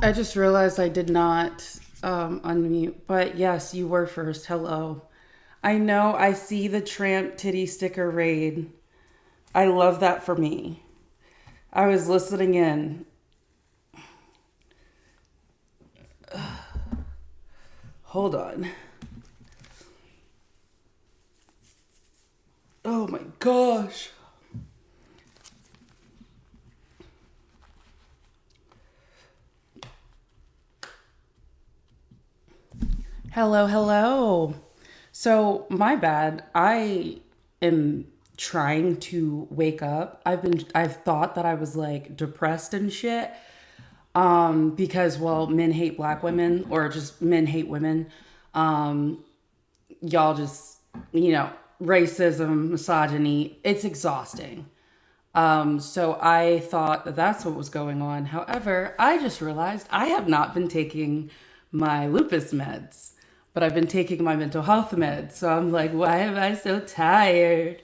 I just realized I did not unmute, but yes, you were first. Hello. I know I see the tramp titty sticker raid. I love that for me. I was listening in. Hold on. Oh my gosh. Hello, hello. So, my bad. I am trying to wake up. I've thought that I was like depressed and shit. Because well, men hate black women or just men hate women. Um, y'all just, you know, racism, misogyny, it's exhausting. So I thought that that's what was going on. However, I just realized I have not been taking my lupus meds, but I've been taking my mental health meds. So I'm like, why am I so tired?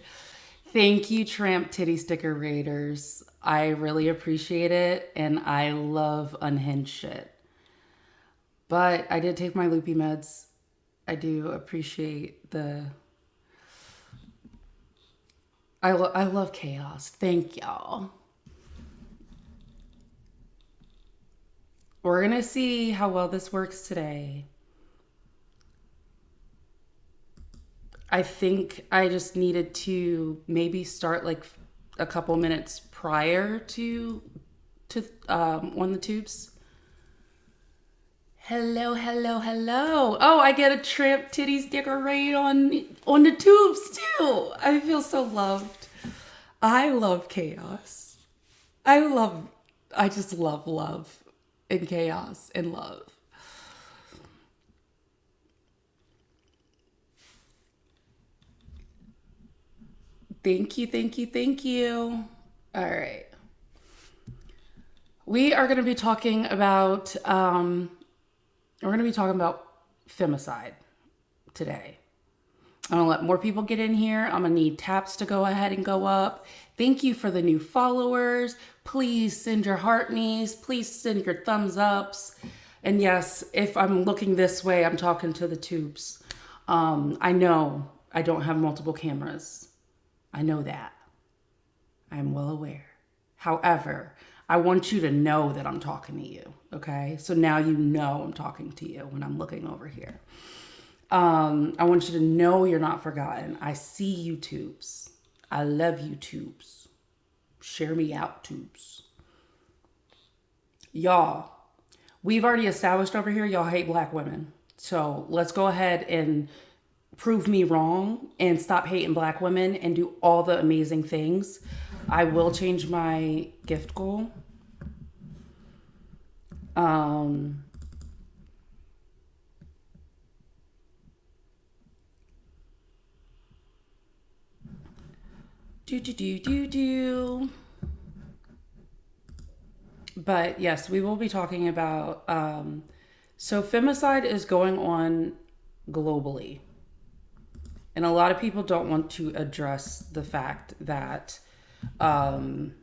Thank you, Tramp Titty Sticker Raiders. I really appreciate it, and I love unhinged shit. But I did take my loopy meds. I do appreciate the. I love chaos. Thank y'all. We're gonna see how well this works today. I think I just needed to maybe start like a couple minutes prior to on the tubes. Hello, hello, hello. Oh, I get a tramp titty sticker right on the tubes too. I feel so loved. I love chaos. I love I just love love and chaos and love. Thank you, thank you, thank you. All right. We are going to be talking about femicide today. I'm gonna let more people get in here. I'm gonna need taps to go ahead and go up. Thank you for the new followers. Please send your heart knees. Please send your thumbs ups. And yes, if I'm looking this way, I'm talking to the tubes. I know I don't have multiple cameras. I know that. I'm well aware. However, I want you to know that I'm talking to you. Okay? So now you know I'm talking to you when I'm looking over here. I want you to know you're not forgotten. I see you, tubes. I love you, tubes. Share me out, tubes. Y'all, we've already established over here y'all hate black women. So let's go ahead and prove me wrong and stop hating black women and do all the amazing things. I will change my gift goal. Um, do do do do do. But yes, we will be talking about. So femicide is going on globally, and a lot of people don't want to address the fact that um,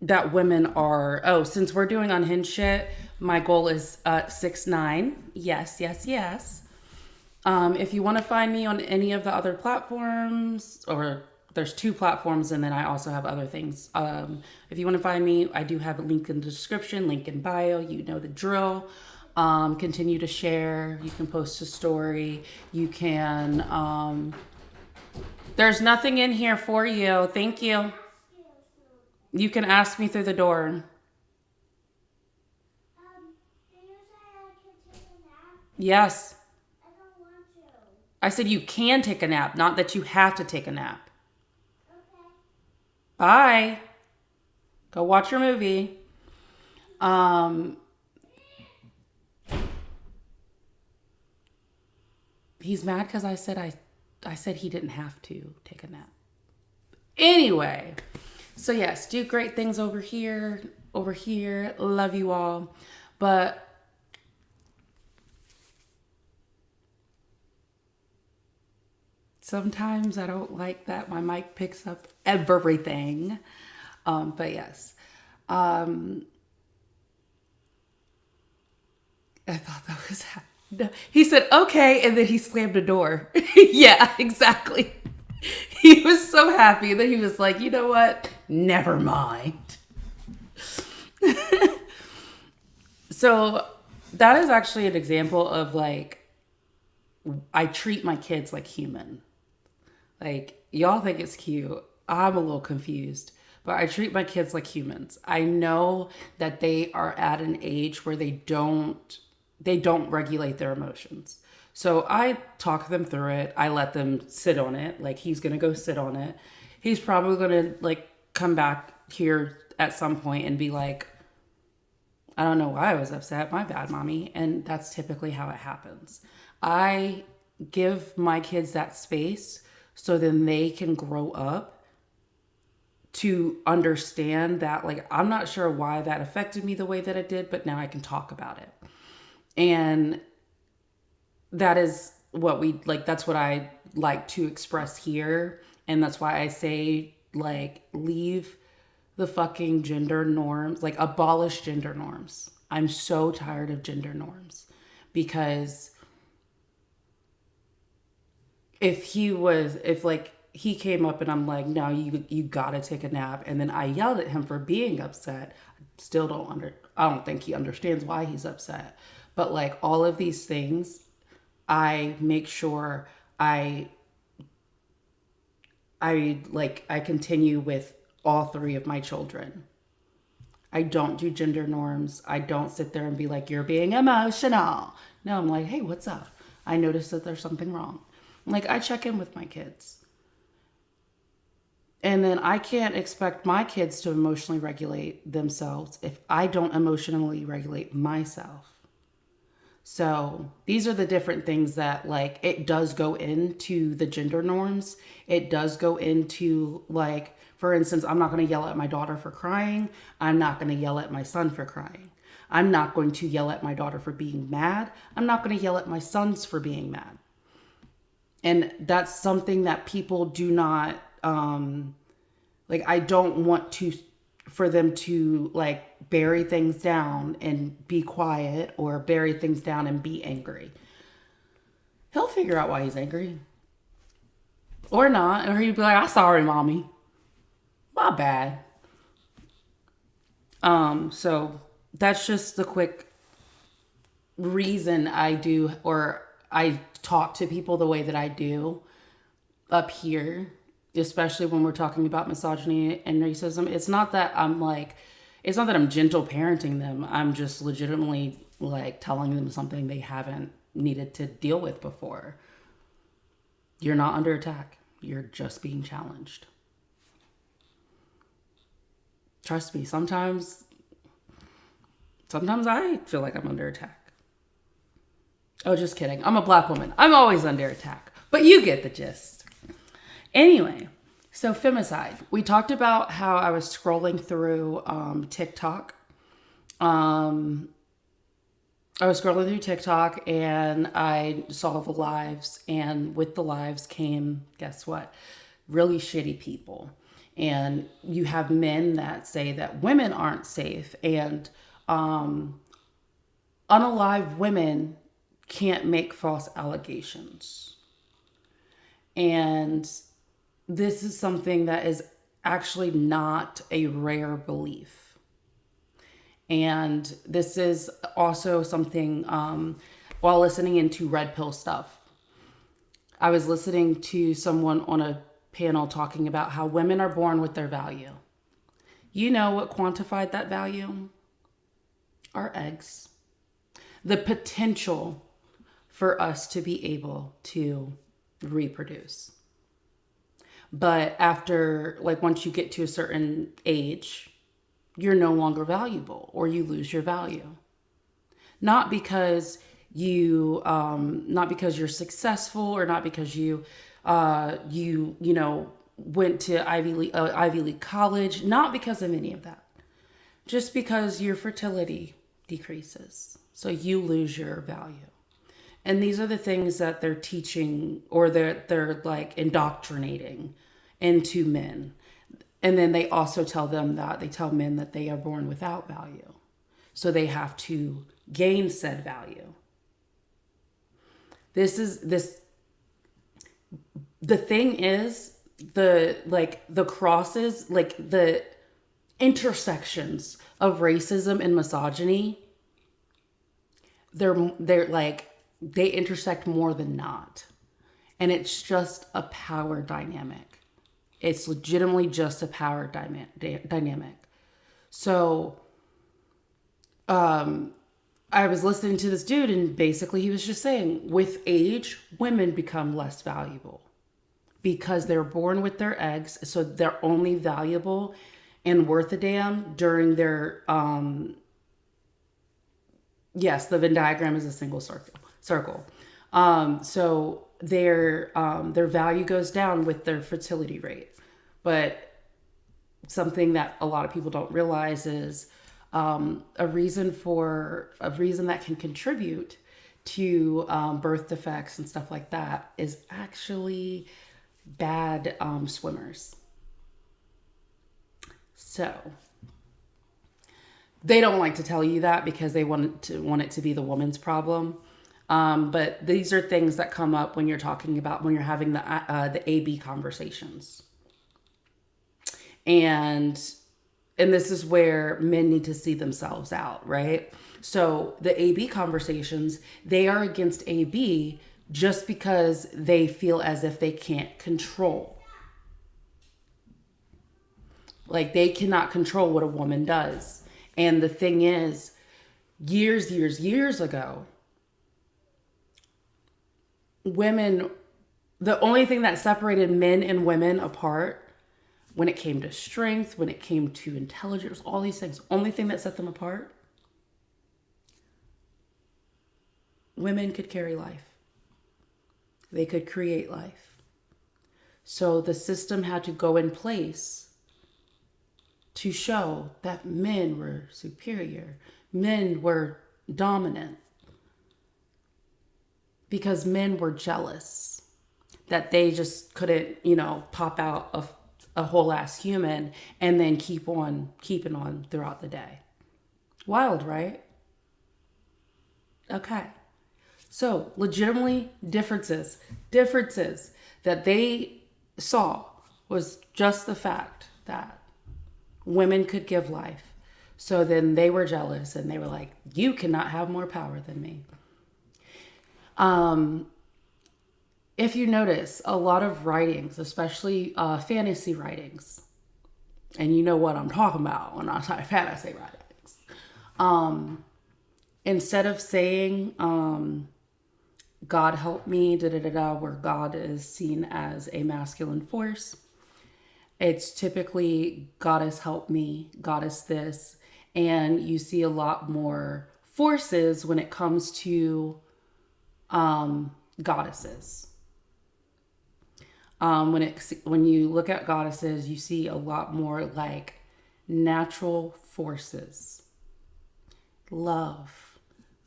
that women are. Oh, since we're doing unhinged shit, my goal is 6'9". Yes, yes, yes. If you want to find me on any of the other platforms, or there's two platforms, and then I also have other things. If you want to find me, I do have a link in the description, link in bio. You know the drill. Continue to share. You can post a story. You can. There's nothing in here for you. Thank you. You can ask me through the door. Yes. I said you can take a nap, not that you have to take a nap. Bye. Go watch your movie. Um, he's mad because I said he didn't have to take a nap. Anyway, so yes, do great things over here. Over here, love you all. But sometimes I don't like that my mic picks up everything. But yes. I thought that was. No. He said, okay, and then he slammed the door. Yeah, exactly. He was so happy that he was like, you know what? Never mind. So that is actually an example of like, I treat my kids like human. Like, y'all think it's cute. I'm a little confused, but I treat my kids like humans. I know that they are at an age where they don't regulate their emotions. So I talk them through it. I let them sit on it. Like, he's going to go sit on it. He's probably going to like come back here at some point and be like, I don't know why I was upset. My bad, mommy. And that's typically how it happens. I give my kids that space so then they can grow up to understand that, like, I'm not sure why that affected me the way that it did, but now I can talk about it. And that is what we like, that's what I like to express here. And that's why I say, like, leave the fucking gender norms, like, abolish gender norms. I'm so tired of gender norms because if like he came up and I'm like, no, you gotta take a nap, and then I yelled at him for being upset, I don't think he understands why he's upset. But like all of these things, I make sure I continue with all three of my children. I don't do gender norms. I don't sit there and be like, you're being emotional. No, I'm like, hey, what's up? I noticed that there's something wrong. Like, I check in with my kids. And then I can't expect my kids to emotionally regulate themselves if I don't emotionally regulate myself. So these are the different things that, like, it does go into the gender norms. It does go into, like, for instance, I'm not going to yell at my daughter for crying. I'm not going to yell at my son for crying. I'm not going to yell at my daughter for being mad. I'm not going to yell at my sons for being mad. And that's something that people do not, like, I don't want for them to, like, bury things down and be quiet, or bury things down and be angry. He'll figure out why he's angry. Or not. Or he'd be like, I'm sorry, mommy. My bad. So that's just the quick reason I talk to people the way that I do up here, especially when we're talking about misogyny and racism. It's not that I'm gentle parenting them. I'm just legitimately, like, telling them something they haven't needed to deal with before. You're not under attack. You're just being challenged. Trust me, sometimes I feel like I'm under attack. Oh, just kidding. I'm a Black woman. I'm always under attack. But you get the gist. Anyway, so femicide. We talked about how I was scrolling through TikTok. I was scrolling through TikTok and I saw the lives. And with the lives came, guess what? Really shitty people. And you have men that say that women aren't safe, and unalive women can't make false allegations. And this is something that is actually not a rare belief. And this is also something, while listening into red pill stuff, I was listening to someone on a panel talking about how women are born with their value. You know what quantified that value? Our eggs. The potential for us to be able to reproduce. But after, like, once you get to a certain age, you're no longer valuable, or you lose your value. Not because you're successful, or not because you went to Ivy League college, not because of any of that. Just because your fertility decreases, so you lose your value. And these are the things that they're teaching, or they're like indoctrinating into men. And then they also tell men that they are born without value. So they have to gain said value. This the thing is, the crosses, like the intersections of racism and misogyny, they're like, they intersect more than not. And it's just a power dynamic. It's legitimately just a power dynamic. So I was listening to this dude, and basically he was just saying, with age, women become less valuable because they're born with their eggs. So they're only valuable and worth a damn during their, yes, the Venn diagram is a single circle. So their value goes down with their fertility rate. But something that a lot of people don't realize is a reason that can contribute to birth defects and stuff like that is actually bad swimmers. So they don't like to tell you that because they want it to be the woman's problem. But these are things that come up when you're talking about, when you're having the AB conversations. And this is where men need to see themselves out, right? So the AB conversations, they are against AB just because they feel as if they can't control. Like, they cannot control what a woman does. And the thing is, years ago, women, the only thing that separated men and women apart when it came to strength, when it came to intelligence, all these things, only thing that set them apart, women could carry life. They could create life. So the system had to go in place to show that men were superior, men were dominant, because men were jealous that they just couldn't, pop out of a whole ass human and then keep on keeping on throughout the day. Wild, right? Okay. So legitimately differences that they saw was just the fact that women could give life. So then they were jealous and they were like, you cannot have more power than me. If you notice, a lot of writings, especially fantasy writings, and you know what I'm talking about when I say fantasy writings, instead of saying, God help me, where God is seen as a masculine force, it's typically goddess help me, goddess this, and you see a lot more forces when it comes to goddesses. When you look at goddesses, you see a lot more like natural forces. Love,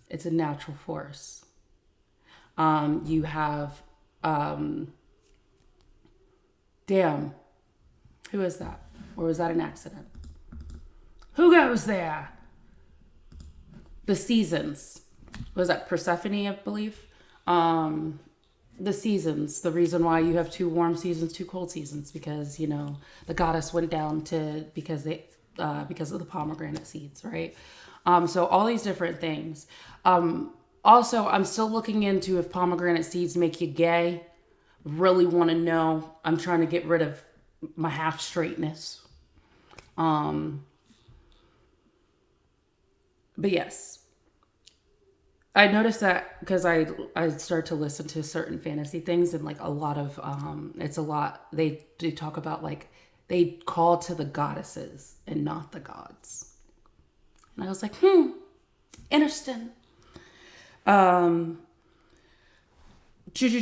it's a natural force. You have, damn, who is that? Or was that an accident? Who goes there? The seasons. Was that Persephone, I believe? The seasons, the reason why you have 2 warm seasons, 2 cold seasons, because the goddess went down because of the pomegranate seeds, right? So all these different things. Also, I'm still looking into if pomegranate seeds make you gay. Really want to know. I'm trying to get rid of my half straightness. But yes. I noticed that because I start to listen to certain fantasy things, and like a lot of they talk about, like, they call to the goddesses and not the gods. And I was like, interesting. Oh,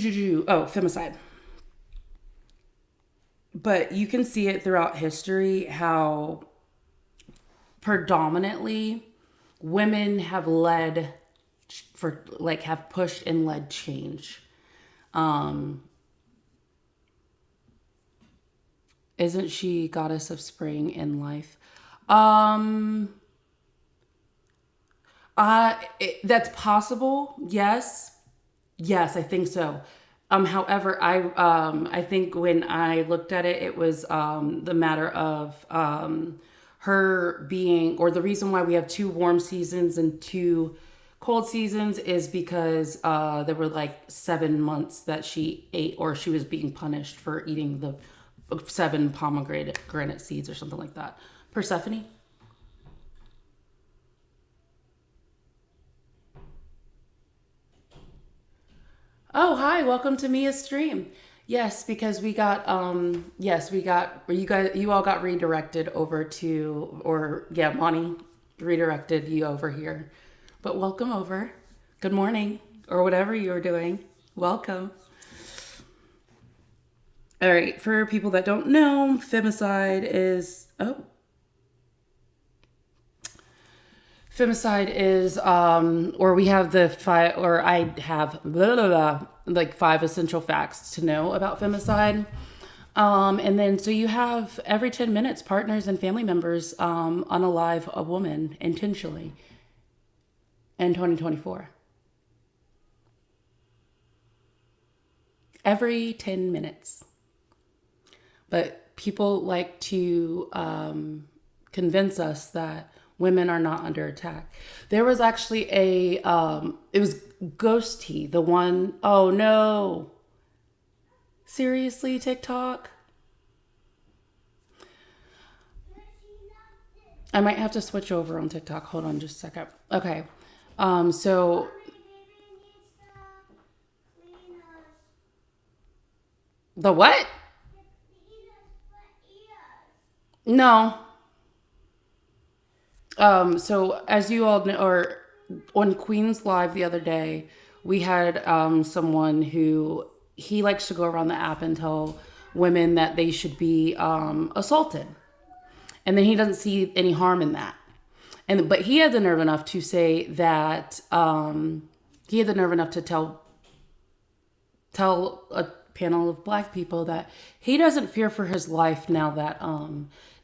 femicide. But you can see it throughout history how predominantly women have have pushed and led change. Isn't she goddess of spring and life? I That's possible. Yes. Yes, I think so. However, I think when I looked at it, it was the matter of her being, or the reason why we have two warm seasons and two cold seasons is because there were like 7 months that she ate, or she was being punished for eating the seven pomegranate seeds or something like that. Persephone. Oh, hi, welcome to Mia's stream. Yes, because you all got redirected over to, or yeah, Monty redirected you over here. But welcome over. Good morning, or whatever you're doing. Welcome. All right, for people that don't know, femicide is, or we have the five, or I have blah, blah, blah, like five essential facts to know about femicide. And then, so you have every 10 minutes, partners and family members unalive a woman intentionally in 2024. Every 10 minutes. But people like to convince us that women are not under attack. There was actually it was Ghosty, the one, oh no. Seriously, TikTok? I might have to switch over on TikTok. Hold on just a second. Okay. So the what? No. So as you all know, or on Queen's Live the other day, we had someone who he likes to go around the app and tell women that they should be assaulted, and then he doesn't see any harm in that. But he had the nerve enough to say that he had the nerve enough to tell a panel of black people that he doesn't fear for his life now that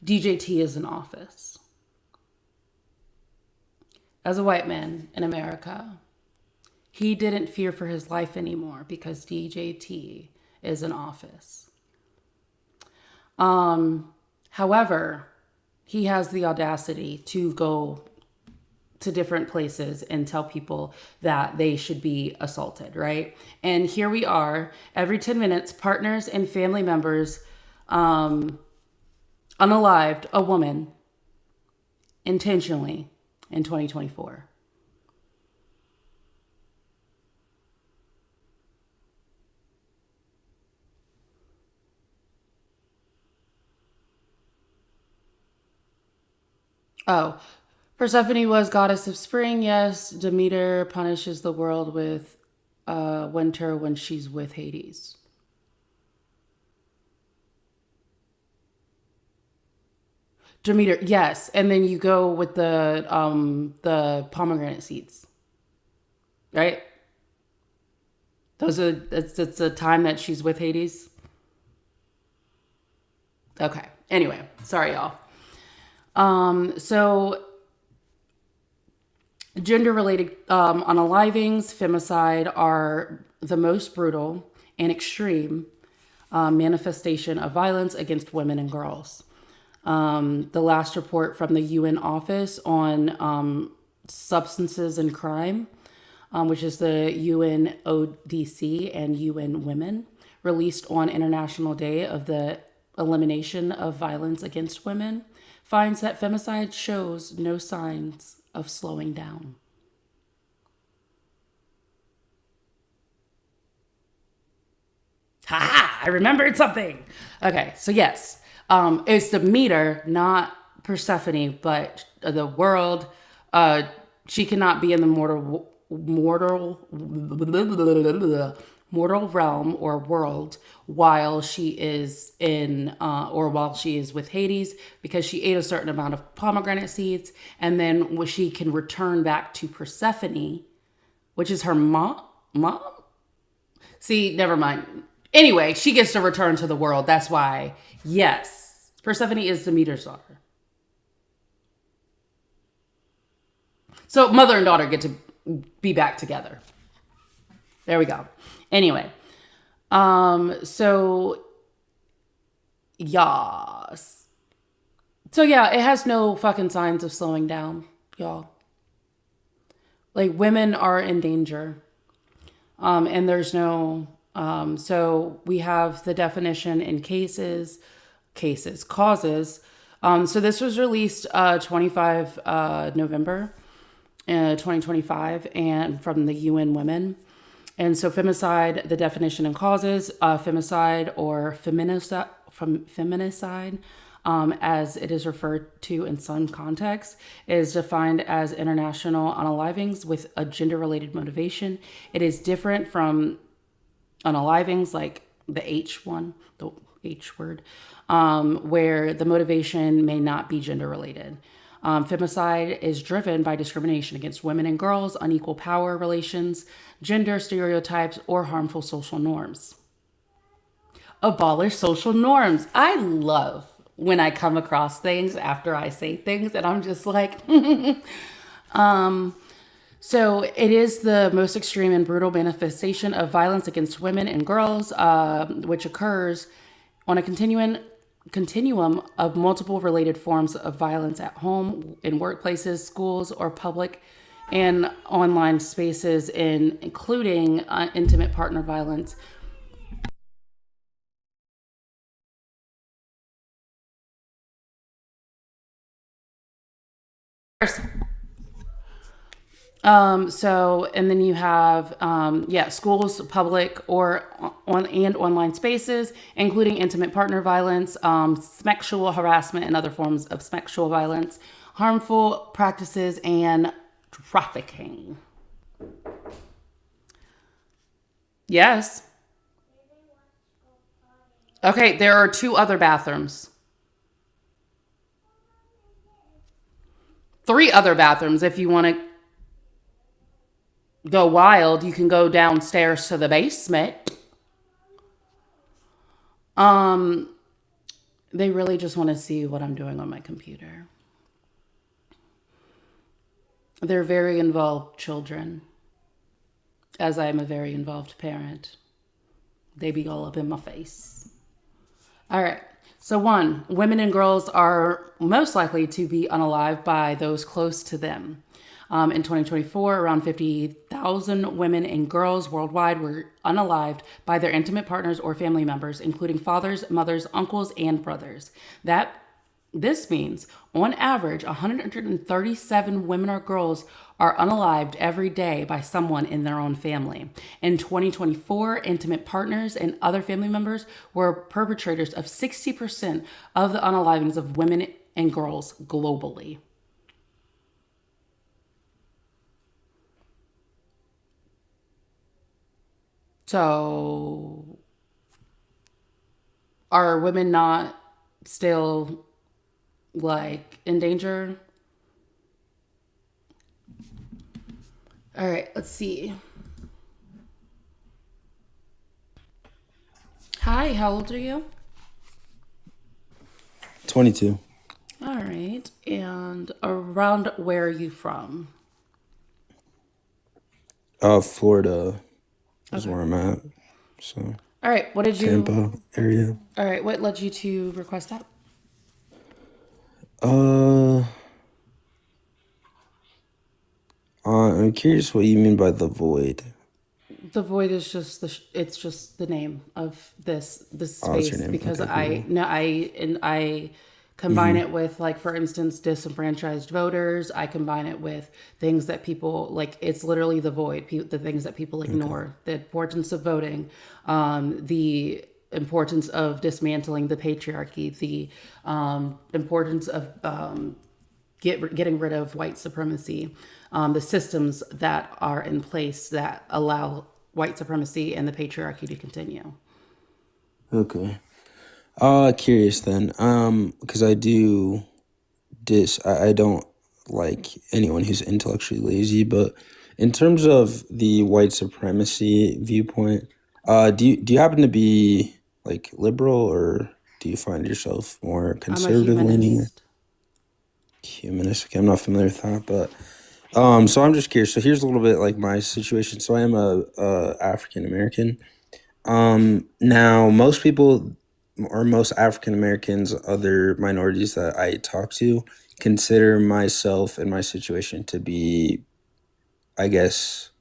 DJT is in office. As a white man in America, he didn't fear for his life anymore because DJT is in office. However, he has the audacity to go to different places and tell people that they should be assaulted, right? And here we are, every 10 minutes, partners and family members unalived a woman intentionally in 2024. Oh, Persephone was goddess of spring. Yes, Demeter punishes the world with winter when she's with Hades. Demeter, yes, and then you go with the pomegranate seeds, right? It's the time that she's with Hades. Okay. Anyway, sorry y'all. So gender-related unalivings, femicide are the most brutal and extreme manifestation of violence against women and girls. The last report from the UN Office on Substances and Crime, which is the UNODC and UN Women, released on International Day of the Elimination of Violence Against Women, finds that femicide shows no signs of slowing down. Ha ha! I remembered something. Okay, so yes, it's the meter, not Persephone, but the world. She cannot be in the mortal realm or world while she is in or while she is with Hades, because she ate a certain amount of pomegranate seeds, and then she can return back to Persephone, which is her mom. See, never mind. Anyway, she gets to return to the world. That's why, yes, Persephone is Demeter's daughter. So mother and daughter get to be back together. There we go. Anyway, so yas. So yeah, it has no fucking signs of slowing down, y'all. Like women are in danger. And there's no so we have the definition in causes. So this was released 25 November 2025 and from the UN Women. And so femicide, the definition and causes, femicide or feminicide, as it is referred to in some contexts, is defined as international unalivings with a gender-related motivation. It is different from unalivings like the H one, the H word, where the motivation may not be gender-related. Femicide is driven by discrimination against women and girls, unequal power relations, gender stereotypes, or harmful social norms. Abolish social norms. I love when I come across things after I say things and I'm just like, so it is the most extreme and brutal manifestation of violence against women and girls, which occurs on a continuum of multiple related forms of violence at home, in workplaces, schools, or public and online spaces, including intimate partner violence. And then you have, schools, public or online spaces, including intimate partner violence, sexual harassment and other forms of sexual violence, harmful practices, and trafficking. Yes. Okay, there are 2 other bathrooms. 3 other bathrooms if you want to go wild. You can go downstairs to the basement. They really just want to see what I'm doing on my computer. They're very involved children, as I am a very involved parent. They be all up in my face. All right. So 1, women and girls are most likely to be unalived by those close to them. In 2024, around 50,000 women and girls worldwide were unalived by their intimate partners or family members, including fathers, mothers, uncles, and brothers. This means, on average, 137 women or girls are unalived every day by someone in their own family. In 2024, intimate partners and other family members were perpetrators of 60% of the unalivings of women and girls globally. So, are women not still like in danger? All right, let's see. Hi, how old are you? 22. All right, and around where are you from? Florida is Okay. where I'm at. So All right, Tampa area. all right, what led you to request that? Uh, I'm curious what you mean by the void. The void is just it's just the name of this Oh, that's your space name. because Okay, cool. I combine Mm-hmm. it with, like, for instance, disenfranchised voters. I combine it with things that people like. It's literally the void, the things that people Okay. ignore, the importance of voting, the importance of dismantling the patriarchy, the importance of getting rid of white supremacy, the systems that are in place that allow white supremacy and the patriarchy to continue. Okay. Curious then. Because I don't like anyone who's intellectually lazy, but in terms of the white supremacy viewpoint, do you happen to be like liberal, or do you find yourself more I'm a conservative leaning or humanist. humanist? Okay, I'm not familiar with that, but So I'm just curious. So here's a little bit like my situation. So I am a African American. Now most people or most African Americans, other minorities that I talk to, consider myself and my situation to be, I guess,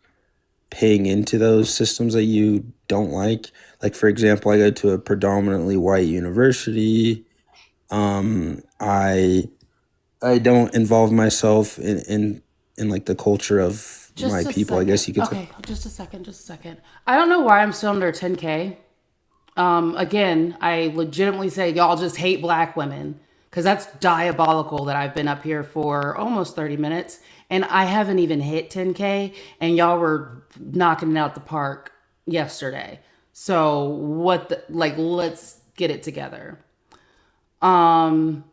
paying into those systems that you don't like. Like for example, I go to a predominantly white university. I don't involve myself in like the culture of my Just a people, I second. guess you could say. Okay, just a second, just a second. I don't know why I'm still under 10K. Again, I legitimately say y'all just hate black women because that's diabolical that I've been up here for almost 30 minutes and I haven't even hit 10K and y'all were knocking it out the park yesterday. So what the, like let's get it together. Um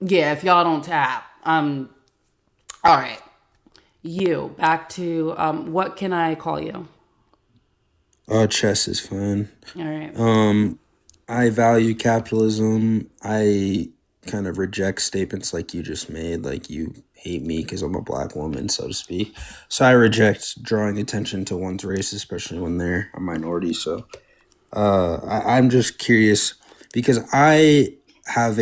yeah, if y'all don't tap. All right. You back to what can I call you? Chess is fun. All right. I value capitalism. I kind of reject statements like you just made, like you hate me because I'm a black woman, so to speak. So I reject drawing attention to one's race, especially when they're a minority. So I'm just curious because I have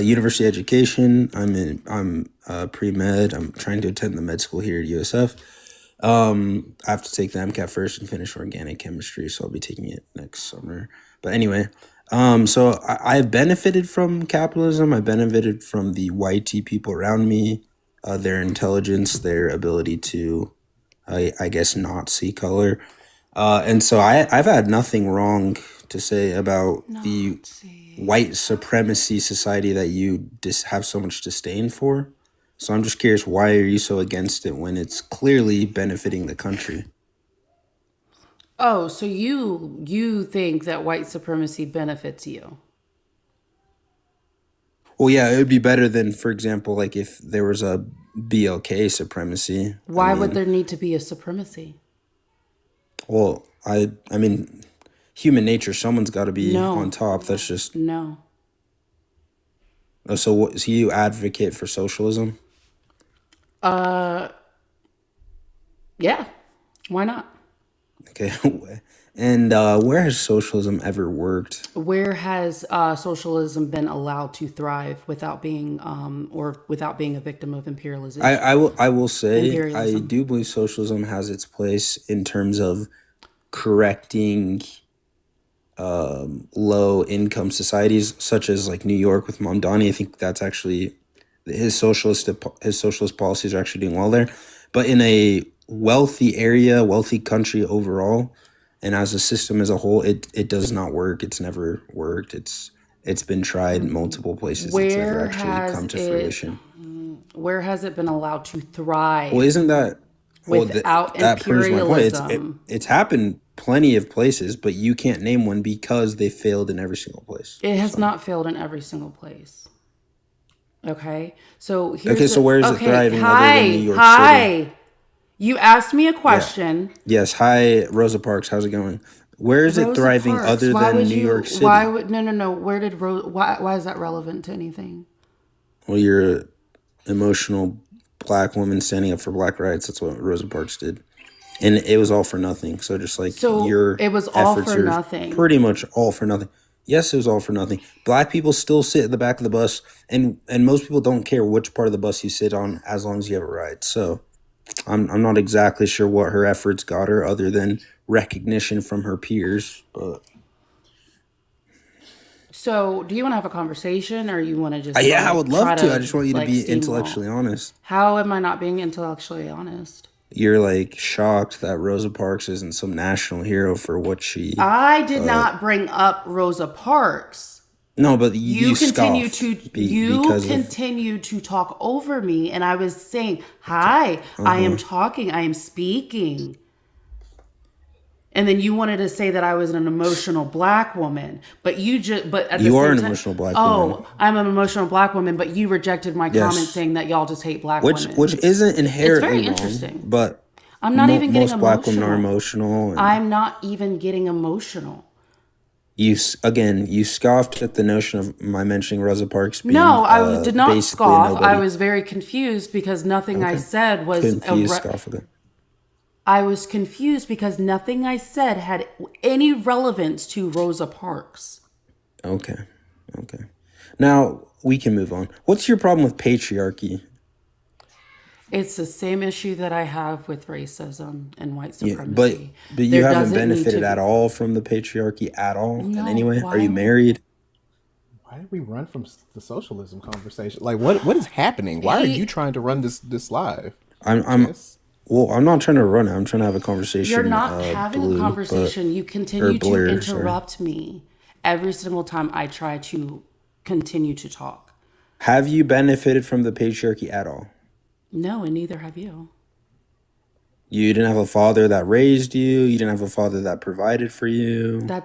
university education. I'm pre med. I'm trying to attend the med school here at USF. I have to take the MCAT first and finish organic chemistry, so I'll be taking it next summer. But anyway, so I've benefited from capitalism. I benefited from the white tea people around me, their intelligence, their ability to, I guess, not see color. And so I've had nothing wrong to say about the Nazi. white supremacy society that you have so much disdain for. So I'm just curious, why are you so against it when it's clearly benefiting the country? Oh, so you think that white supremacy benefits you? Well, yeah, it would be better than, for example, like if there was a BLK supremacy. I Why would mean, there need to be a supremacy? well, I mean, human nature. Someone's got to be on No, top. That's just no. so. So you advocate for socialism? Uh, yeah. Why not? Okay, and where has socialism ever worked? Where has socialism been allowed to thrive without being or without being a victim of imperialization? I will say I Imperialism. do believe socialism has its place in terms of correcting low income societies such as like New York with Mamdani. I think that's actually his socialist policies are actually doing well there. But in a wealthy area, wealthy country overall, and as a system as a whole, it does not work. It's never worked. It's been tried in multiple places. It's never Where actually has come to it fruition. where has it been allowed to Well, thrive isn't that well without that proves my point. imperialism? It's happened plenty of places, but you can't name one because they failed in every single place. It has So not failed in every single place. Okay. So okay, here's so the where is it okay. thriving other than New Hi. York City? Hi. You asked me a Yeah. question. Yes. Hi, Rosa Parks. How's it going? Where is it Rosa thriving Parks. other Why than would New you York why City? would no. Where did why is that relevant to anything? Well, you're an emotional black woman standing up for black rights. That's what Rosa Parks did. And it was all for nothing. So just like So your it was all efforts for are nothing. pretty much all for nothing. Yes, it was all for nothing. Black people still sit at the back of the bus, and most people don't care which part of the bus you sit on as long as you have a ride. So I'm not exactly sure what her efforts got her other than recognition from her peers. But So do you want to have a conversation or you want to just yeah, I like would try love to. I to just want you to like be steamroll? intellectually honest. How am I not being intellectually honest? You're like shocked that Rosa Parks isn't some national hero for what she. I did not bring up Rosa Parks. No, but you scoff You because of. continue to talk over me and I was saying, "Hi, I am talking, I am speaking." And then you wanted to say that I was an emotional black woman, but you just but at the You are same an time, emotional black woman. oh, I'm an emotional black woman, but you rejected my comment Yes, saying that y'all just hate black which women. isn't It's inherently very wrong, interesting. but I'm not even getting most black women are emotional. emotional, and I'm not even getting emotional. Again, you scoffed at the notion of my mentioning Rosa Parks No, being did not basically a scoff. I nobody. was very confused because nothing I Okay. said was Confused, scoff again. I was confused because nothing I said had any relevance to Rosa Parks. Okay. Okay. Now we can move on. What's your problem with patriarchy? It's the same issue that I have with racism and white Yeah, but supremacy. you There haven't doesn't need to benefited at be. all from the patriarchy at all in any No, way. Are why you would married? Why did we run from the socialism conversation? Like, what is happening? Why are you he trying to run this live, I'm Jess? well, I'm not trying to run it. I'm trying to have a You're conversation, not having a blue, but conversation. You or continue to blur, sorry. interrupt me every single time I try to continue to talk. Have you benefited from the patriarchy at all? No, and neither have you. You didn't have a father that raised you. You didn't have a father that provided for you.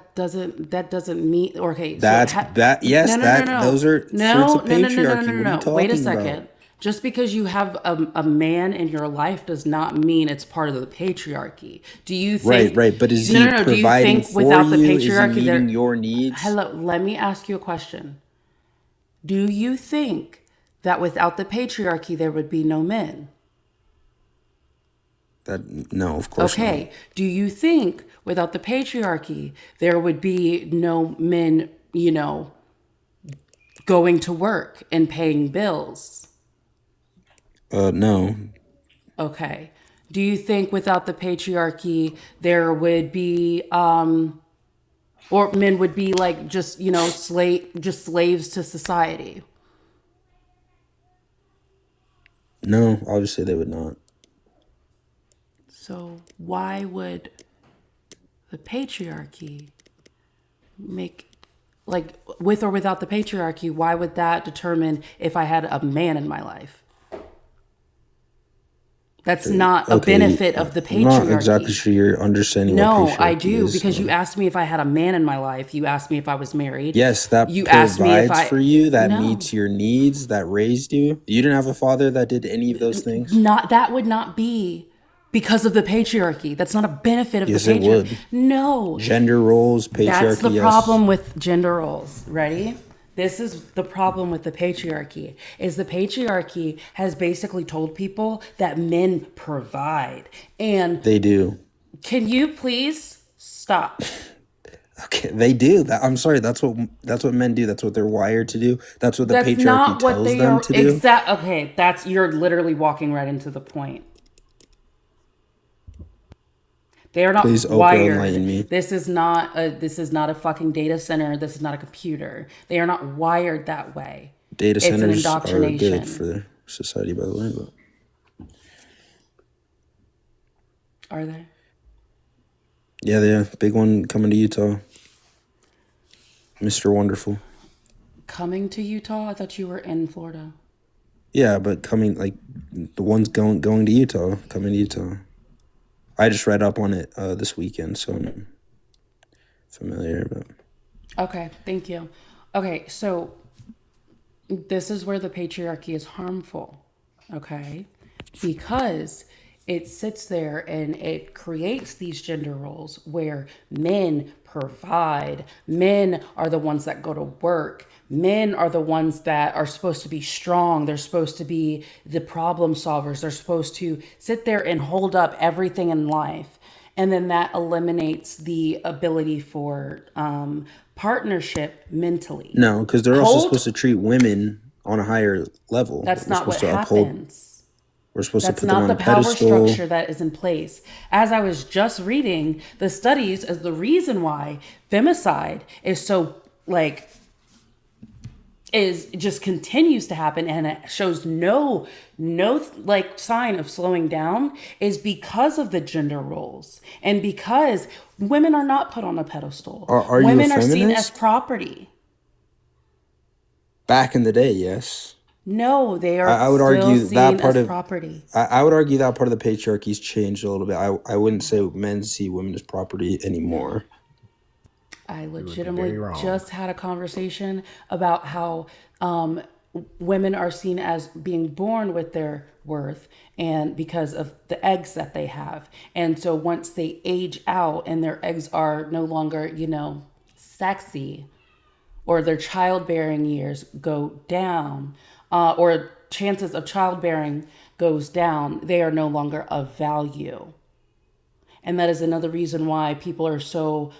That doesn't mean okay. So That's that. Yes, no no no that no those are fruits no of no no no no no patriarchy. no What are you no. Wait a talking about? second. Just because you have a man in your life does not mean it's part of the patriarchy. Do you Right, think? right. But is No he no no. Do you providing think for without the you? Is he patriarchy meeting there? your needs? Hello. Let me ask you a question. Do you think that without the patriarchy there would be no men? That no, of course not. Okay. Do you think without the patriarchy there would be no men, going to work and paying bills? No. Okay. Do you think without the patriarchy there would be or men would be like just, just slaves to society? No, obviously they would not. So why would the patriarchy make like with or without the patriarchy, why would that determine if I had a man in my life? That's not a Okay, benefit of the I'm not exactly patriarchy. sure you're understanding what No, I patriarchy do is. because you asked me if I had a man in my life. You asked me if I was married. Yes, that You asked me if provides I for you, that no, meets your needs, that raised you. You didn't have a father that did any of those things? not that would not be because of the patriarchy. That's not a benefit of the Yes, it patriarchy. would. No, Gender roles, that's the patriarchy, yes. problem with gender roles. Ready? This is the problem with the patriarchy is the patriarchy has basically told people that men provide. And They do. can you please stop? Okay, they do. I'm sorry, that's what men do. That's what they're wired to do. That's what the That's patriarchy not what tells they them are to do. exact. Okay, that's you're literally walking right into the point. They are not Please, Oprah, wired. enlighten me. This is not a fucking data center. This is not a computer. They are not wired that way. Data It's an centers are good indoctrination. for society, by the way. But Are they? yeah, big one coming to Utah, Mr. Wonderful. Coming to Utah? I thought you were in Florida. Yeah, but coming like the ones going to Utah, coming to Utah. I just read up on it this weekend, so I'm familiar. But Okay, thank you. Okay, so this is where the patriarchy is harmful, okay? Because it sits there and it creates these gender roles where men provide, men are the ones that go to work, men are the ones that are supposed to be strong, they're supposed to be the problem solvers, they're supposed to sit there and hold up everything in life. And then that eliminates the ability for partnership mentally. no, because they're also Hold supposed to treat women on a higher level. That's We're not supposed what to uphold. happens. We're supposed to That's put them not on the a power pedestal. structure that is in place. As I was just reading, the studies as the reason why femicide is so like is just continues to happen and it shows no like sign of slowing down is because of the gender roles and because women are not put on a pedestal. Are you a Women are seen as feminist? property. Back in the day, yes. No, they are I would still argue that seen part as of property. I would argue that part of the patriarchy's changed a little bit. I wouldn't say men see women as property anymore. I You would be very legitimately wrong. just had a conversation about how women are seen as being born with their worth and because of the eggs that they have. And so once they age out and their eggs are no longer, sexy, or their childbearing years go down, or chances of childbearing goes down, they are no longer of value. And that is another reason why people are so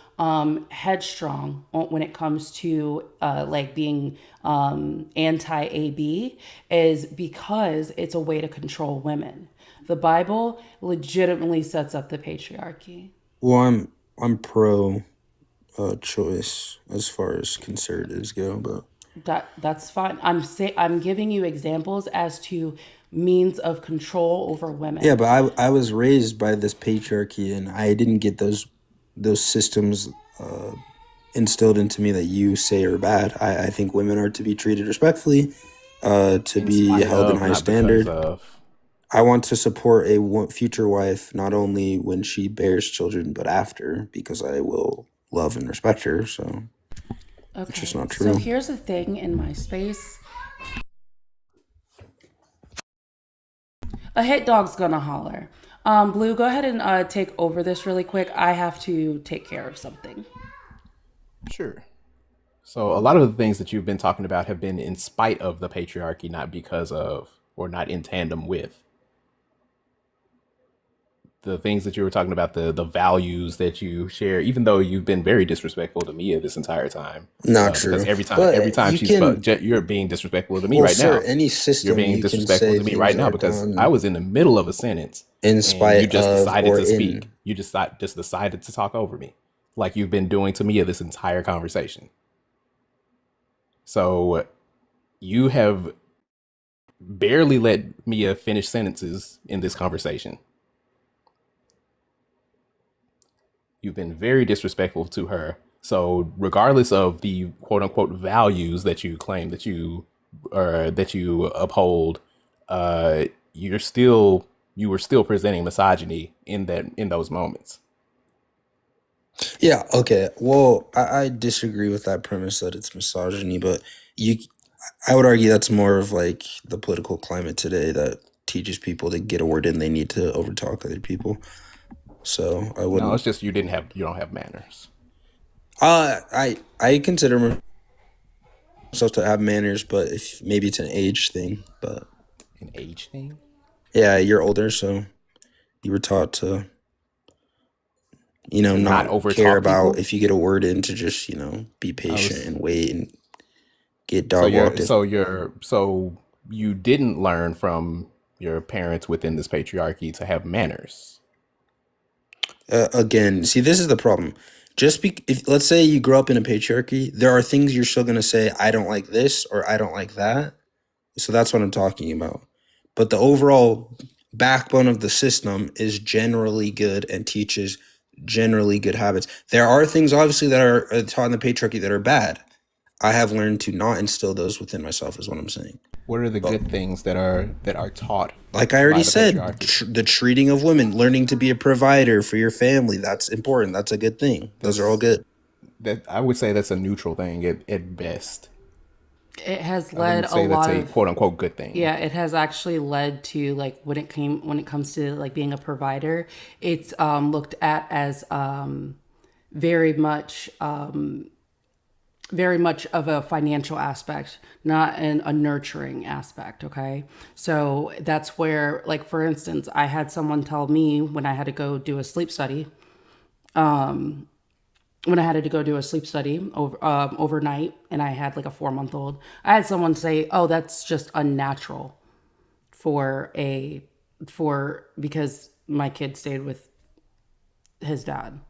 headstrong when it comes to like being anti AB, is because it's a way to control women. The Bible legitimately sets up the patriarchy. Well, I'm pro choice as far as conservatives go, but That's fine. I'm giving you examples as to means of control over yeah, women. but I was raised by this patriarchy, and I didn't get those systems instilled into me that you say are bad. I think women are to be treated respectfully, to In be spite held in of, high not because standard. of. I want to support a future wife not only when she bears children, but after, because I will love and respect her. So it's just Okay, not so true. here's the thing in my space. A hit dog's gonna holler. Blue, go ahead and take over this really quick. I have to take care of something. Sure. So a lot of the things that you've been talking about have been in spite of the patriarchy, not because of or not in tandem with the things that you were talking about, the values that you share. Even though you've been very disrespectful to Mia this entire time, Not because true. every time You she can, spoke, you're being disrespectful to me well, right sir, now. any You're system being you can disrespectful say to me right things now are because I done was in the middle of a sentence in and you spite just of decided or to speak. in. You just decided to talk over me, like you've been doing to Mia this entire conversation. So you have barely let Mia finish sentences in this conversation. You've been very disrespectful to her. So regardless of the quote unquote values that you claim that you uphold, uh, you're still you were still presenting misogyny in those moments. Yeah, okay. Well, I disagree with that premise that it's misogyny, but you, I would argue that's more of like the political climate today that teaches people to get a word in, they need to overtalk other people. So I No, wouldn't. it's just you don't have manners. I consider myself to have manners, but if maybe it's an age thing. But An age thing. yeah, you're older, so you were taught to, To not not care overtalk about people. if you get a word in, to just, be I patient was and wait and get so dog you're walked. so you're so you didn't learn from your parents within this patriarchy to have manners. Again, see, this is the problem. If let's say you grow up in a patriarchy, there are things you're still gonna say, I don't like this or I don't like that. So that's what I'm talking about. But the overall backbone of the system is generally good and teaches generally good habits. There are things obviously that are taught in the patriarchy that are bad. I have learned to not instill those within myself, is what I'm saying. What are the But good things that are taught like I already by the said, patriarchy? the treating of women, learning to be a provider for your family, that's important. That's a good thing. Those are all That's good. that I would say that's a neutral thing at best. It has I led wouldn't a say that's lot a of quote unquote good thing. Yeah, it has actually led to like when it comes to like being a provider, it's looked at as very much very much of a financial aspect, not a nurturing aspect. Okay, so that's where, like, for instance, I had someone tell me when I had to go do a sleep study. When I had to go do a sleep study overnight, and I had like a 4 month old, I had someone say, "Oh, that's just unnatural for a for because my kid stayed with his dad.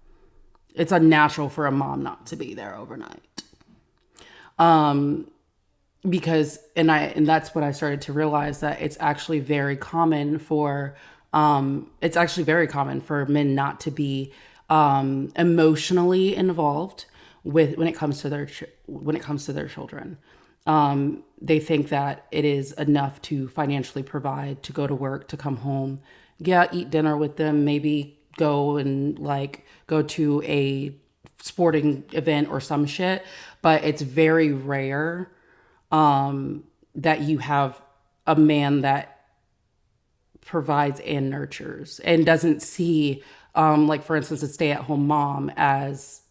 It's unnatural for a mom not to be there overnight." Because and that's when I started to realize that it's actually very common for men not to be emotionally involved with when it comes to their children. They think that it is enough to financially provide, to go to work, to come home, yeah, eat dinner with them, maybe go and like go to a sporting event or some shit, but it's very rare that you have a man that provides and nurtures and doesn't see, like, for instance, a stay-at-home mom as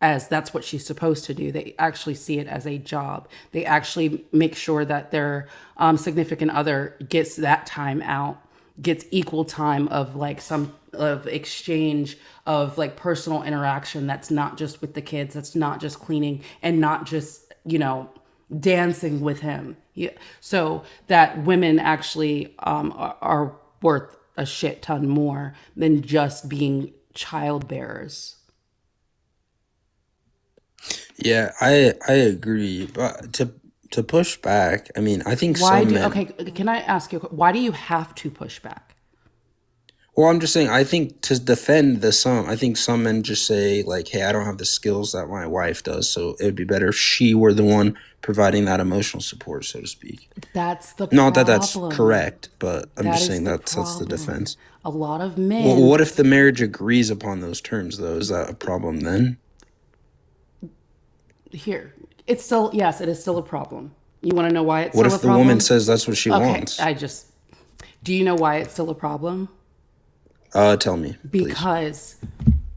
as that's what she's supposed to do. They actually see it as a job. They actually make sure that their significant other gets that time out, gets equal time of like some of exchange of like personal interaction that's not just with the kids, that's not just cleaning and not just, dancing with him. Yeah. So that women actually are worth a shit ton more than just being child bearers. Yeah, I agree, but to push back, I mean, I think Why some do, men. okay, can I ask you, why do you have to push back? Well, I'm just saying, I think to defend the some, I think some men just say like, "Hey, I don't have the skills that my wife does, so it would be better if she were the one providing that emotional support, so to speak." That's the Not that that's problem. correct, but I'm That just is saying the that's the problem. defense. A lot of Well, men, what if the marriage agrees upon those terms, though? Is that a problem then? here, it's still, yes, it is still a problem. You want to know why it's What still a if the woman problem? says that's what she Okay, wants? do you know why it's still a problem? Tell me, please. Because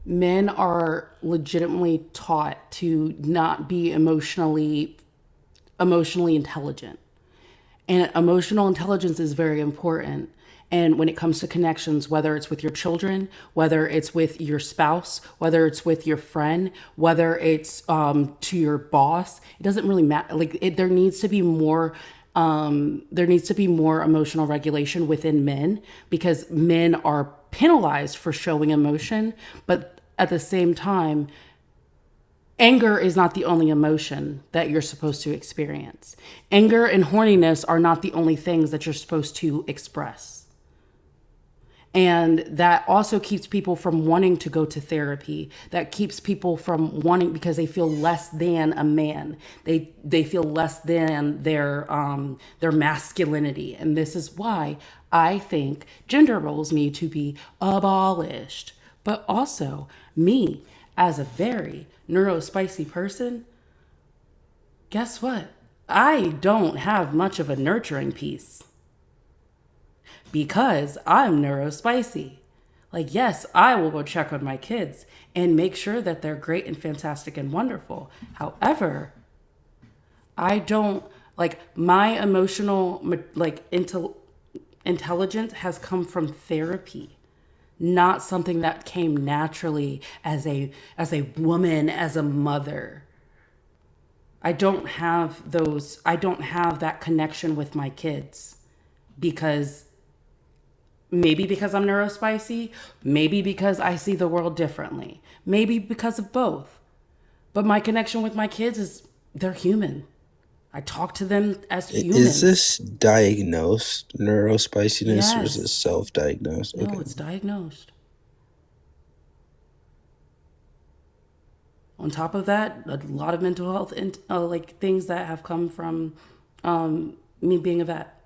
men are legitimately taught to not be emotionally intelligent. And emotional intelligence is very important. And when it comes to connections, whether it's with your children, whether it's with your spouse, whether it's with your friend, whether it's to your boss, it doesn't really matter. There needs to be more. There needs to be more emotional regulation within men because men are penalized for showing emotion, but at the same time, anger is not the only emotion that you're supposed to experience. Anger and horniness are not the only things that you're supposed to express. And that also keeps people from wanting to go to therapy. That keeps people from wanting because they feel less than a man. They feel less than their masculinity. And this is why I think gender roles need to be abolished. But also me as a very neurospicy person, guess what? I don't have much of a nurturing piece because I'm neurospicy. Like, yes, I will go check on my kids and make sure that they're great and fantastic and wonderful. However, I don't like my emotional intelligence has come from therapy, not something that came naturally as a woman, as a mother. I don't have that connection with my kids because maybe because I'm neurospicy, maybe because I see the world differently, maybe because of both. But my connection with my kids is they're human. I talk to them as Is humans. this diagnosed neurospiciness or is it Yes. self-diagnosed? No, Okay. it's diagnosed. On top of that, a lot of mental health and like things that have come from me being a vet.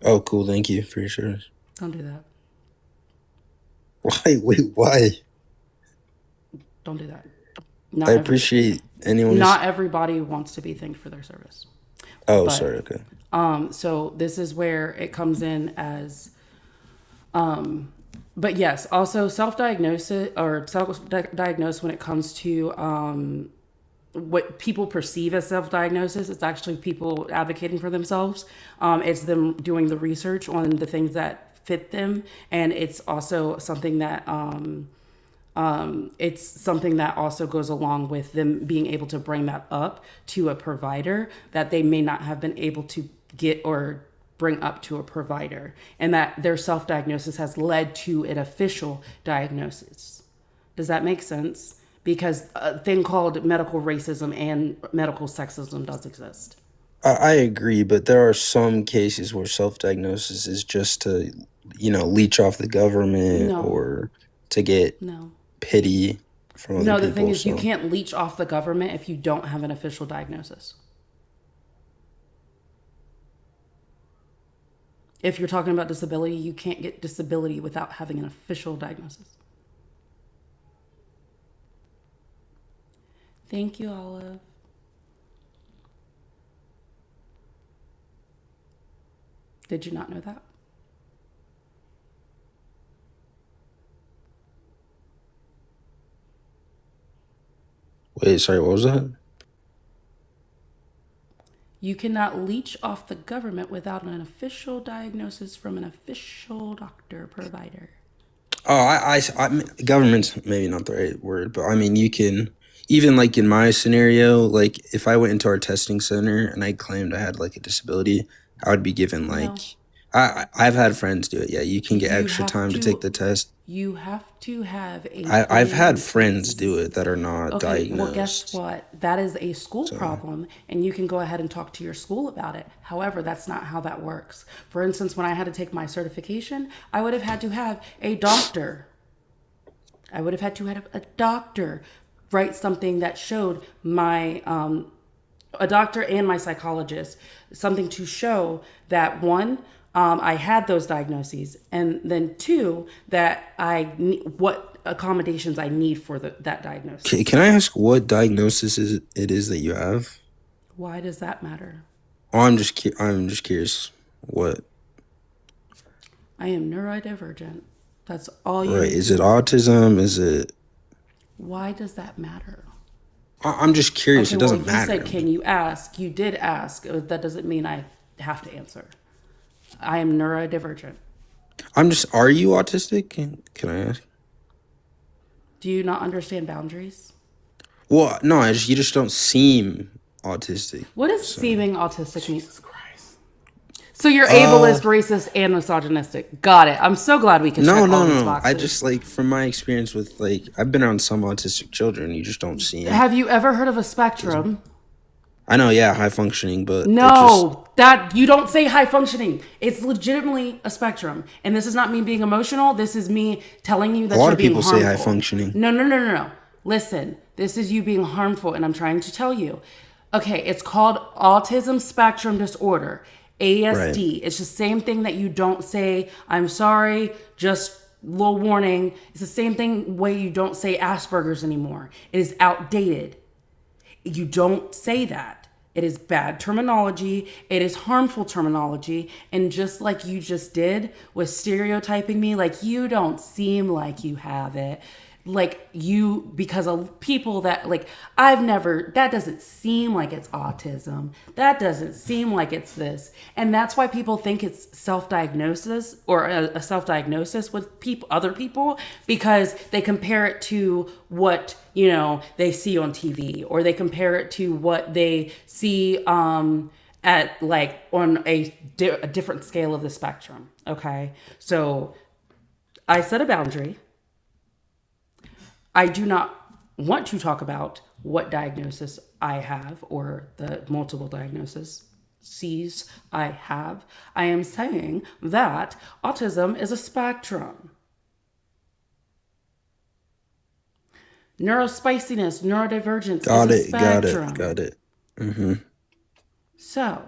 Oh, cool. Thank you for your service. Don't do that. Why? Wait, why? Don't do that. I Not every appreciate anyone who's. not everybody wants to be thanked for their service. Oh, But sorry. Okay. so this is where it comes in as but yes, also self-diagnosis or self-diagnose when it comes to what people perceive as self-diagnosis. It's actually people advocating for themselves. It's them doing the research on the things that fit them, and it's also something that it's something that also goes along with them being able to bring that up to a provider that they may not have been able to get or bring up to a provider, and that their self-diagnosis has led to an official diagnosis. Does that make sense? Because a thing called medical racism and medical sexism does exist. I agree, but there are some cases where self-diagnosis is just to, leech off the government No, or to get no. pity from other No, the thing people. is, you So can't leech off the government if you don't have an official diagnosis. If you're talking about disability, you can't get disability without having an official diagnosis. Thank you, Olive. Did you not know that? Wait, sorry, what was that? You cannot leech off the government without an official diagnosis from an official doctor provider. Oh, government's maybe not the right word, but I mean, you can, even like in my scenario, like if I went into our testing center and I claimed I had like a disability, I would be given No, like, I've had friends do it. Yeah, you can get you extra have time to take to the test. you have to have a I've had plan friends do place. it that are not Okay, well, guess diagnosed. what? That is a school So, problem, and you can go ahead and talk to your school about it. However, that's not how that works. For instance, when I had to take my certification, I would have had to have a doctor. I would have had to have a doctor write something that showed my a doctor and my psychologist something to show that one, I had those diagnoses, and then two, that what accommodations I need for that diagnosis. can I ask what diagnosis it is that you have? Why does that matter? Oh, I'm just curious. What? I am neurodivergent. That's all you Right? need Is to it know. autism? Is it? Why does that matter? I'm just curious. Okay, It well, doesn't you said, matter. can you ask? You did ask. That doesn't mean I have to answer. I am neurodivergent. I'm just. Are you autistic? Can I ask? Do you not understand boundaries? Well, no. You just don't seem autistic. What does So, seeming autistic mean? Jesus Christ. So you're uh, ableist, racist, and misogynistic. Got it. I'm so glad we could no, check all no, these no. I boxes. just like from my experience with like I've been around some autistic children. You just don't seem. Have you ever heard of a spectrum? I know, yeah, high functioning, but it just No, that you don't say high functioning. It's legitimately a spectrum. And this is not me being emotional. This is me telling you a that lot you're of being people say high harmful. functioning. No, no, no, no, no. Listen, this is you being harmful, and I'm trying to tell you. Okay, it's called autism spectrum disorder, Right. ASD. It's the same thing that you don't say, I'm sorry, just little warning. It's the same thing way you don't say Asperger's anymore. It is outdated. You don't say that. It is bad terminology. It is harmful terminology. And just like you just did with stereotyping me, like you don't seem like you have it. Like you, because of people that, like, that doesn't seem like it's autism. That doesn't seem like it's this. And that's why people think it's self-diagnosis or a self-diagnosis with other people, because they compare it to what, they see on TV, or they compare it to what they see at like on a different scale of the spectrum. Okay. So I set a boundary. I do not want to talk about what diagnosis I have or the multiple diagnoses C's I have. I am saying that autism is a spectrum. Neurospiciness, neurodivergence is Got a it, got it, spectrum. got it. Mm-hmm. So,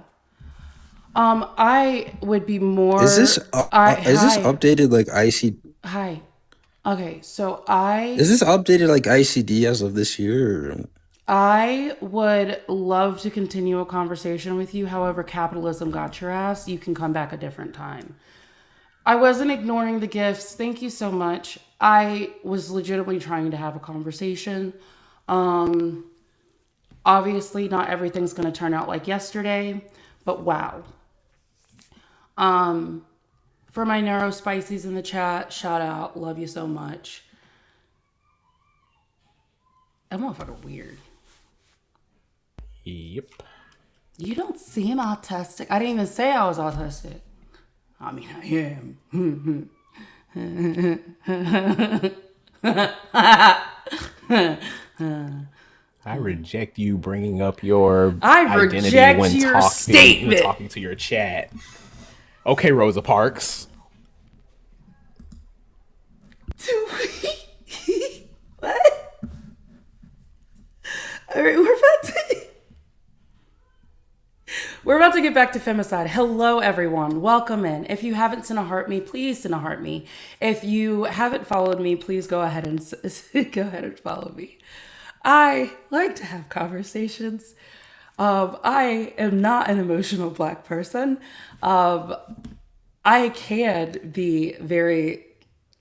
I would be Is this more. I is this hi updated like IC? hi. Okay, so Is this updated like ICD as of this year? Or, I would love to continue a conversation with you. However, capitalism got your ass. You can come back a different time. I wasn't ignoring the gifts. Thank you so much. I was legitimately trying to have a conversation. Um, Obviously, not everything's going to turn out like yesterday, but wow. Um, for my neurospices in the chat, shout out. Love you so much. That motherfucker weird. Yep. You don't seem autistic. I didn't even say I was autistic. I mean, I am. I reject you bringing up your I identity reject your when statement. talking to your chat. Okay, Rosa Parks. What? All right, we're about to get back to femicide. Hello, everyone. Welcome in. If you haven't sent a heart me, please send a heart me. If you haven't followed me, please go ahead and go ahead and follow me. I like to have conversations. I am not an emotional Black person. I can be very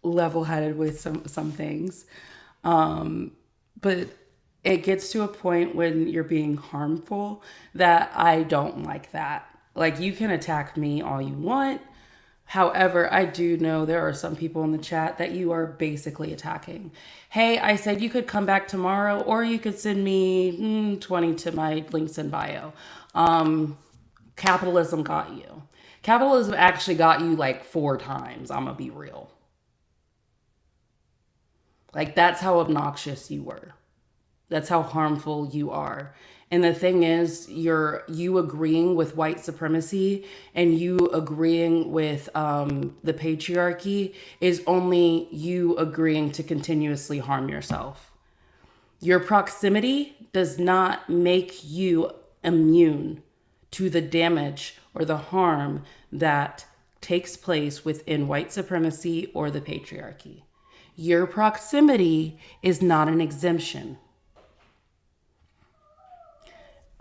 level-headed with some things, but it gets to a point when you're being harmful that I don't like that. Like, you can attack me all you want. However, I do know there are some people in the chat that you are basically attacking. Hey, I said you could come back tomorrow, or you could send me 20 to my links in bio. Capitalism got you. Capitalism actually got you like 4 times. I'm going to be real. Like, that's how obnoxious you were. That's how harmful you are. And the thing is, you agreeing with white supremacy and you agreeing with the patriarchy is only you agreeing to continuously harm yourself. Your proximity does not make you immune to the damage or the harm that takes place within white supremacy or the patriarchy. Your proximity is not an exemption.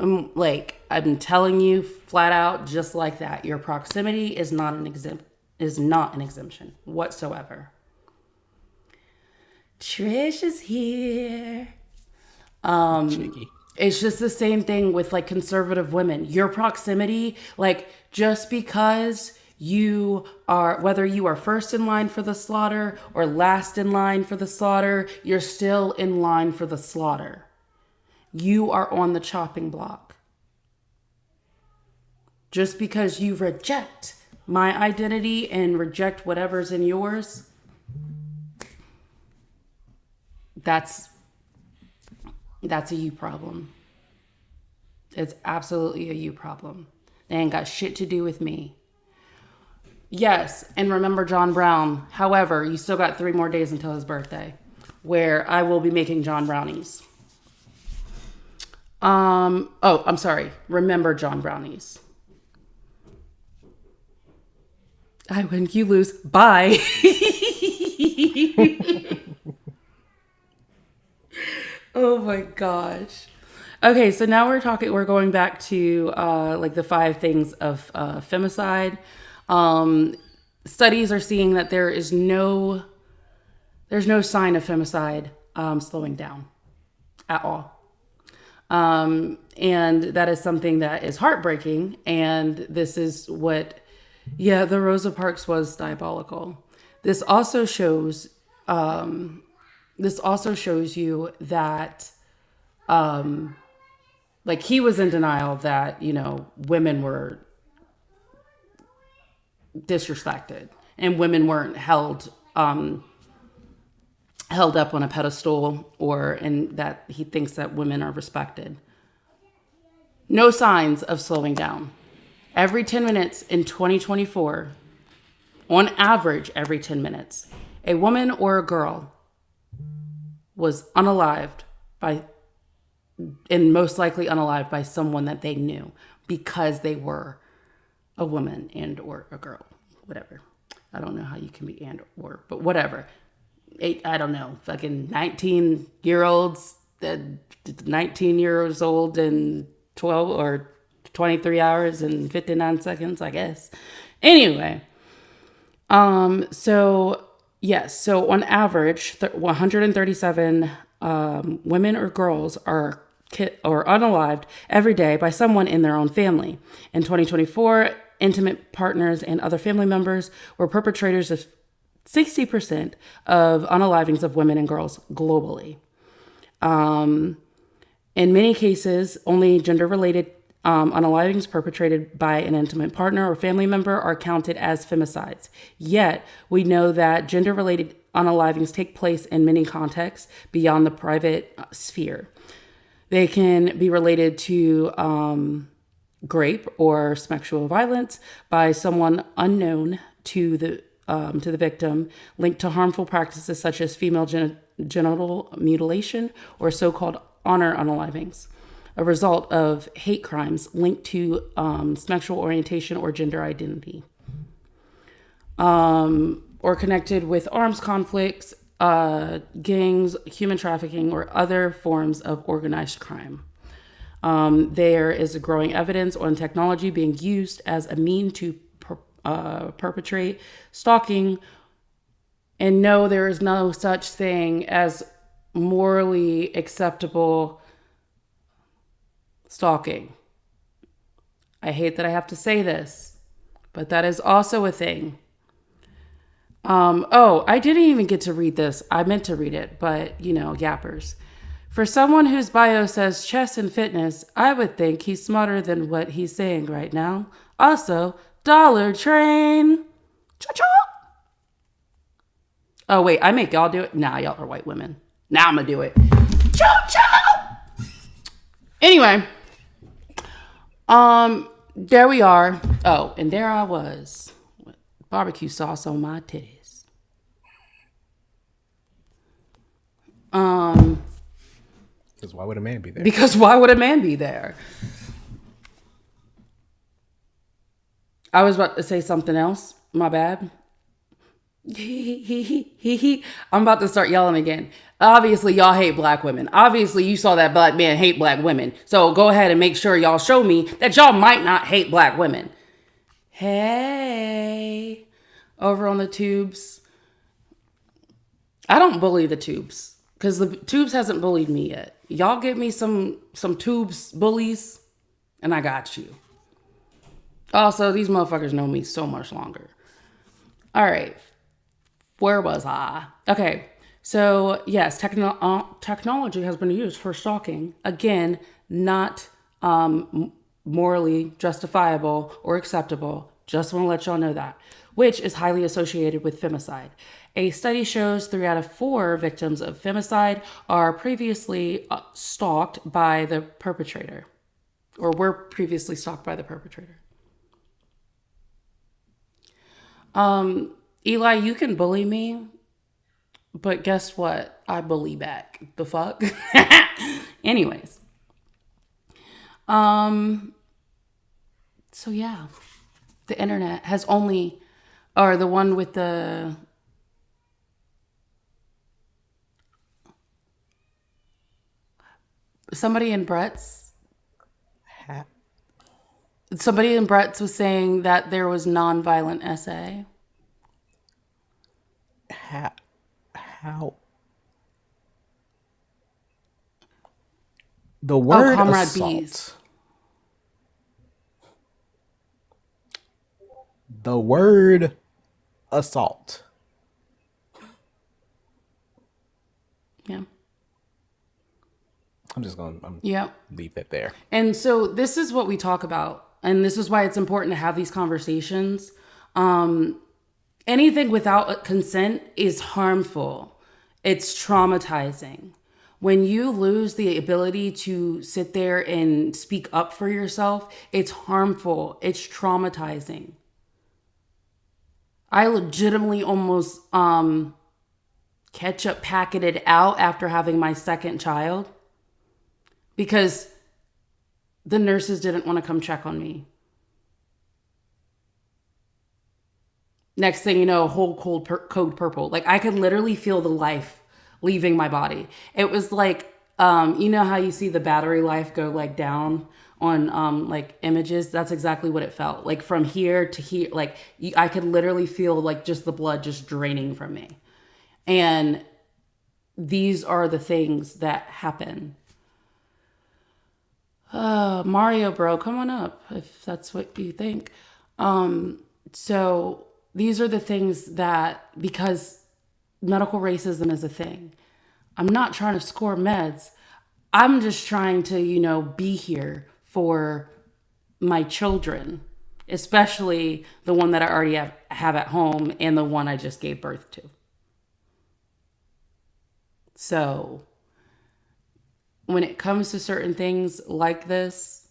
Like, I'm telling you flat out, just like that. Your proximity is not an exemption whatsoever. Trish is here. Cheeky. It's just the same thing with like conservative women. Your proximity, like, just because you are, whether you are first in line for the slaughter or last in line for the slaughter, you're still in line for the slaughter. You are on the chopping block. Just because you reject my identity and reject whatever's in yours, that's a you problem. It's absolutely a you problem. They ain't got shit to do with me. Yes, and remember John Brown. However, you still got 3 more days until his birthday, where I will be making John Brownies. I'm sorry. Remember John Brownies. I win, you lose. Bye. Oh my gosh. Okay, so now we're going back to like the 5 things of femicide. Studies are seeing that there's no sign of femicide slowing down at all. And that is something that is heartbreaking. And this is what, the Rosa Parks was diabolical. This also shows you that, like, he was in denial that, women were disrespected and women weren't held up on a pedestal, and that he thinks that women are respected. No signs of slowing down. Every 10 minutes in 2024, on average, every 10 minutes, a woman or a girl was unalived and most likely unalived by someone that they knew because they were a woman and or a girl, whatever. I don't know how you can be and or, but whatever. I don't know, fucking 19-year-olds, 19 years old and 12 or 23 hours and 59 seconds, I guess. Anyway, so on average, 137 women or girls are unalived every day by someone in their own family. In 2024, intimate partners and other family members were perpetrators of 60% of unalivings of women and girls globally. In many cases, only gender-related unalivings perpetrated by an intimate partner or family member are counted as femicides. Yet, we know that gender-related unalivings take place in many contexts beyond the private sphere. They can be related to rape or sexual violence by someone unknown to the victim, linked to harmful practices such as female genital mutilation or so-called honor unalivings, a result of hate crimes linked to sexual orientation or gender identity, or connected with arms conflicts, gangs, human trafficking, or other forms of organized crime. There is a growing evidence on technology being used as a mean to perpetrate stalking. And no, there is no such thing as morally acceptable stalking. I hate that I have to say this, but that is also a thing. Oh, I didn't even get to read this. I meant to read it, but yappers. For someone whose bio says chess and fitness, I would think he's smarter than what he's saying right now. Also, Dollar Train. Cha-cha. Oh, wait, I make y'all do it? Nah, y'all are white women. Now I'm going to do it. Cha-cha. Anyway, there we are. Oh, and there I was. With barbecue sauce on my titties. Because why would a man be there? Because why would a man be there? I was about to say something else. My bad. I'm about to start yelling again. Obviously, y'all hate black women. Obviously, you saw that black man hate black women. So go ahead and make sure y'all show me that y'all might not hate black women. Hey, over on the tubes. I don't bully the tubes because the tubes hasn't bullied me yet. Y'all give me some tubes bullies and I got you. Also, these motherfuckers know me so much longer. All right. Where was I? Okay. So, yes, technology has been used for stalking. Again, not morally justifiable or acceptable. Just want to let y'all know that. Which is highly associated with femicide. A study shows 3 out of 4 victims of femicide are previously stalked by the perpetrator. Or were previously stalked by the perpetrator. Eli, you can bully me, but guess what? I bully back. The fuck? Anyways. So yeah. The internet has only, or the one with the, somebody in Brett's was saying that there was nonviolent essay. How? The word Comrade assault. Bees. The word assault. Yeah. I'm just going to leave that there. And so this is what we talk about. And this is why it's important to have these conversations. Anything without consent is harmful. It's traumatizing. When you lose the ability to sit there and speak up for yourself, it's harmful. It's traumatizing. I legitimately almost ketchup packeted out after having my second child because the nurses didn't want to come check on me. Next thing you know, whole code purple. Like I could literally feel the life leaving my body. It was like, you know how you see the battery life go like down on like images? That's exactly what it felt like from here to here. Like I could literally feel like just the blood just draining from me. And these are the things that happen. Mario bro, come on up if that's what you think. So these are the things that, because medical racism is a thing. I'm not trying to score meds. I'm just trying to, be here for my children, especially the one that I already have at home and the one I just gave birth to. So when it comes to certain things like this,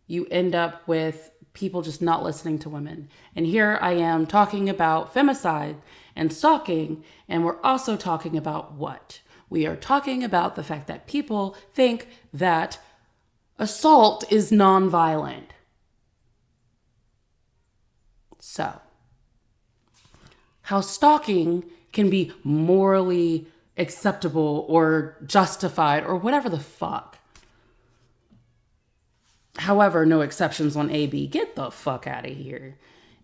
you end up with people just not listening to women. And here I am talking about femicide and stalking, and we're also talking about what? We are talking about the fact that people think that assault is nonviolent. So, how stalking can be morally acceptable or justified or whatever the fuck. However, no exceptions on AB. Get the fuck out of here.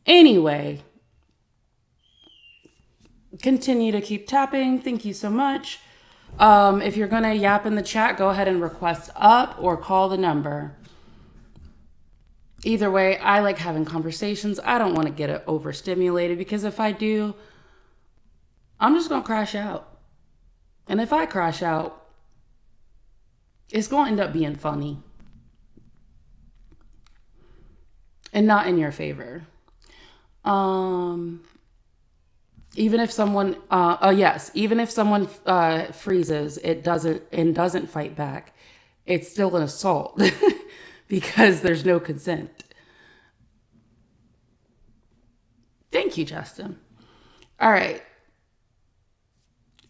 Anyway, continue to keep tapping. Thank you so much. If you're gonna yap in the chat, go ahead and request up or call the number. Either way, I like having conversations. I don't want to get it overstimulated because if I do, I'm just gonna crash out. And if I crash out, it's gonna end up being funny and not in your favor. Even if someone, even if someone freezes, it doesn't fight back. It's still an assault because there's no consent. Thank you, Justin. All right.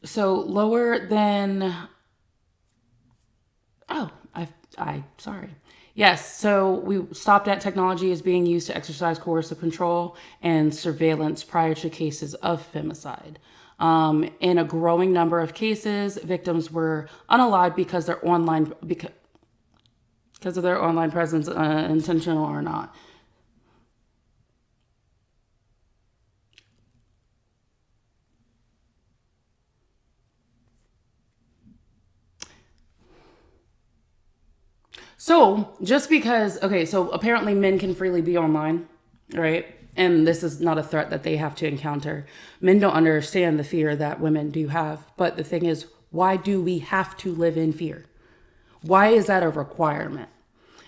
So lower than. Oh, sorry. Yes, so we stopped at technology as being used to exercise coercive control and surveillance prior to cases of femicide. In a growing number of cases, victims were unalived because of their online presence, intentional or not. So just because, okay, so apparently men can freely be online, right? And this is not a threat that they have to encounter. Men don't understand the fear that women do have. But the thing is, why do we have to live in fear? Why is that a requirement?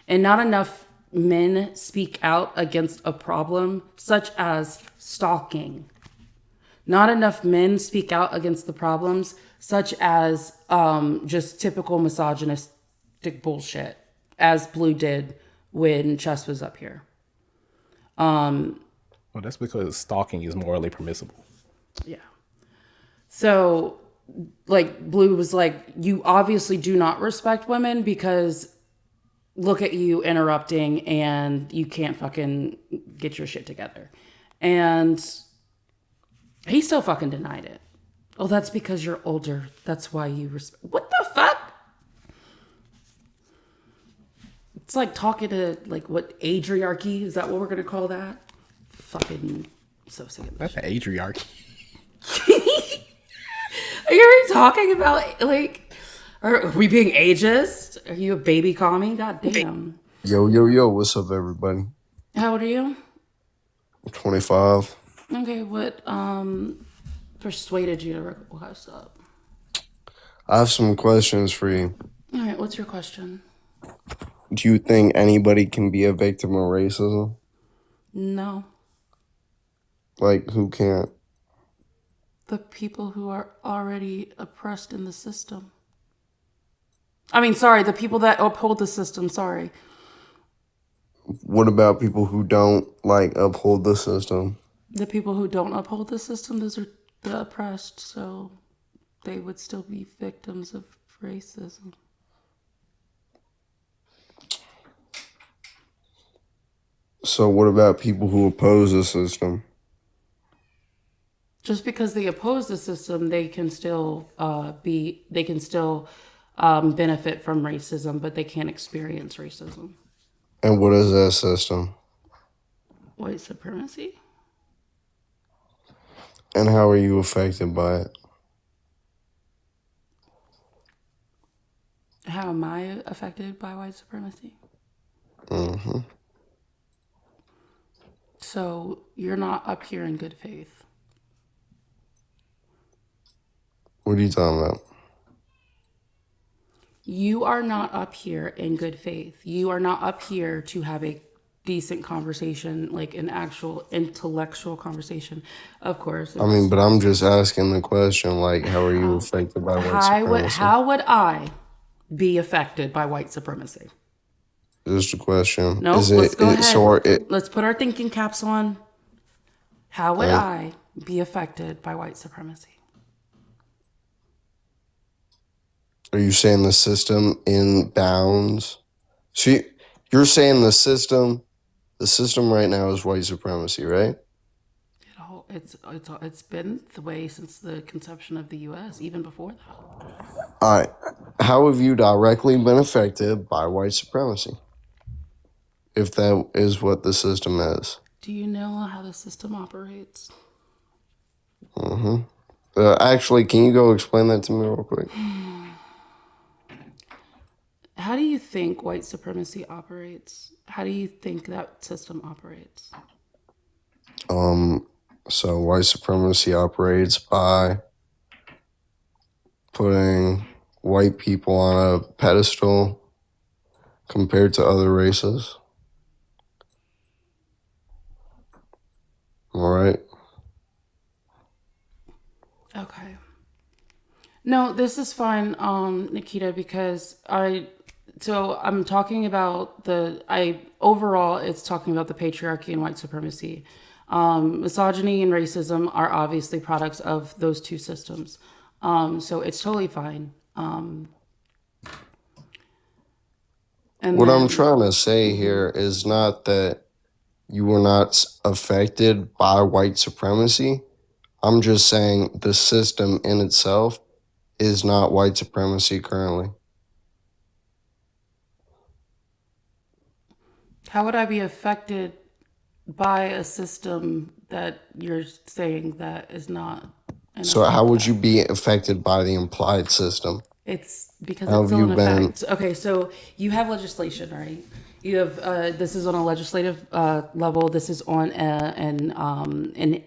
And not enough men speak out against a problem such as stalking. Not enough men speak out against the problems such as just typical misogynistic bullshit, as Blue did when Chess was up here. Well, that's because stalking is morally permissible. Yeah. So, like, Blue was like, you obviously do not respect women because look at you interrupting and you can't fucking get your shit together. And he still fucking denied it. Oh, that's because you're older. That's why you what the fuck? It's like talking to, like, what, adriarchy? Is that what we're going to call that? Fucking so sick of this. That's an adriarchy. Are you already talking about, like, are we being ageist? Are you a baby commie? God damn. Yo, what's up, everybody? How old are you? I'm 25. Okay, what persuaded you to request up? I have some questions for you. All right, what's your question? Do you think anybody can be a victim of racism? No. Like, who can't? The people who are already oppressed in the system. I mean, sorry, the people that uphold the system, sorry. What about people who don't, like, uphold the system? The people who don't uphold the system, those are the oppressed, so they would still be victims of racism. So what about people who oppose the system? Just because they oppose the system, they can still benefit from racism, but they can't experience racism. And what is that system? White supremacy? And how are you affected by it? How am I affected by white supremacy? Mm-hmm. So you're not up here in good faith. What are you talking about? You are not up here in good faith. You are not up here to have a decent conversation, like an actual intellectual conversation. Of course. I mean, but I'm just asking the question, like, how are you affected by white supremacy? How would I be affected by white supremacy? Just a question. No, let's go ahead. Let's put our thinking caps on. How would I be affected by white supremacy? Are you saying the system in bounds? See, you're saying the system right now is white supremacy, right? It's been the way since the conception of the U.S., even before that. All right. How have you directly been affected by white supremacy? If that is what the system is. Do you know how the system operates? Mm-hmm. Actually, can you go explain that to me real quick? How do you think white supremacy operates? How do you think that system operates? So white supremacy operates by putting white people on a pedestal compared to other races. All right. Okay. No, this is fine, Nikita, because I'm talking about overall, it's talking about the patriarchy and white supremacy. Misogyny and racism are obviously products of those two systems. So it's totally fine. And What I'm then, trying to say here is not that you were not affected by white supremacy. I'm just saying the system in itself is not white supremacy currently. how would I be affected by a system that you're saying that is not in So how effect would you that? be affected by the implied system? It's because How it's have still you in been? effect. Okay, so you have legislation, right? You have this is on a legislative level. This is on an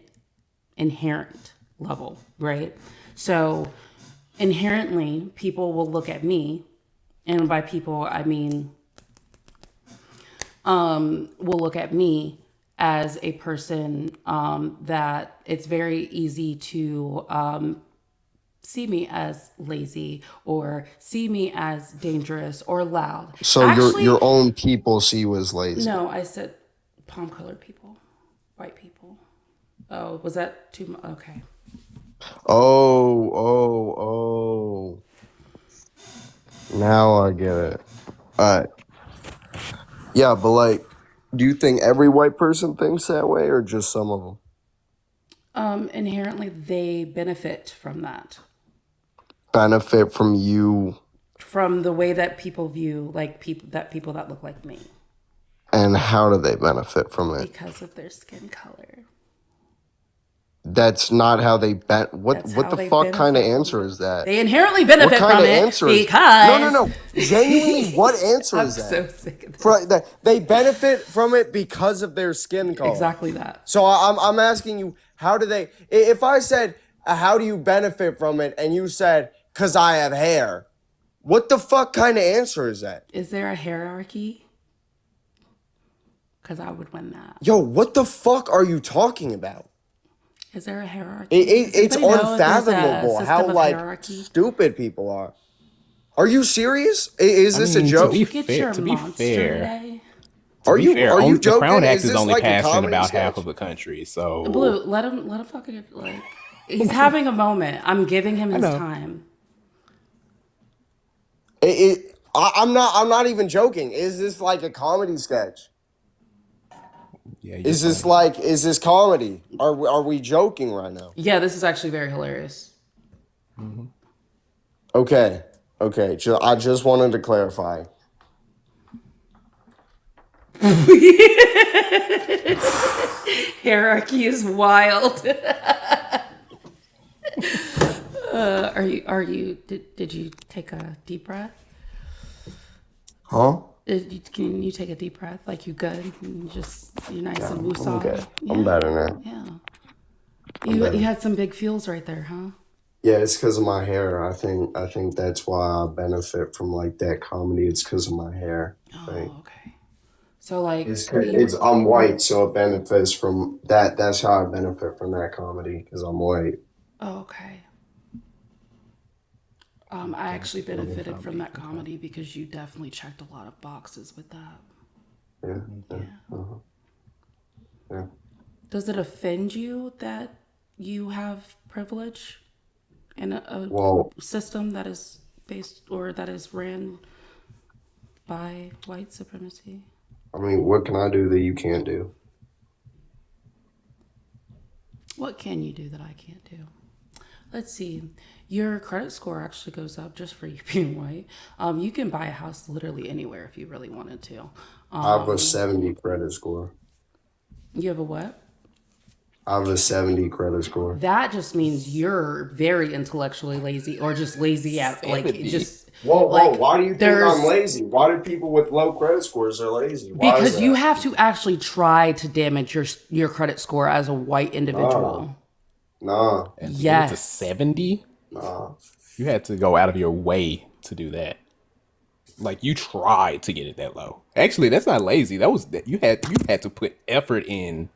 inherent level, right? So inherently, people will look at me, and by people I mean will look at me as a person that it's very easy to see me as lazy or see me as dangerous or loud. So Actually, your own people see you as lazy. no, I said palm colored people, white people. Oh, was that too much? Okay. Oh. Now I get it. All right. Yeah, but like, do you think every white person thinks that way, or just some of them? Inherently, they benefit from that, Benefit from you, from the way that people view like people that look like me and how do they benefit from it? because of their skin color. That's not how they What That's what how the they fuck kind of benefit from answer it. is that? They inherently What benefit kind from of it answer is? No, no, because no. Genuinely, what answer I'm is that? so sick of this. They benefit from it because of their skin color. Exactly that. So I'm asking you, how do they? If I said, how do you benefit from it, and you said, cause I have hair, what the fuck kind of answer is that? Is there a hierarchy? Because I would win that. Yo, what the fuck are you talking about? Is there a hierarchy? Does It's anybody know if there's a unfathomable how system of like hierarchy? stupid people are. Are you serious? Is I this a mean, Did you joke? get your to be monster fair, today? Are are you the Crown joking? Act Is is this only like a passed in comedy about half sketch? of the country, so Blue, let him fucking like he's having a moment. I'm giving him his know. time. I'm not even joking. Is this like a comedy sketch? yeah, you're funny. Is this comedy? Are we joking right now? Yeah, this is actually very hilarious. Okay. I just wanted to clarify. Hierarchy is wild. Did you take a deep breath? Huh? Can you take a deep breath? Like you good? You're nice and woosah. I'm good. Yeah. I'm better now. Yeah. You had some big feels right there, huh? Yeah, it's because of my hair. I think that's why I benefit from like that comedy. It's because of my hair. Right? Oh, okay. So like I'm white, so it benefits from that. That's how I benefit from that comedy because I'm white. Oh, okay. I actually benefited from that comedy because you definitely checked a lot of boxes with that. Yeah. Yeah. Does it offend you that you have privilege in a Well, system that is based or that is ran by white supremacy? I mean, what can I do that you can't do? What can you do that I can't do? Let's see. Your credit score actually goes up just for you being white. You can buy a house literally anywhere if you really wanted to. I have a 70 credit score. You have a what? I have a 70 credit score. That just means you're very intellectually lazy, or just lazy at like 70. just Whoa, like why do you think there's I'm lazy? Why do people with low credit scores are lazy? Why is because you that? have to actually try to damage your credit score as a white individual. Nah, And to get it to Yes. 70, nah. you had to go out of your way to do that. Like you tried to get it that low. Actually, that's not lazy. That was you had to put effort in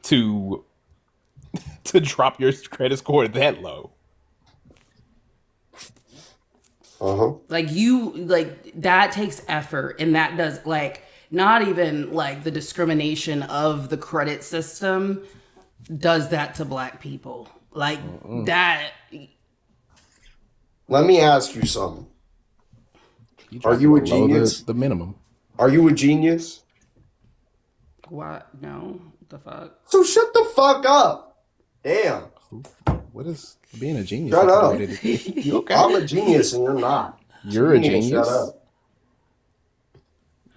to drop your credit score that low. Like that takes effort, and that does like not even like the discrimination of the credit system does that to black people. Like that. Let me ask you something. Are dropped you a below genius? the minimum? Are you a genius? What? No. What the fuck? So shut the fuck up. Damn. What is being a genius? Shut have to up. do with it? You okay? I'm a genius and you're not. You're So a you need to genius? Shut up.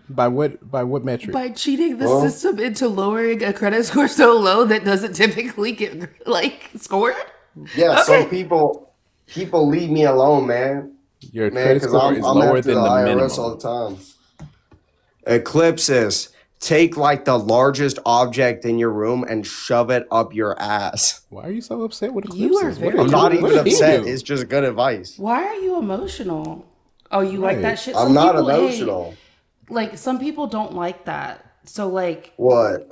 By what metric? By cheating the Well- system into lowering a credit score so low that doesn't typically get like scored. Yeah, Okay. some people leave me alone, man. Your Man, credit because score I'm is lower after than the the IRS minimum. all the time. Eclipses. Take like the largest object in your room and shove it up your ass. Why are you so upset with You eclipses? are What very- did I'm you- not what even did he upset. do? It's just good advice. Why are you emotional? Oh, you like Right. that shit? I'm Some not people hate- emotional. like some people don't like that. So like What?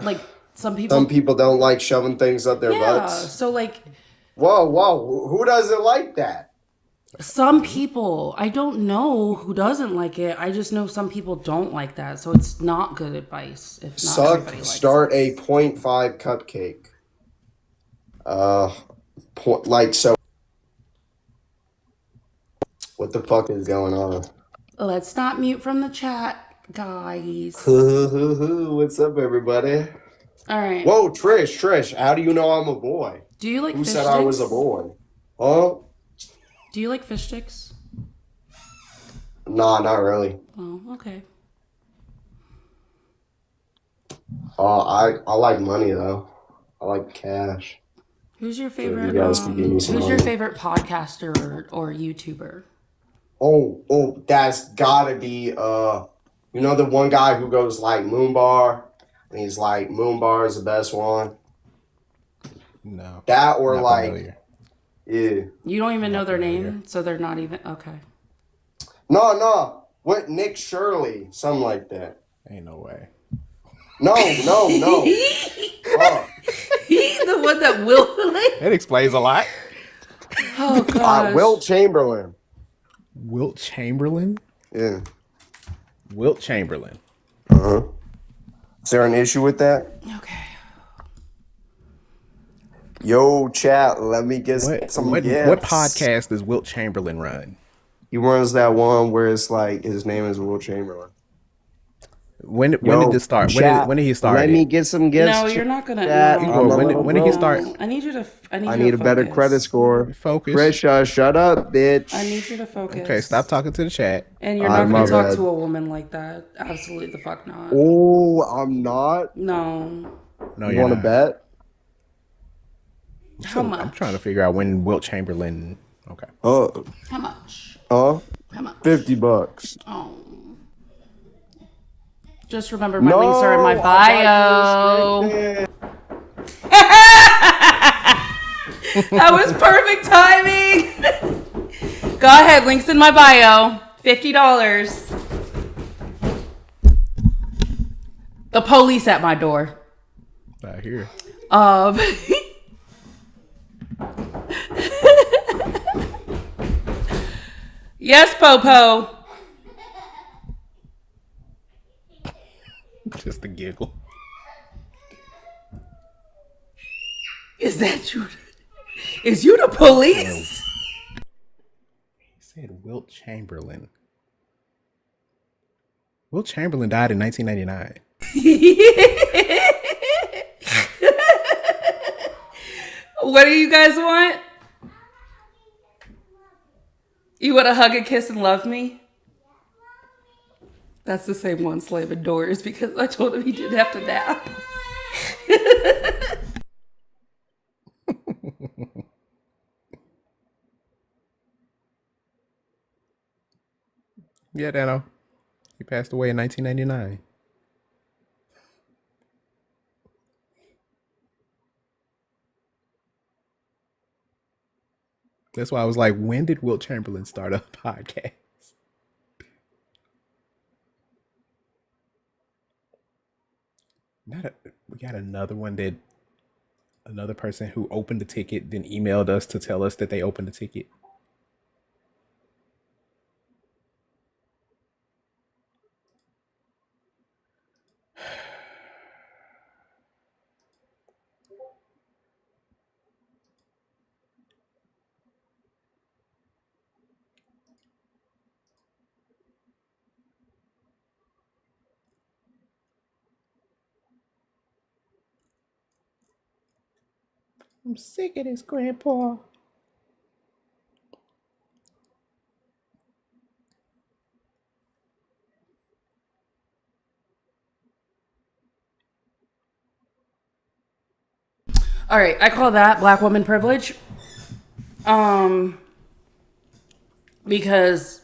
some people. Some people don't like shoving things up their yeah. butts. So like Whoa. Who doesn't like that? some people, I don't know who doesn't like it. I just know some people don't like that. So it's not good advice. If not everybody likes Start it. a 0.5 cupcake. Like so. What the fuck is going on? Let's not mute from the chat, guys. What's up, everybody? All right. Whoa, Trish, how do you know I'm a boy? Do you like Who fish said sticks? I was a boy? Huh? Do you like fish sticks? Nah, not really. Oh, okay. I like money though. I like cash. Who's your favorite? guys can give me some Who's your money. favorite podcaster or YouTuber? Oh, that's gotta be you know the one guy who goes like Moonbar, and he's like Moonbar is the best one. No. That or Not like familiar. yeah. You don't even know their familiar. name, so they're not even okay. No. What Nick Shirley, something like that. Ain't no way. No. He's the one that will like. That explains a lot. Oh gosh. Wilt Chamberlain. Wilt Chamberlain? Yeah. Wilt Chamberlain. Is there an issue with that? Okay. Yo, chat, let me get some What gifts. podcast does Wilt Chamberlain run? He runs that one where it's like his name is Wilt Chamberlain. When Yo, did this start? chat, When did he start? Let it? me get some gifts. No, you're not gonna. chat. No. Igor, I'm a when little did he broke. start? I need you to. I you need to a better focus. credit score. Focus. Trisha, shut up, bitch. I need you to focus. Okay, stop talking to the chat. And you're Alright, not gonna my talk bad. to a woman like that. Absolutely the fuck not. Oh, I'm not. No. No, You you're want to not. bet? How I'm much? trying to figure out when Wilt Chamberlain. Okay. How much? Huh? How much? $50. Oh. Just remember my links are in my I bio. thought you restricted. That was perfect timing. Go ahead, links in my bio. $50. The police at my door. Out here. Yes, Popo. Just a giggle. Is that you? Is you the police? He said Wilt Chamberlain. Wilt Chamberlain died in 1999. What do you guys want? You want to hug and kiss and love me? That's the same one slamming doors because I told him he didn't have to nap. Yeah, Dano. He passed away in 1999. That's why I was like, when did Wilt Chamberlain start a podcast? We got another one that another person who opened the ticket then emailed us to tell us that they opened the ticket. I'm sick of this, Grandpa. All right, I call that black woman privilege. Because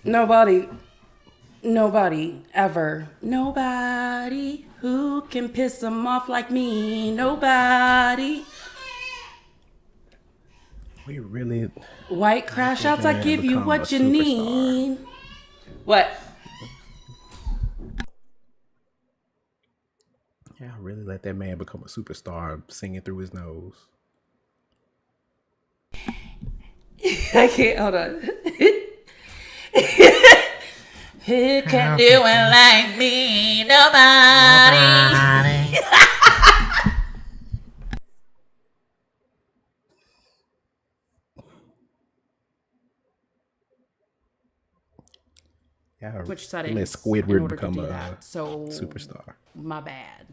nobody ever, nobody who can piss them off like me, nobody. We really White crash outs, I man give you become a what you superstar. need. What? Yeah, I really let that man become a superstar singing through his nose. I can't, hold on. Who can do it like me? Nobody. Yeah, Which let settings in Squidward order to become do a that? So superstar. my bad.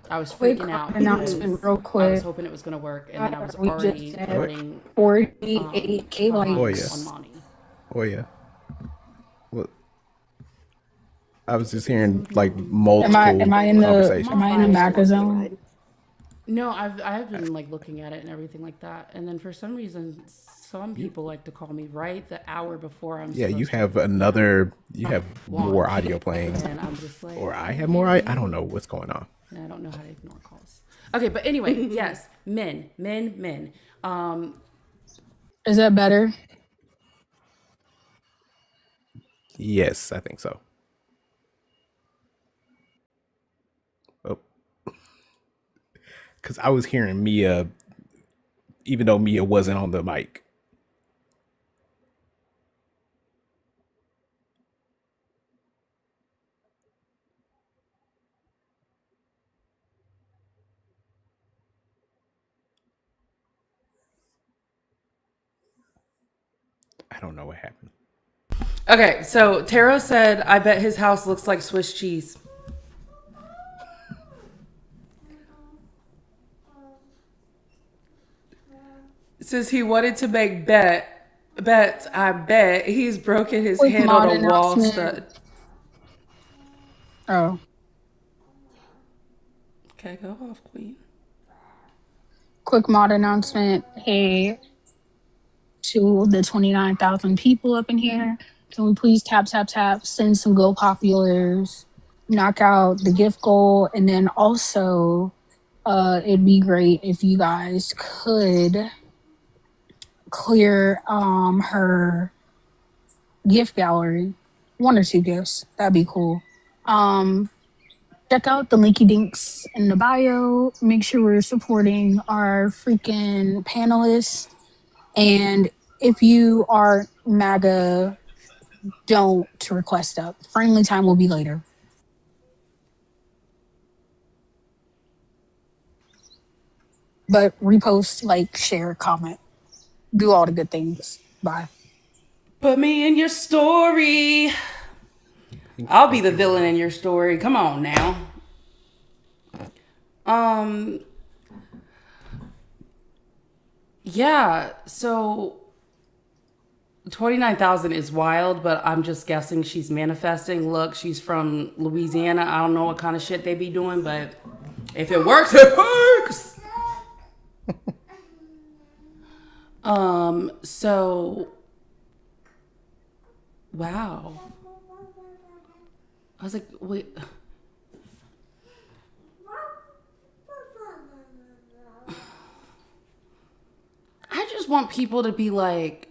I was Quick freaking out announcement, because real I was quick. hoping it was going to work, and then I was We just already said putting 48K Oh yeah. on likes. Monty. Oh yeah. Well, I was just hearing like multiple Am I in the conversations. macro zone? No, I've been like looking at it and everything like that, and then for some reason, some people like to call me right the hour before I'm Yeah, you supposed have another. You have to more launch, audio playing, and I'm just like, or I have more. I don't know what's going on. and I don't know how to ignore calls. Okay, but anyway, yes, men. Is that better? Yes, I think so. Oh, because I was hearing Mia, even though Mia wasn't on the mic. I don't know what happened. Okay, so Taro said, "I bet his house looks like Swiss cheese." Since he wanted to make bets, I bet he's broken his Quick hand on mod a wall announcement. stud. Oh, Okay, go off, Queen. quick mod announcement. Hey, to the 29,000 people up in here, can we please tap, tap, tap, send some Go Populars, knock out the gift goal, and then also, it'd be great if you guys could clear her gift gallery, one or two gifts. That'd be cool. Um, check out the linky dinks in the bio. Make sure we're supporting our freaking panelists. And if you are MAGA, don't request up. Friendly time will be later. But repost, like, share, comment, do all the good things. Bye. Put me in your story. I'll be the villain in your story. Come on now. Yeah, so 29,000 is wild, but I'm just guessing she's manifesting. Look, she's from Louisiana. I don't know what kind of shit they be doing, but if it works, it works. So Wow. I was like, wait. I just want people to be like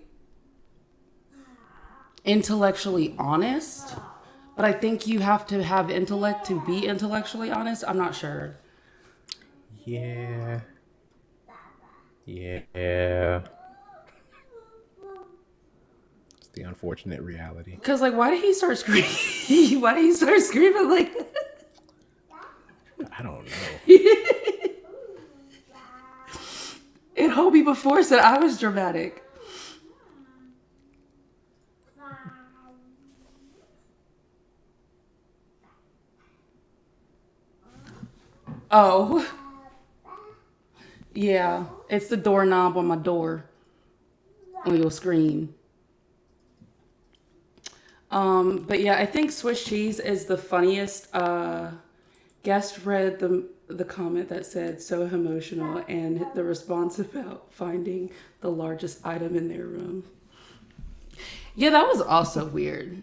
intellectually honest. But I think you have to have intellect to be intellectually honest. I'm not sure. Yeah. Yeah. It's the unfortunate reality. Cause like, why did he start screaming? Why did he start screaming like that? I don't know. And Hobie before said I was dramatic. Oh. Yeah. It's the doorknob on my door. Or you'll scream. But yeah, I think Swiss cheese is the funniest. Guest read the comment that said so emotional and the response about finding the largest item in their room. Yeah, that was also weird.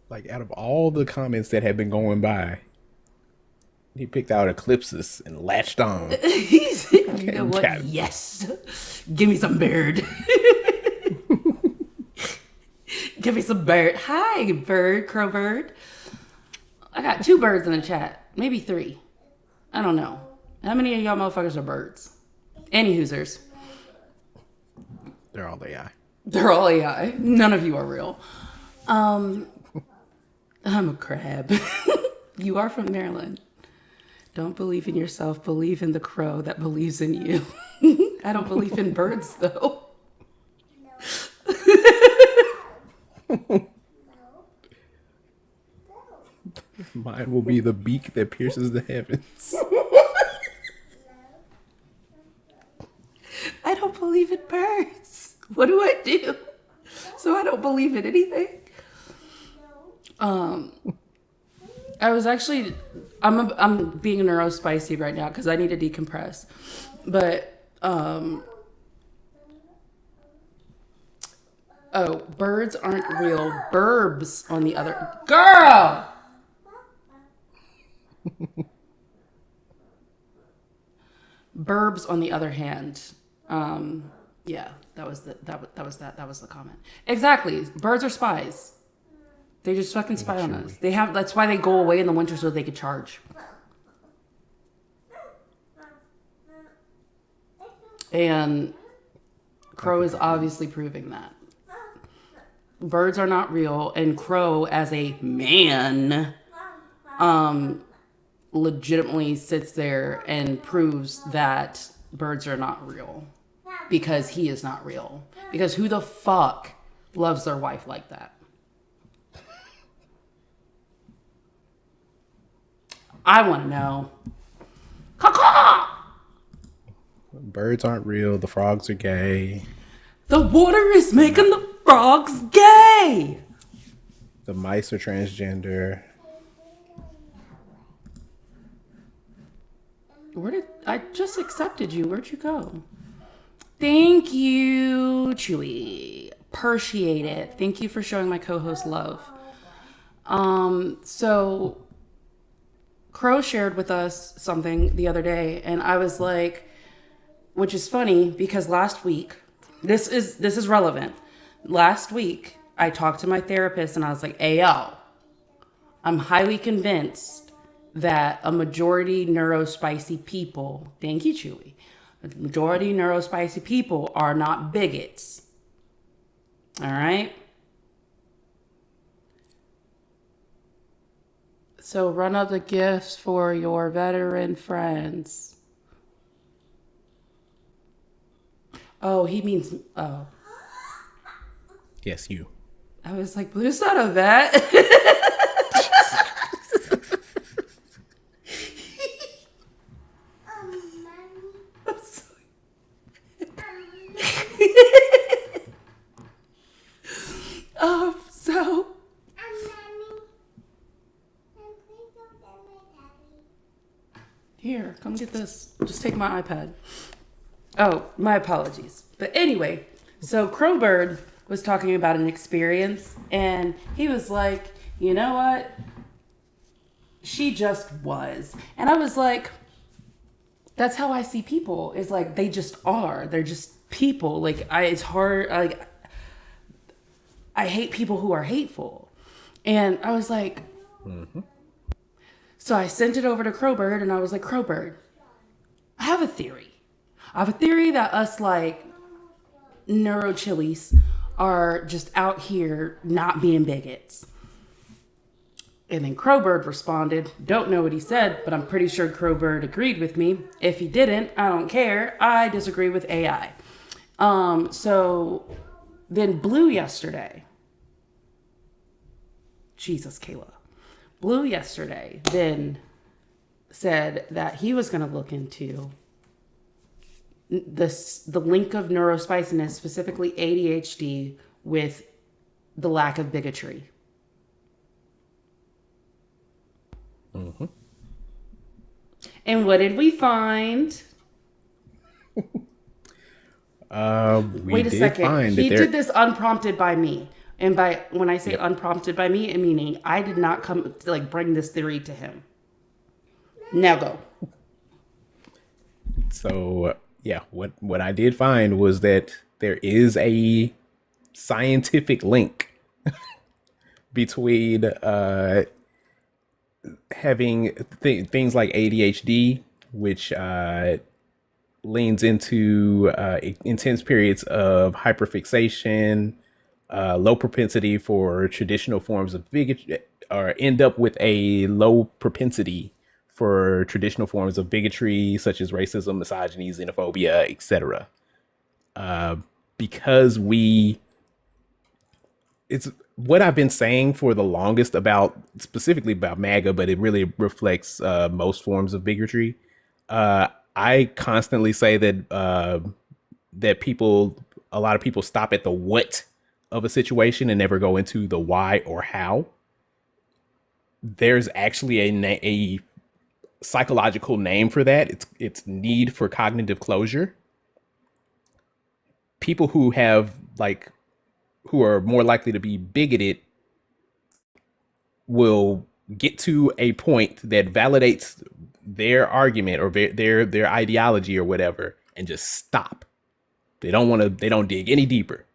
Like, out of all the comments that have been going by, he picked out eclipses and latched on. You know what? Cat. Yes. Give me some bird. Give me some bird. Hi, bird, crow bird. I got 2 birds in the chat. Maybe 3. I don't know. How many of y'all motherfuckers are birds? Any Hoosers. They're all AI. They're all AI. None of you are real. I'm a crab. You are from Maryland. Don't believe in yourself. Believe in the crow that believes in you. I don't believe in birds, though. Mine will be the beak that pierces the heavens. I don't believe in birds. What do I do? So I don't believe in anything. I was actually, I'm being neurospicy right now because I need to decompress. But, birds aren't real. Burbs on the other, girl! Burbs on the other hand, yeah, that was the comment. Exactly. Birds are spies. They just fucking spy on us. That's why they go away in the winter so they could charge. And Crow is obviously proving that. Birds are not real, and Crow as a man legitimately sits there and proves that birds are not real because he is not real. Because who the fuck loves their wife like that? I want to know. Caw-caw! Birds aren't real. The frogs are gay. The water is making the frogs gay. The mice are transgender. I just accepted you. Where'd you go? Thank you, Chewy. Appreciate it. Thank you for showing my co-host love. So Crow shared with us something the other day, and I was like, which is funny because last week, this is relevant. Last week, I talked to my therapist and I was like, "Ayo, I'm highly convinced that a majority neurospicy people, thank you, Chewy, a majority neurospicy people are not bigots." All right? So run up the gifts for your veteran friends. Oh, he means, oh. Yes, you. I was like, Blue's not a vet. So here, come get this. Just take my iPad. Oh, my apologies. But anyway, So Crowbird was talking about an experience, and he was like, you know what? She just was. And I was like, that's how I see people. Is like they just are. They're just people. Like it's hard. Like I hate people who are hateful. And I was like, so I sent it over to Crowbird, and I was like, Crowbird, I have a theory. I have a theory that us like neurochilies are just out here not being bigots. And then Crowbird responded, don't know what he said, but I'm pretty sure Crowbird agreed with me. If he didn't, I don't care. I disagree with AI. So then Blue yesterday, Jesus, Kayla. Blue yesterday then said that he was going to look into the link of neurospiciness, specifically ADHD, with the lack of bigotry. And what did we find? Wait a second. He did this unprompted by me. And by when I say unprompted by me, I meaning I did not come to like bring this theory to him. Now go. So yeah, what I did find was that there is a scientific link between having things like ADHD, which leans into intense periods of hyperfixation, low propensity for traditional forms of bigotry, or end up with a low propensity for traditional forms of bigotry, such as racism, misogyny, xenophobia, etc. Because it's what I've been saying for the longest about specifically about MAGA, but it really reflects most forms of bigotry. I constantly say that a lot of people stop at the what of a situation and never go into the why or how. There's actually a psychological name for that. It's need for cognitive closure. People who are more likely to be bigoted will get to a point that validates their argument or their ideology or whatever and just stop. They don't dig any deeper.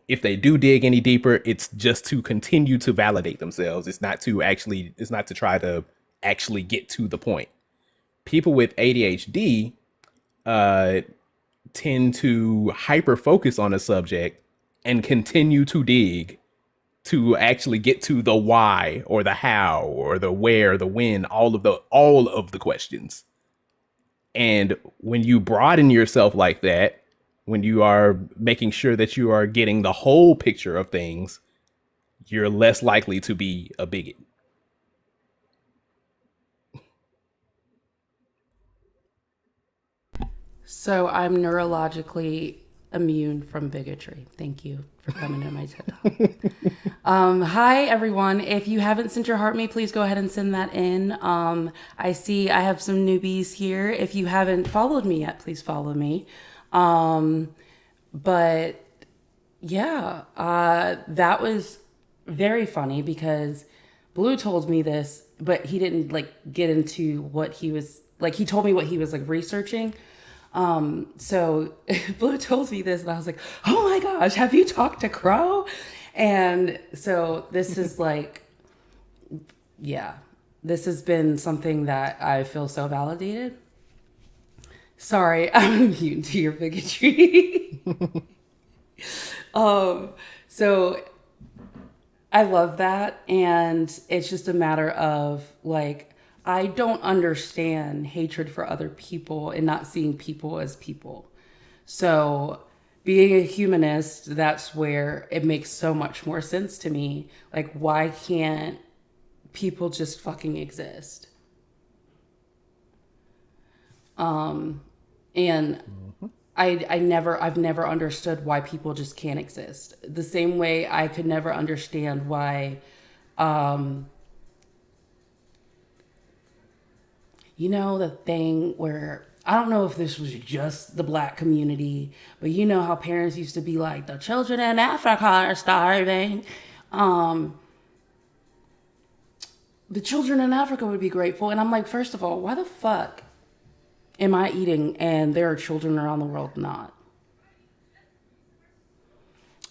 If they do dig any deeper, it's just to continue to validate themselves. It's not to try to actually get to the point. People with ADHD tend to hyper focus on a subject and continue to dig to actually get to the why or the how or the where, the when, all of the questions. And when you broaden yourself like that, when you are making sure that you are getting the whole picture of things, you're less likely to be a bigot. So I'm neurologically immune from bigotry. Thank you for coming to my TED Talk. Hi, everyone. If you haven't sent your heart me, please go ahead and send that in. I see I have some newbies here. If you haven't followed me yet, please follow me. But yeah, that was very funny because Blue told me this, but he didn't like get into what he was like. He told me what he was like researching. So Blue told me this and I was like, oh my gosh, have you talked to Crow? And so this is like, yeah, this has been something that I feel so validated. Sorry, I'm immune to your bigotry. So I love that. And it's just a matter of like, I don't understand hatred for other people and not seeing people as people. So being a humanist, that's where it makes so much more sense to me. Like, why can't people just fucking exist? And I've never understood why people just can't exist. The same way I could never understand why, you know, the thing where I don't know if this was just the black community, but you know how parents used to be like, the children in Africa are starving. Um, the children in Africa would be grateful. And I'm like, first of all, why the fuck am I eating and there are children around the world not?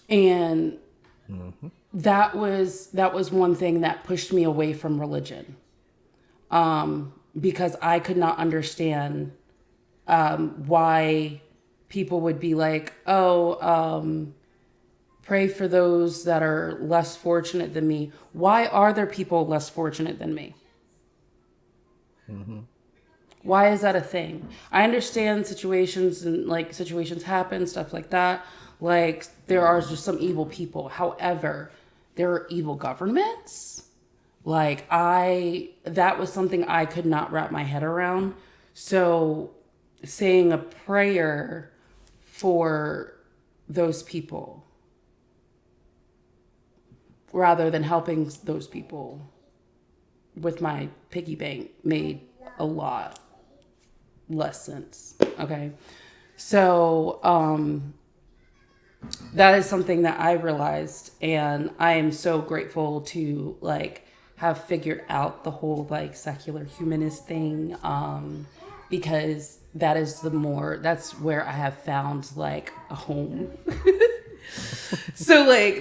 And that was one thing that pushed me away from religion, because I could not understand why people would be like, oh, pray for those that are less fortunate than me. Why are there people less fortunate than me? Why is that a thing? I understand situations and like situations happen, stuff like that. Like there are just some evil people. However, there are evil governments. That was something I could not wrap my head around. So saying a prayer for those people rather than helping those people with my piggy bank made a lot less sense. Okay. So, that is something that I realized, and I am so grateful to like have figured out the whole like secular humanist thing, because that's where I have found like a home. So like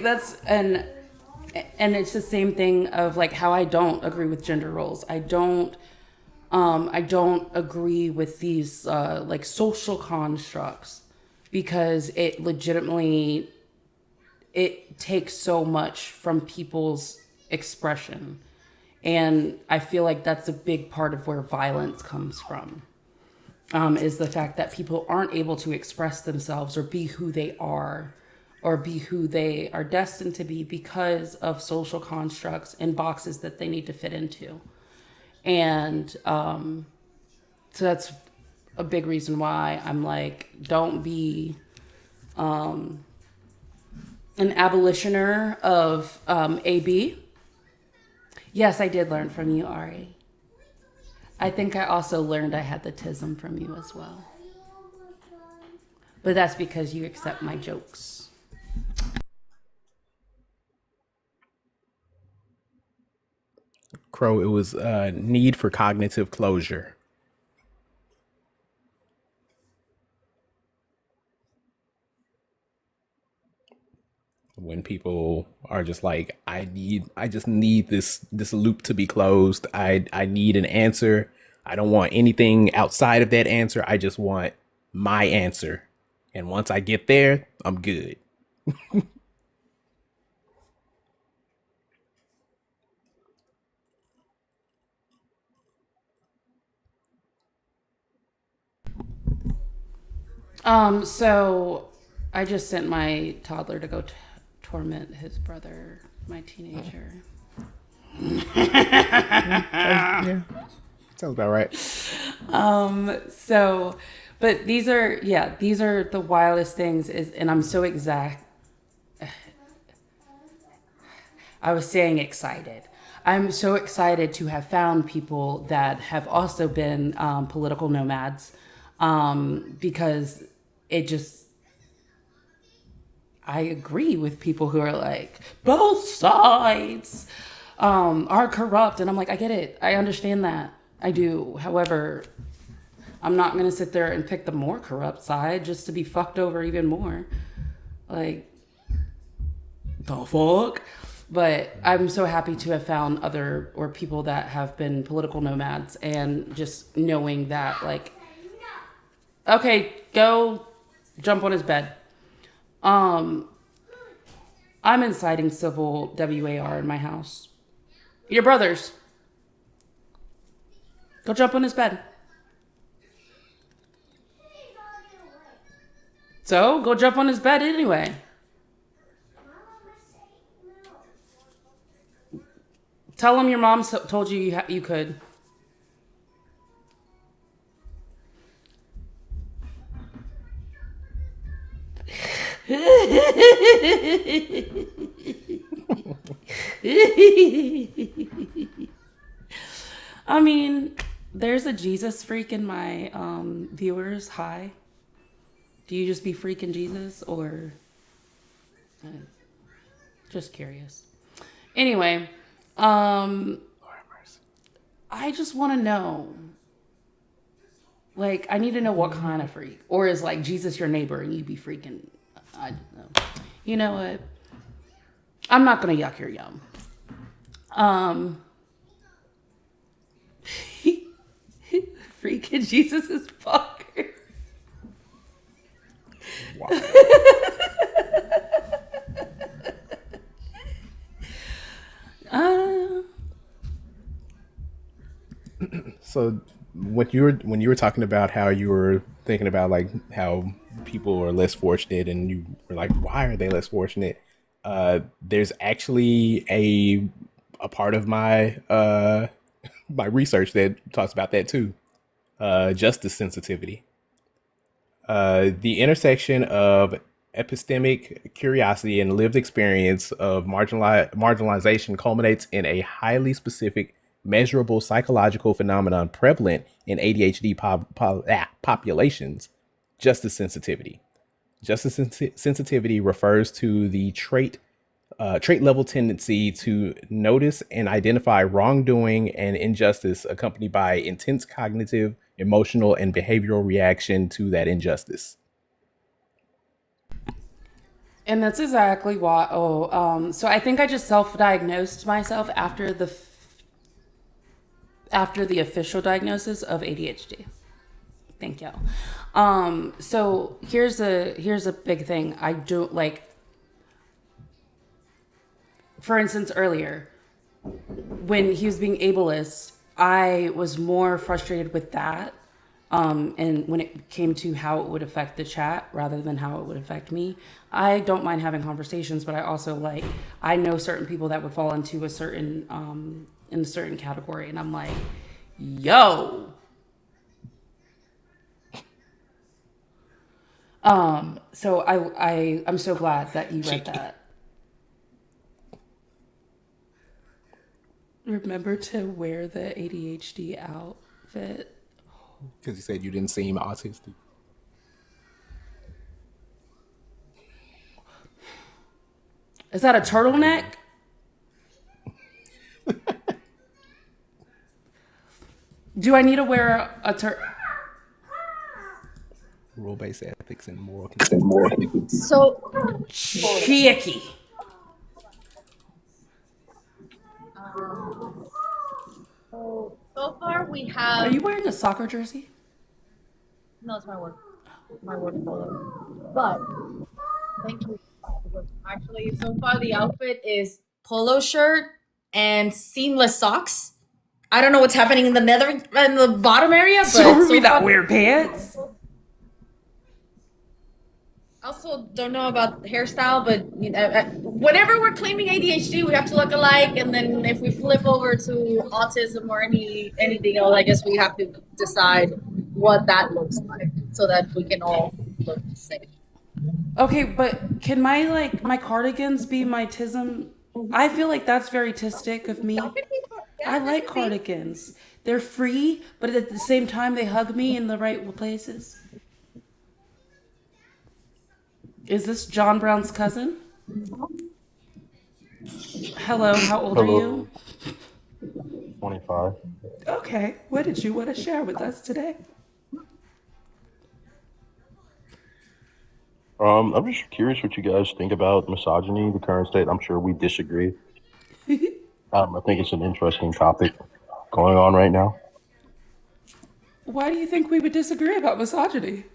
and it's the same thing of like how I don't agree with gender roles. I don't agree with these like social constructs, because it legitimately takes so much from people's expression. And I feel like that's a big part of where violence comes from, is the fact that people aren't able to express themselves or be who they are or be who they are destined to be because of social constructs and boxes that they need to fit into. And so that's a big reason why I'm like, don't be an abolitioner of AB. Yes, I did learn from you, Ari. I think I also learned I had the tism from you as well. But that's because you accept my jokes. Crow, it was need for cognitive closure. When people are just like, I just need this loop to be closed. I need an answer. I don't want anything outside of that answer. I just want my answer. And once I get there, I'm good. So I just sent my toddler to go torment his brother, my teenager. Yeah, sounds about right. So, but these are the wildest things and I'm so exact. I was saying excited. I'm so excited to have found people that have also been political nomads, because it just, I agree with people who are like, both sides are corrupt. And I'm like, I get it. I understand that. I do. However, I'm not going to sit there and pick the more corrupt side just to be fucked over even more. Like, the fuck? But I'm so happy to have found people that have been political nomads, and just knowing that, like, okay, go jump on his bed. I'm inciting civil WAR in my house. Your brothers. Go jump on his bed. So, go jump on his bed anyway. Tell him your mom told you you could. I mean, There's a Jesus freak in my viewers. Hi. Do you just be freaking Jesus or uh, just curious? Anyway, I just want to know. Like, I need to know what kind of freak, or is like Jesus your neighbor and you be freaking? I don't know. You know what? I'm not gonna yuck your yum. Um, freaking Jesus is fucker. Wow. Uh, So when you were talking about how you were thinking about like how people are less fortunate, and you were like, why are they less fortunate? There's actually a part of my my research that talks about that too. Justice sensitivity. The intersection of epistemic curiosity and lived experience of marginalization culminates in a highly specific, measurable psychological phenomenon prevalent in ADHD populations: justice sensitivity. Sensitivity refers to the trait level tendency to notice and identify wrongdoing and injustice, accompanied by intense cognitive, emotional, and behavioral reaction to that injustice. and that's exactly why. So I think I just self-diagnosed myself after the official diagnosis of ADHD. Thank you. So here's a big thing. I don't like. For instance, earlier when he was being ableist, I was more frustrated with that. And when it came to how it would affect the chat rather than how it would affect me, I don't mind having conversations, but I also like, I know certain people that would fall into a certain, in a certain category. And I'm like, yo, so I'm so glad that you read that. Remember to wear the ADHD outfit. Because you said you didn't seem autistic. Is that a turtleneck? Do I need to wear Rule-based ethics and moral consistency. So, Chicky? so far we Are have you wearing a soccer jersey? no, it's my work polo. But thank you. Actually, so far the outfit is polo shirt and seamless socks. I don't know what's happening in the bottom area, but So are we so not far, wear pants? also don't know about the hairstyle, but you know, whenever we're claiming ADHD, we have to look alike, and then if we flip over to autism or anything else, I guess we have to decide what that looks like so that we can all look the same. Okay, but can my cardigans be my tism? I feel like that's very tistic of me. That could be, yeah, I that like could be. cardigans. They're free, but at the same time they hug me in the right places. Is this John Brown's cousin? Hello, how old are Hello, you? 25. Okay, what did you want to share with us today? I'm just curious what you guys think about misogyny, the current state. I'm sure we disagree. I think it's an interesting topic going on right now. Why do you think we would disagree about misogyny?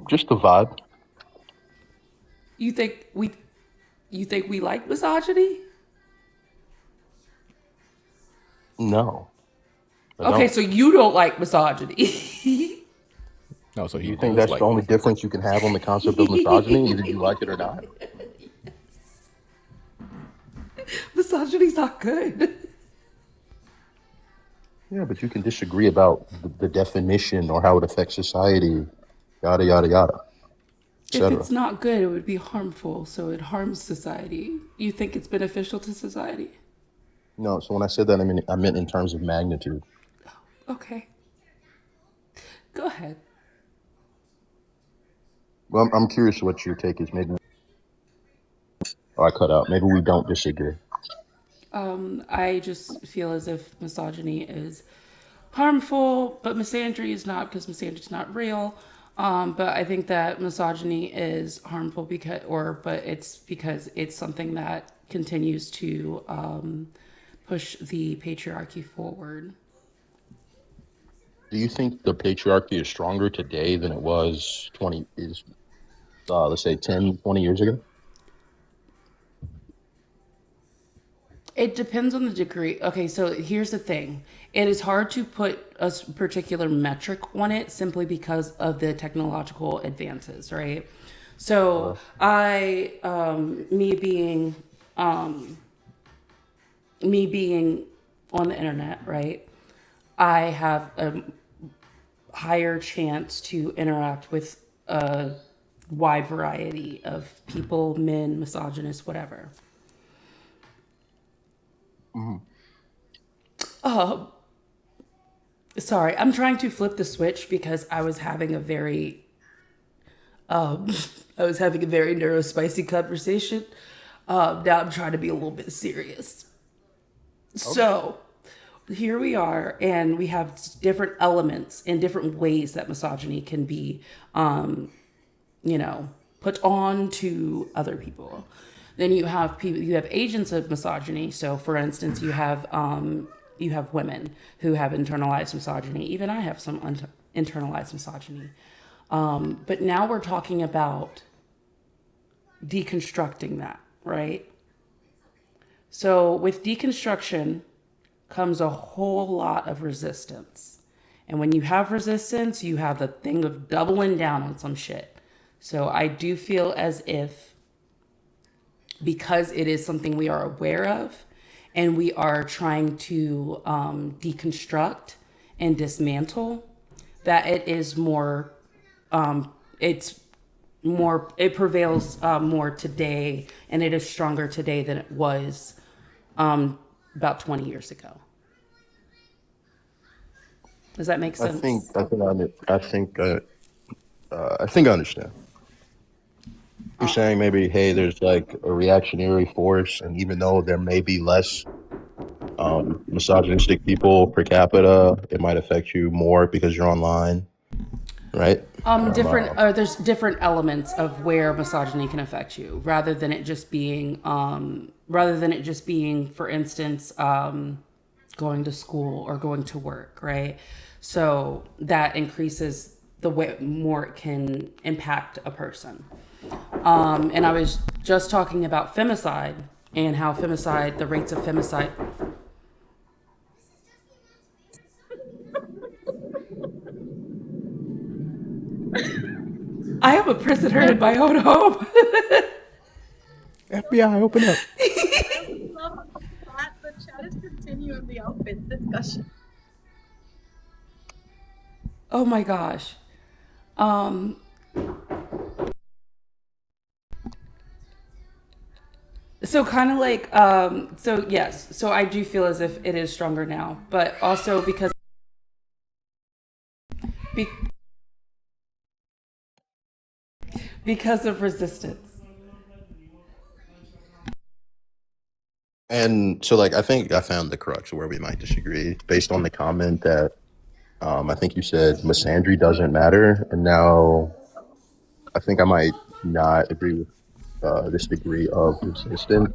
Just the vibe. You think we you think we like misogyny? No, I Okay, don't. so you don't like misogyny. No, so he You think does that's the like only difference you can have on the concept of misogyny? Either you like it or not. Misogyny's not good. Yeah, but you can disagree about the definition or how it affects society, yada, yada, yada, If etc. it's not good, it would be harmful, so it harms society. You think it's beneficial to society? No, so when I said that, I meant in terms of magnitude. Okay, go ahead. Well, I'm curious what your take is. Maybe I cut out. Maybe we don't disagree. I just feel as if misogyny is harmful, but misandry is not because misandry is not real. But I think that misogyny is harmful but it's because it's something that continues to push the patriarchy forward. Do you think the patriarchy is stronger today than it was let's say 10, 20 years ago? It depends on the degree. Okay, so here's the thing. It is hard to put a particular metric on it simply because of the technological advances, right? So me being on the internet, right? I have a higher chance to interact with a wide variety of people, men, misogynists, whatever. Sorry, I'm trying to flip the switch because I was having a very I was having a very neurospicy conversation. Now I'm trying to be a little bit serious. So here we are, and we have different elements and different ways that misogyny can be, put on to other people. Then you have people, you have agents of misogyny. So, for instance, you have women who have internalized misogyny. Even I have some internalized misogyny. But now we're talking about deconstructing that, right? So with deconstruction comes a whole lot of resistance. And when you have resistance, you have the thing of doubling down on some shit. So I do feel as if, because it is something we are aware of and we are trying to deconstruct and dismantle, that it is more, it prevails more today, and it is stronger today than it was about 20 years ago. Does that make sense? I think I understand. You're saying maybe, hey, there's like a reactionary force, and even though there may be less misogynistic people per capita, it might affect you more because you're online, right? There's different elements of where misogyny can affect you, rather than it just being, for instance, going to school or going to work, right? So that increases the way more it can impact a person. And I was just talking about femicide and how the rates of femicide. I am a prisoner in my own home. FBI, open up. Love that the chat is continuing the outfit discussion. Oh my gosh. So kind of like, so yes, so I do feel as if it is stronger now, but also be, because of resistance. And so, like, I think I found the crux where we might disagree based on the comment that I think you said misandry doesn't matter. And now I think I might not agree with this degree of resistance.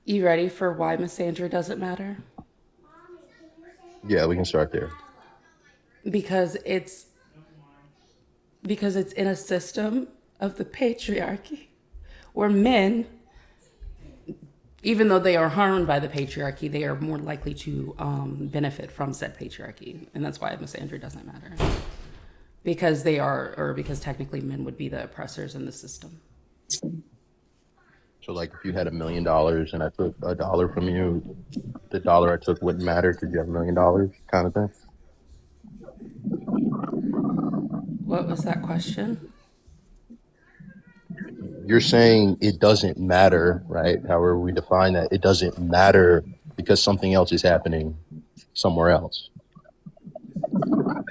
You ready for why misandry doesn't matter? Yeah, we can start there. Because it's in a system of the patriarchy where men, even though they are harmed by the patriarchy, they are more likely to benefit from said patriarchy. And that's why misandry doesn't matter. Because because technically men would be the oppressors in the system. So, like, if you had $1 million and I took $1 from you, the dollar I took wouldn't matter because you have $1 million, kind of thing. What was that question? you're saying it doesn't matter, right? However we define that, it doesn't matter because something else is happening somewhere else,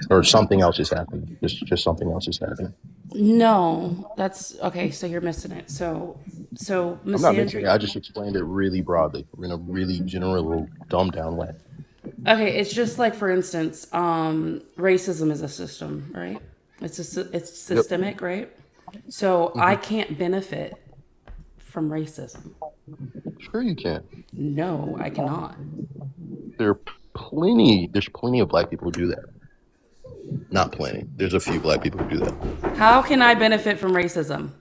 or something else is happening. Just something else is happening. No, that's okay. So you're missing it. So I'm Miss not mixing it. Sandry. I just explained it really broadly, in a really general, dumbed down way. Okay, it's just like for instance, racism is a system, right? It's Yep. systemic, right? So I Hmm. can't benefit from racism. Sure, you can. No, I cannot. There's plenty of black people who do that. Not plenty. There's a few black people who do that. How can I benefit from racism?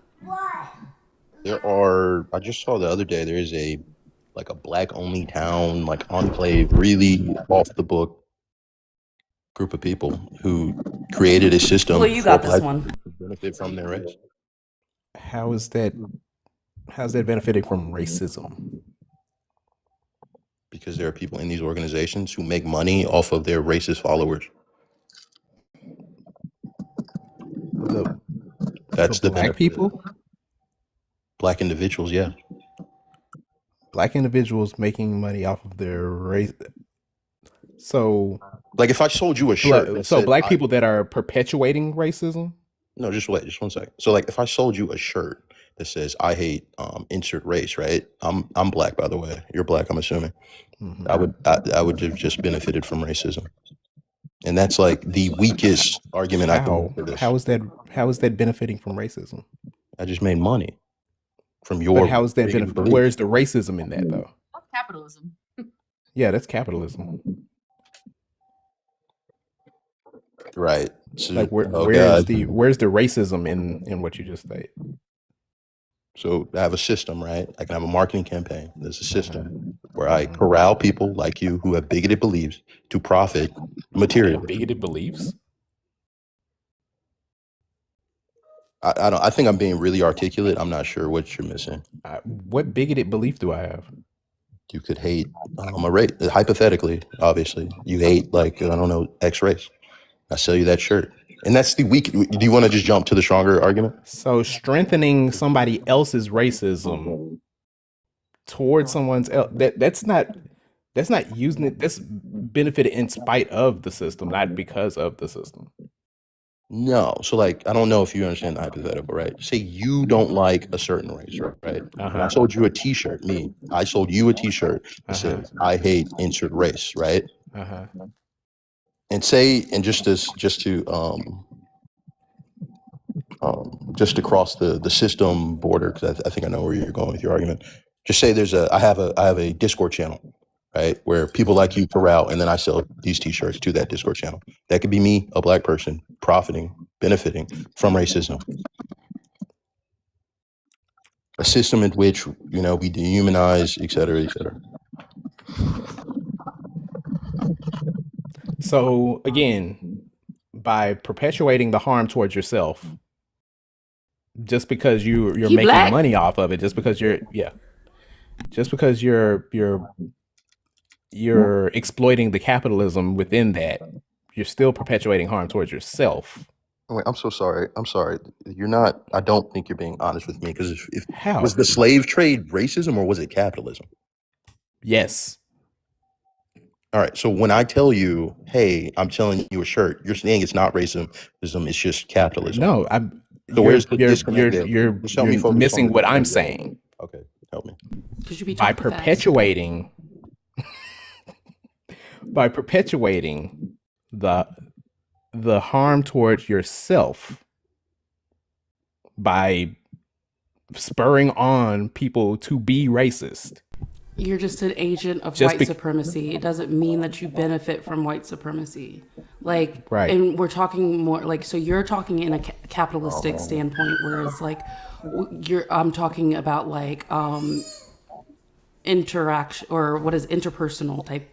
I just saw the other day, there is a black only town, like enclave, really off the book group of people who created a system Well, you for got this black one. people to benefit from their race. How is that? How's that benefiting from racism? Because there are people in these organizations who make money off of their racist followers. The That's the black benefit. people, Black individuals, yeah. black individuals making money off of their race. So, Like if I sold you a shirt that so said, black people that are perpetuating racism. no, just wait, just one second. So like if I sold you a shirt that says I hate insert race, right? I'm black, by the way. You're black, I'm assuming. Mhm. I would have just benefited from racism. And that's like the weakest argument I can make for this. How is that? How is that benefiting from racism? I just made money from your But how is that bigoted benefit? belief. Where's the racism in that though? That's capitalism. Yeah, that's capitalism. Right. So, Like oh God. where's the racism in what you just stated? So I have a system, right? I can have a marketing campaign. There's a system where I Mhm. corral people like you who have bigoted beliefs to profit And materially. bigoted beliefs. I think I'm being really articulate. I'm not sure what you're missing. What bigoted belief do I have? You could hate a race. Hypothetically, obviously, you hate like I don't know X race. I sell you that shirt, and that's the weak. Do you want to just jump to the stronger argument? So strengthening somebody else's racism towards someone's else, that's not using it. That's benefited in spite of the system, not because of the system. No. So like I don't know if you understand the hypothetical, right? Say you don't like a certain race, right? And I sold you a T-shirt. I sold you a T-shirt that says I hate insert race, right? And just to cross the system border, because I think I know where you're going with your argument. Just say I have a Discord channel, right, where people like you corral, and then I sell these T-shirts to that Discord channel. That could be me, a black person, benefiting from racism. A system in which we dehumanize, et cetera, et cetera. So again, by perpetuating the harm towards yourself, just because you're He making black? money off of it, just because you're exploiting the capitalism within that, you're still perpetuating harm towards yourself. Wait, I'm so sorry. I'm sorry. You're not. I don't think you're being honest with me, because if How? was the slave trade racism or was it capitalism? Yes. All right. So when I tell you, hey, I'm selling you a shirt, you're saying it's not racism. It's just capitalism. No, So where's the disconnect there? you're Just help me focus on missing the what I'm disconnect. saying. Okay, help me. Because you be By talking fast. perpetuating the harm towards yourself, by spurring on people to be racist. You're just an agent of Just white supremacy. It doesn't mean that you benefit from white supremacy. Like, Right. and we're talking more like, so you're talking in a capitalistic standpoint, whereas like I'm talking about like interaction, or what is interpersonal type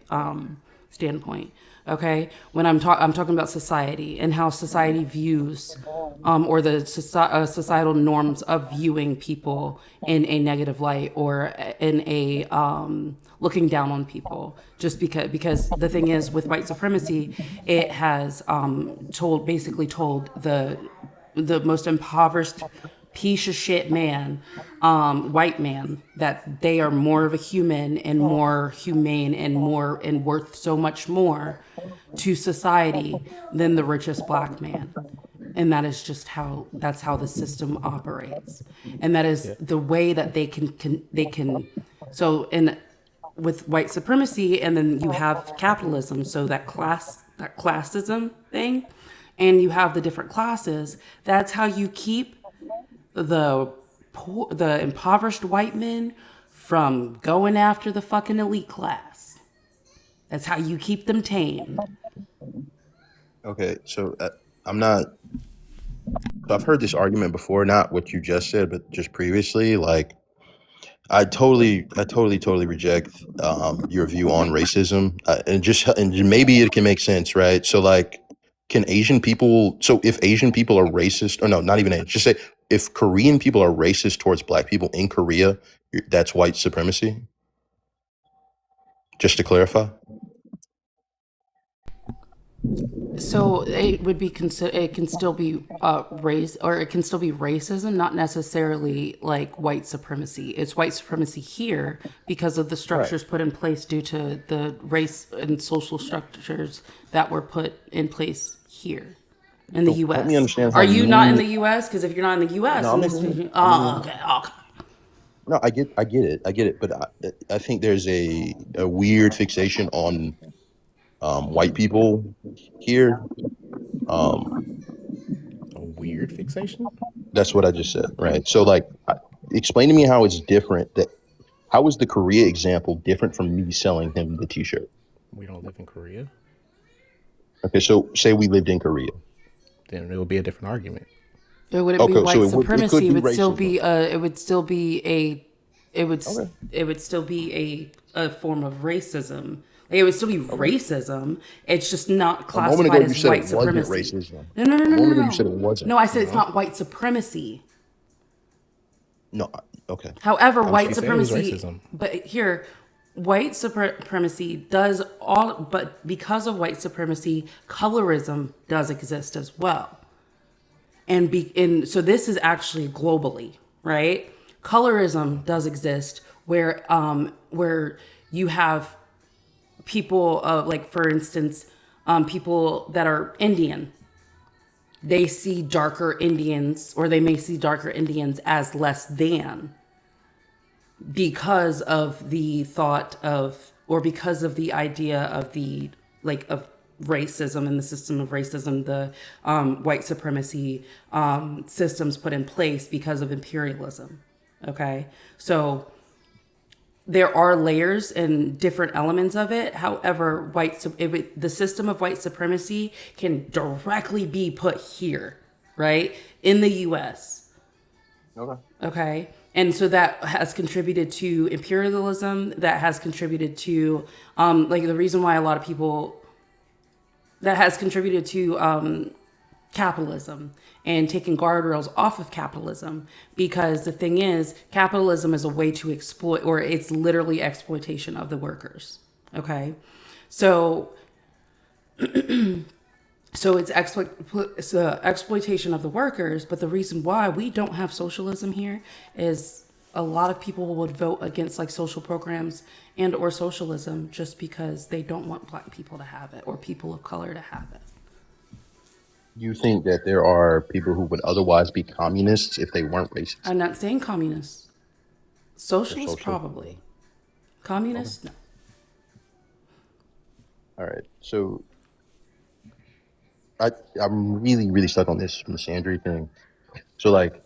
standpoint. Okay, when I'm talking about society and how society views, or the societal norms of viewing people in a negative light, or in a looking down on people, just because the thing is with white supremacy, it has basically told the most impoverished piece of shit man, white man, that they are more of a human and more humane and more and worth so much more to society than the richest black man. And that is just that's how the system operates. And that is Yeah. the way that they can so in with white supremacy, and then you have capitalism, so that classism thing, and you have the different classes. That's how you keep the poor, the impoverished white men from going after the fucking elite class. That's how you keep them tame. Okay, so I'm not. So I've heard this argument before, not what you just said, but just previously. Like, totally reject your view on racism, and maybe it can make sense, right? So, like, can Asian people? So, if Asian people are racist, or no, not even Asian, just say if Korean people are racist towards Black people in Korea, that's white supremacy. Just to clarify. So it would be it can still be race, or it can still be racism, not necessarily like white supremacy. It's white supremacy here because of the structures put in place due to the race and social structures that were put in place here in the U.S. Help me understand how Are you you- not in the U.S.? Because if you're not in the U.S., No, I'm then in- okay. No, I get it, but I think there's a weird fixation on white people here. A weird fixation. That's what I just said, right? So, like, explain to me how it's different. How is the Korea example different from me selling him the T-shirt? We don't live in Korea. Okay, so say we lived in Korea. Then it would be a different argument. It wouldn't be Okay, white so it supremacy. could It be would still racism. be. It would still be a. It would. Okay. It would still be a form of racism. Like, it would still be racism. It's just not A moment ago classified you as said white it wasn't supremacy. racism. No, no, no, A no, moment no, ago no. you said it wasn't. No, I said it's not white supremacy. No, okay. However, white she said it was supremacy. racism. But here, white supremacy does all. But because of white supremacy, colorism does exist as well. And so this is actually globally, right? Colorism does exist where you have people like, for instance, people that are Indian. They see darker Indians, or they may see darker Indians as less than, because of the thought of, or because of the idea of the, like, of racism and the system of racism, the white supremacy systems put in place because of imperialism. Okay, so there are layers and different elements of it. However, the system of white supremacy can directly be put here, right, in the U.S. Okay. Okay. And so that has contributed to imperialism. That has contributed to, like, the reason why a lot of people, that has contributed to capitalism and taking guardrails off of capitalism. Because the thing is, capitalism is a way to exploit, or it's literally exploitation of the workers. Okay. So it's exploitation of the workers. But the reason why we don't have socialism here is a lot of people would vote against, like, social programs and or socialism just because they don't want black people to have it, or people of color to have it. You think that there are people who would otherwise be communists if they weren't racist? I'm not saying communists. Socialists, social. probably. Communists, no. All right. So I'm really stuck on this misandry thing. So, like,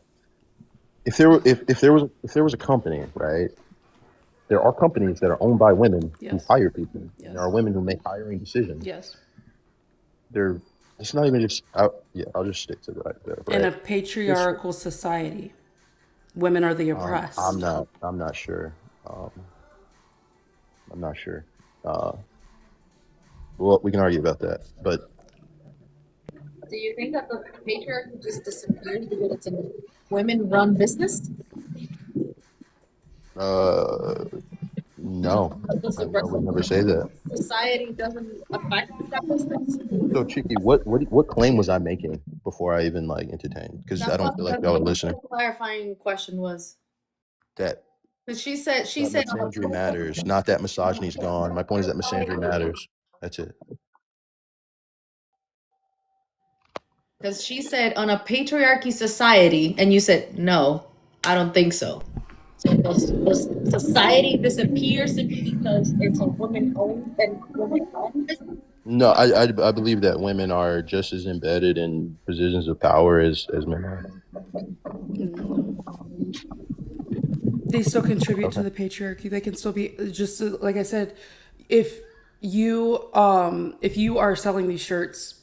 if there was a company, right? There are companies that are owned by women who Yes. hire people. Yes. There are women who make hiring decisions. Yes. It's not even just. I'll just stick to that. Right? In a patriarchal society, women are the oppressed. I'm not sure. I'm not sure. Well, we can argue about that, but Do you think that the patriarchy just disappeared because it's a women-run business? no, Does I the rest would of never say that. society doesn't affect that business? So, Chicky, what claim was I making before I even like entertained, because I That's don't what feel like y'all are listening. the clarifying question was. That Because she that said misandry matters, not that misogyny's gone. My point is that misandry matters. That's it. because she said on a patriarchy society, and you said no, I don't think so. So does society disappear simply because it's a woman owned and woman owned? No, I believe that women are just as embedded in positions of power as men are. They still contribute to Okay. the patriarchy. They can still be just like I said. If if you are selling these shirts,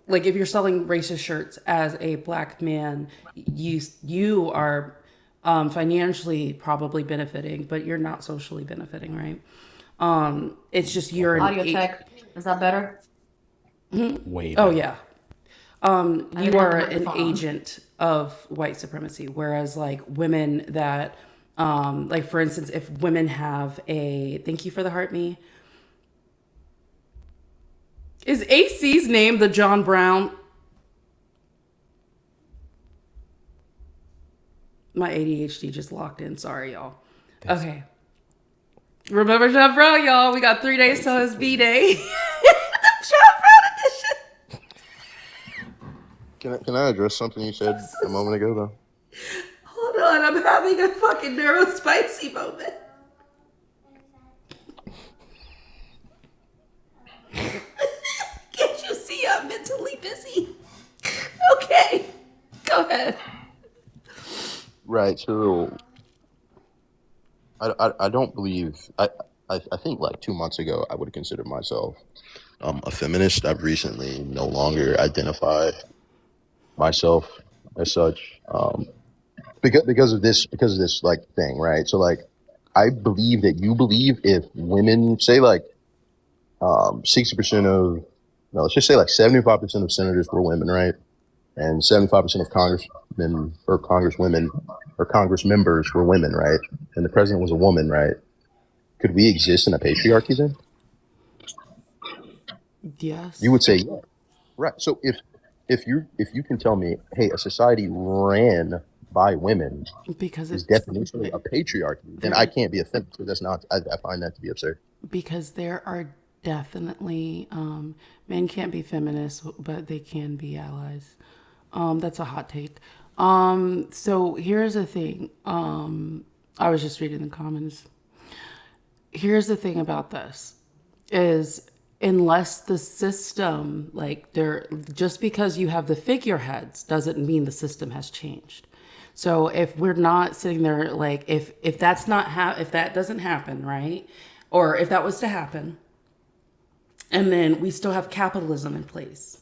like if you're selling racist shirts as a black man, you are financially probably benefiting, but you're not socially benefiting, right? It's just you're an Audio check. Is that better? Way oh better. yeah, I you didn't have are the an microphone on. agent of white supremacy, whereas like women that like for instance, if women have a thank you for the heart me. Is AC's name the John Brown? My ADHD just locked in. Sorry, y'all. That's Okay. Remember John Brown, y'all. We got 3 days till his B Day. John Brown edition. Can I address something you said a moment ago though? Hold on, I'm having a fucking neurospicy moment. Can't you see I'm mentally busy? Okay. Go ahead. Right. So I don't believe I think like 2 months ago I would have considered myself a feminist. I've recently no longer identified myself as such. Because of this like thing, right? So like I believe that you believe if women say like 60% of no, let's just say like 75% of senators were women, right? And 75% of congressmen or congresswomen or congress members were women, right? And the president was a woman, right? Could we exist in a patriarchy then? You Yes. would say yeah. Right. So if you can tell me, hey, a society ran by women Because is it's definitionally a patriarchy, then I there. can't be a feminist. So that's not. I find that to be absurd. Because there are definitely men can't be feminists, but they can be allies. That's a hot take. So here's the thing. I was just reading the comments. Here's the thing about this is unless the system like there just because you have the figureheads doesn't mean the system has changed. So if we're not sitting there like if that's not if that doesn't happen, right? Or if that was to happen, and then we still have capitalism in place.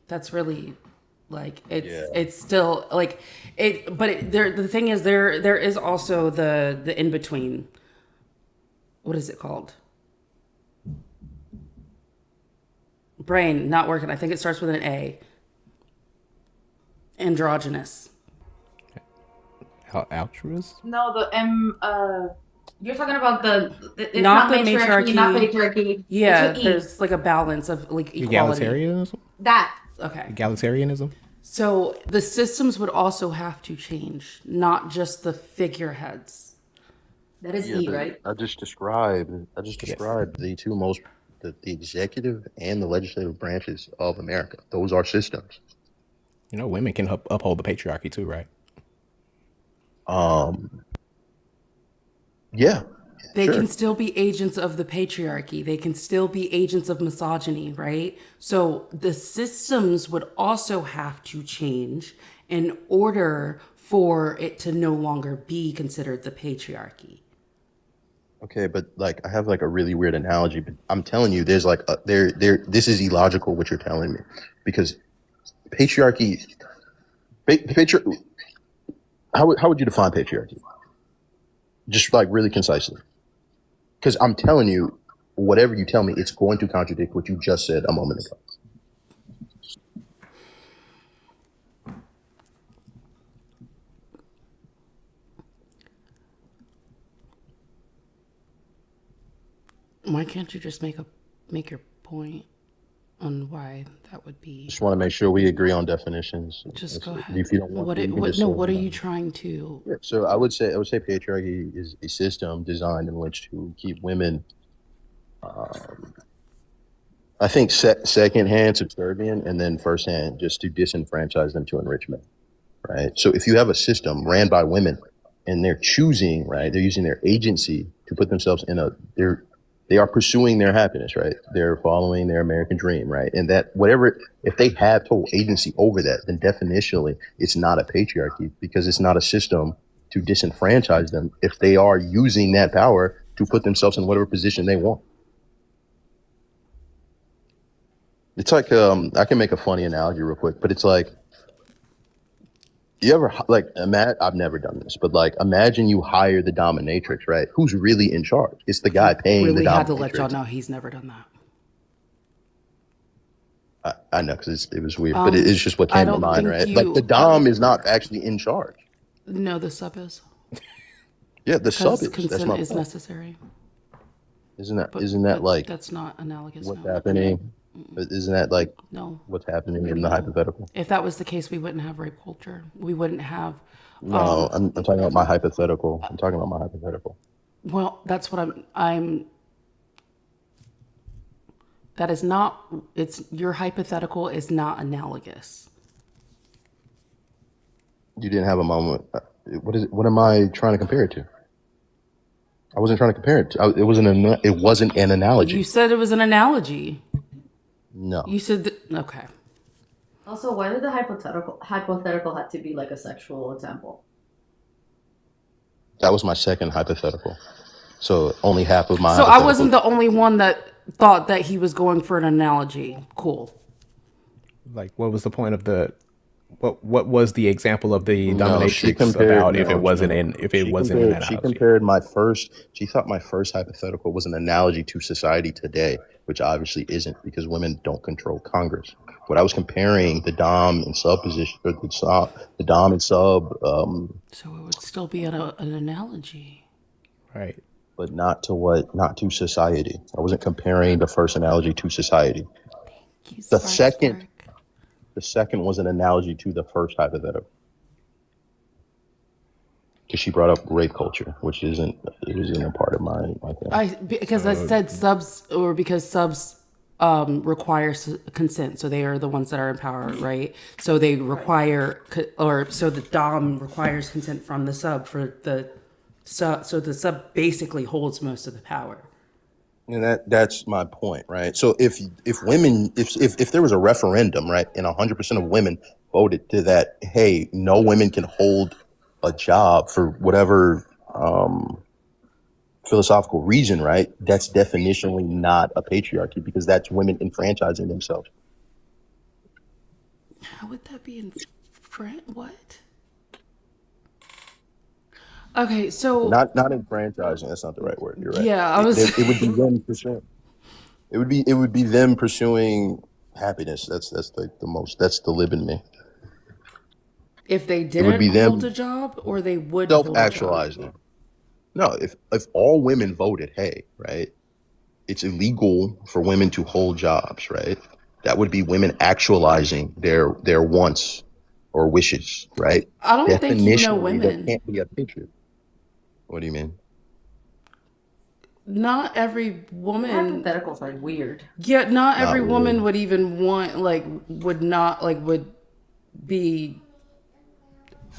That's really like Yeah. it's still like it but there the thing is there is also the in between. What is it called? Brain not working. I think it starts with an A. Androgynous. Altruist? No, the you're talking about it's Not not the matriarchy, not matriarchy. patriarchy. It's Yeah, with E. there's like a balance of like equality. Egalitarianism? That. Okay. Egalitarianism? So the systems would also have to change, not just the figureheads. That is Yeah, E, but right? I just Yes. described the two most the executive and the legislative branches of America. Those are systems. You know, women can uphold the patriarchy too, right? Um, yeah, They can sure. still be agents of the patriarchy. They can still be agents of misogyny, right? So the systems would also have to change in order for it to no longer be considered the patriarchy. Okay, but like I have like a really weird analogy, but I'm telling you, there's like this is illogical what you're telling me, because patriarchy, patri how would you define patriarchy? Just like really concisely, because I'm telling you, whatever you tell me, it's going to contradict what you just said a moment ago. Why can't you just make your point? on why that would be. Just want to make sure we agree on definitions. Just go ahead. If you don't want What? to, we can What? just No. say What are no. you trying to? Yeah, so I would say patriarchy is a system designed in which to keep women, um, I think, secondhand subservient, and then firsthand just to disenfranchise them to enrichment, right? So if you have a system ran by women and they're choosing, right, they're using their agency to put themselves in they are pursuing their happiness, right? They're following their American dream, right? And that whatever, if they have total agency over that, then definitionally it's not a patriarchy because it's not a system to disenfranchise them if they are using that power to put themselves in whatever position they want. It's like I can make a funny analogy real quick, but it's like you ever like I've never done this, but like imagine you hire the dominatrix, right? Who's really in charge? It's the guy paying the Really had to let y'all dominatrix. know he's never done that. I know because it was weird, but it's just what I came to don't mind, think right? you. Like the dom is not actually in charge. No, the sub is Yeah, the sub because is. That's consent my is point. necessary. Isn't that But isn't that like that's not analogous. what's No. happening? Isn't that like No. what's happening in the No. hypothetical? If that was the case, we wouldn't have rape culture. We wouldn't have. No, I'm talking about my hypothetical. I'm talking about my hypothetical. Well, that's what I'm. That is not. It's your hypothetical is not analogous. You didn't have a moment. What is it? What am I trying to compare it to? I wasn't trying to compare it. It wasn't an. It wasn't an analogy. You said it was an analogy. No. You said okay. Also, why did the hypothetical have to be like a sexual example? That was my second hypothetical. So only half of my So I hypothetical. wasn't the only one that thought that he was going for an analogy. Cool. Like, what was the point of the? What was the example of the No, she dominatrix compared. about if No, it wasn't no. an if it She wasn't an compared. She analogy? compared my first. She thought my first hypothetical was an analogy to society today, which obviously isn't because women don't control Congress. What I was comparing the dom and sub position, or the dom and sub, So it would still be an analogy. Right. but not to society. I wasn't comparing the first analogy to society. The second was an analogy to the first hypothetical. Because she brought up rape culture, which isn't a part of my thing. Because I said subs, or because subs require consent, so they are the ones that are in power, right? So they require, or so the dom requires consent from the sub for the sub. So the sub basically holds most of the power. And that's my point, right? So if women, if there was a referendum, right, and 100% of women voted to that, hey, no women can hold a job for whatever philosophical reason, right? That's definitionally not a patriarchy because that's women enfranchising themselves. How would that be in what? Okay, so Not enfranchising. That's not the right word. You're right. Yeah, I was. It would be them pursuing. It would be them pursuing happiness. That's like the most. That's the lib in me. If they It would be didn't hold them a job, or they would hold a job. self-actualizing. No, if all women voted, hey, right, it's illegal for women to hold jobs, right? That would be women actualizing their wants or wishes, right? I don't think you know Definitionally, that women. can't be a picture. What do you mean? Not every woman. Hypotheticals are weird. Yeah, not every Not woman really. would even want, like, would not, like, would be.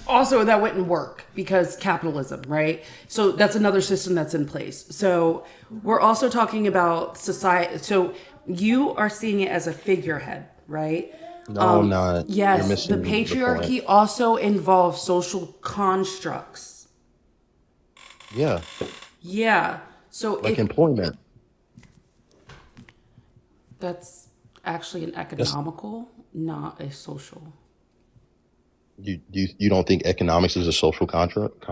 Also, that wouldn't work because capitalism, right? So that's another system that's in place. So we're also talking about society. So you are seeing it as a figurehead, right? No, I'm not. You're Yes, the missing the point. patriarchy also involves social constructs. Yeah, Yeah. So like if employment. that's actually an economical, not a social. You don't think economics is a social construct?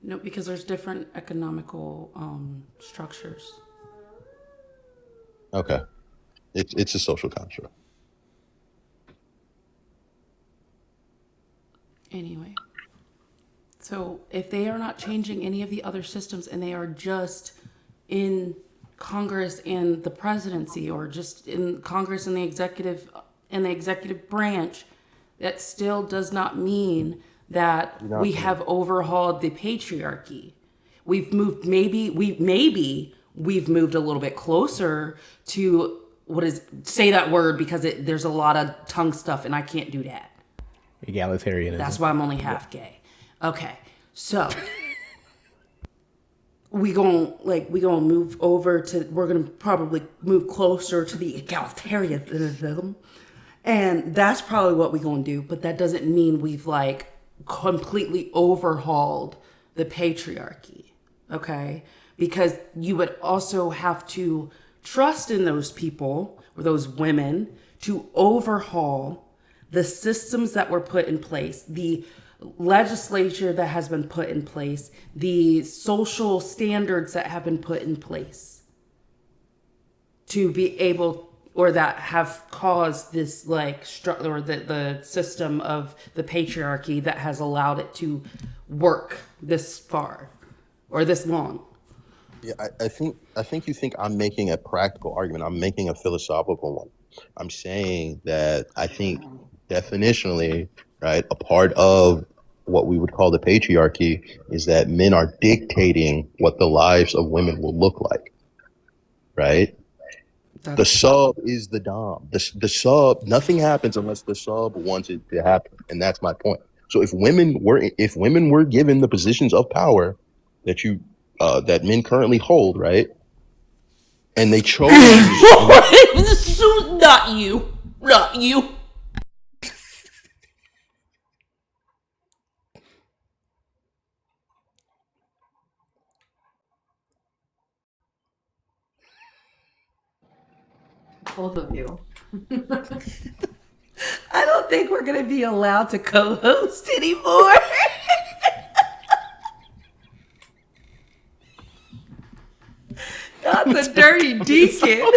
No, because there's different economical structures. Okay, it's a social construct. Anyway, so if they are not changing any of the other systems and they are just in Congress and the presidency, or just in Congress and the executive branch, that still does not mean that we have overhauled the patriarchy. We've moved, maybe we've moved a little bit closer to say that word, because there's a lot of tongue stuff and I can't do that. Egalitarianism. That's why I'm only half gay. Okay, so we're gonna probably move closer to the egalitarianism, and that's probably what we're gonna do. But that doesn't mean we've like completely overhauled the patriarchy, okay? Because you would also have to trust in those people or those women to overhaul the systems that were put in place, the legislature that has been put in place, the social standards that have been put in place to be able, or that have caused this like or the system of the patriarchy that has allowed it to work this far or this long. Yeah, I think you think I'm making a practical argument. I'm making a philosophical one. I'm saying that I think definitionally, right, a part of what we would call the patriarchy is that men are dictating what the lives of women will look like, right? The sub is the dom. The sub, nothing happens unless the sub wants it to happen, and that's my point. So if women were given the positions of power that men currently hold, right, and they chose not you. Both of you. I don't think we're going to be allowed to co-host anymore. Not the dirty deacon.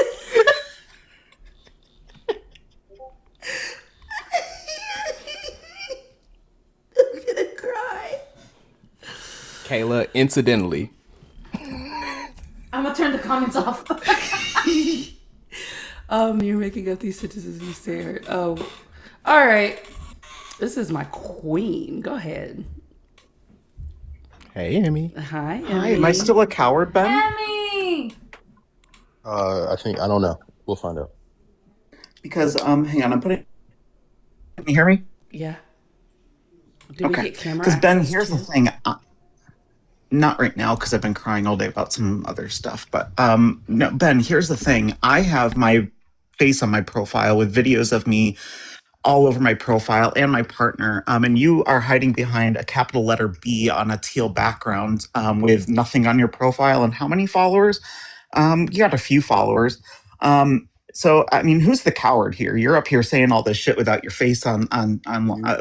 I'm going to cry. Kayla, incidentally. I'm going to turn the comments off. You're making up these sentences you say. Oh, all right. This is my queen. Go ahead. Hey, Emmy. Hi, Emmy. Hi, am I still a coward, Ben? Emmy! I don't know. We'll find out. Because, hang on, can you hear me? Yeah. Did we get camera Because, Ben, access here's the too? thing. Not right now, because I've been crying all day about some other stuff. But, no, Ben, here's the thing. I have my face on my profile with videos of me all over my profile and my partner. And you are hiding behind a capital letter B on a teal background with nothing on your profile. And how many followers? You got a few followers. So, I mean, who's the coward here? You're up here saying all this shit without your face on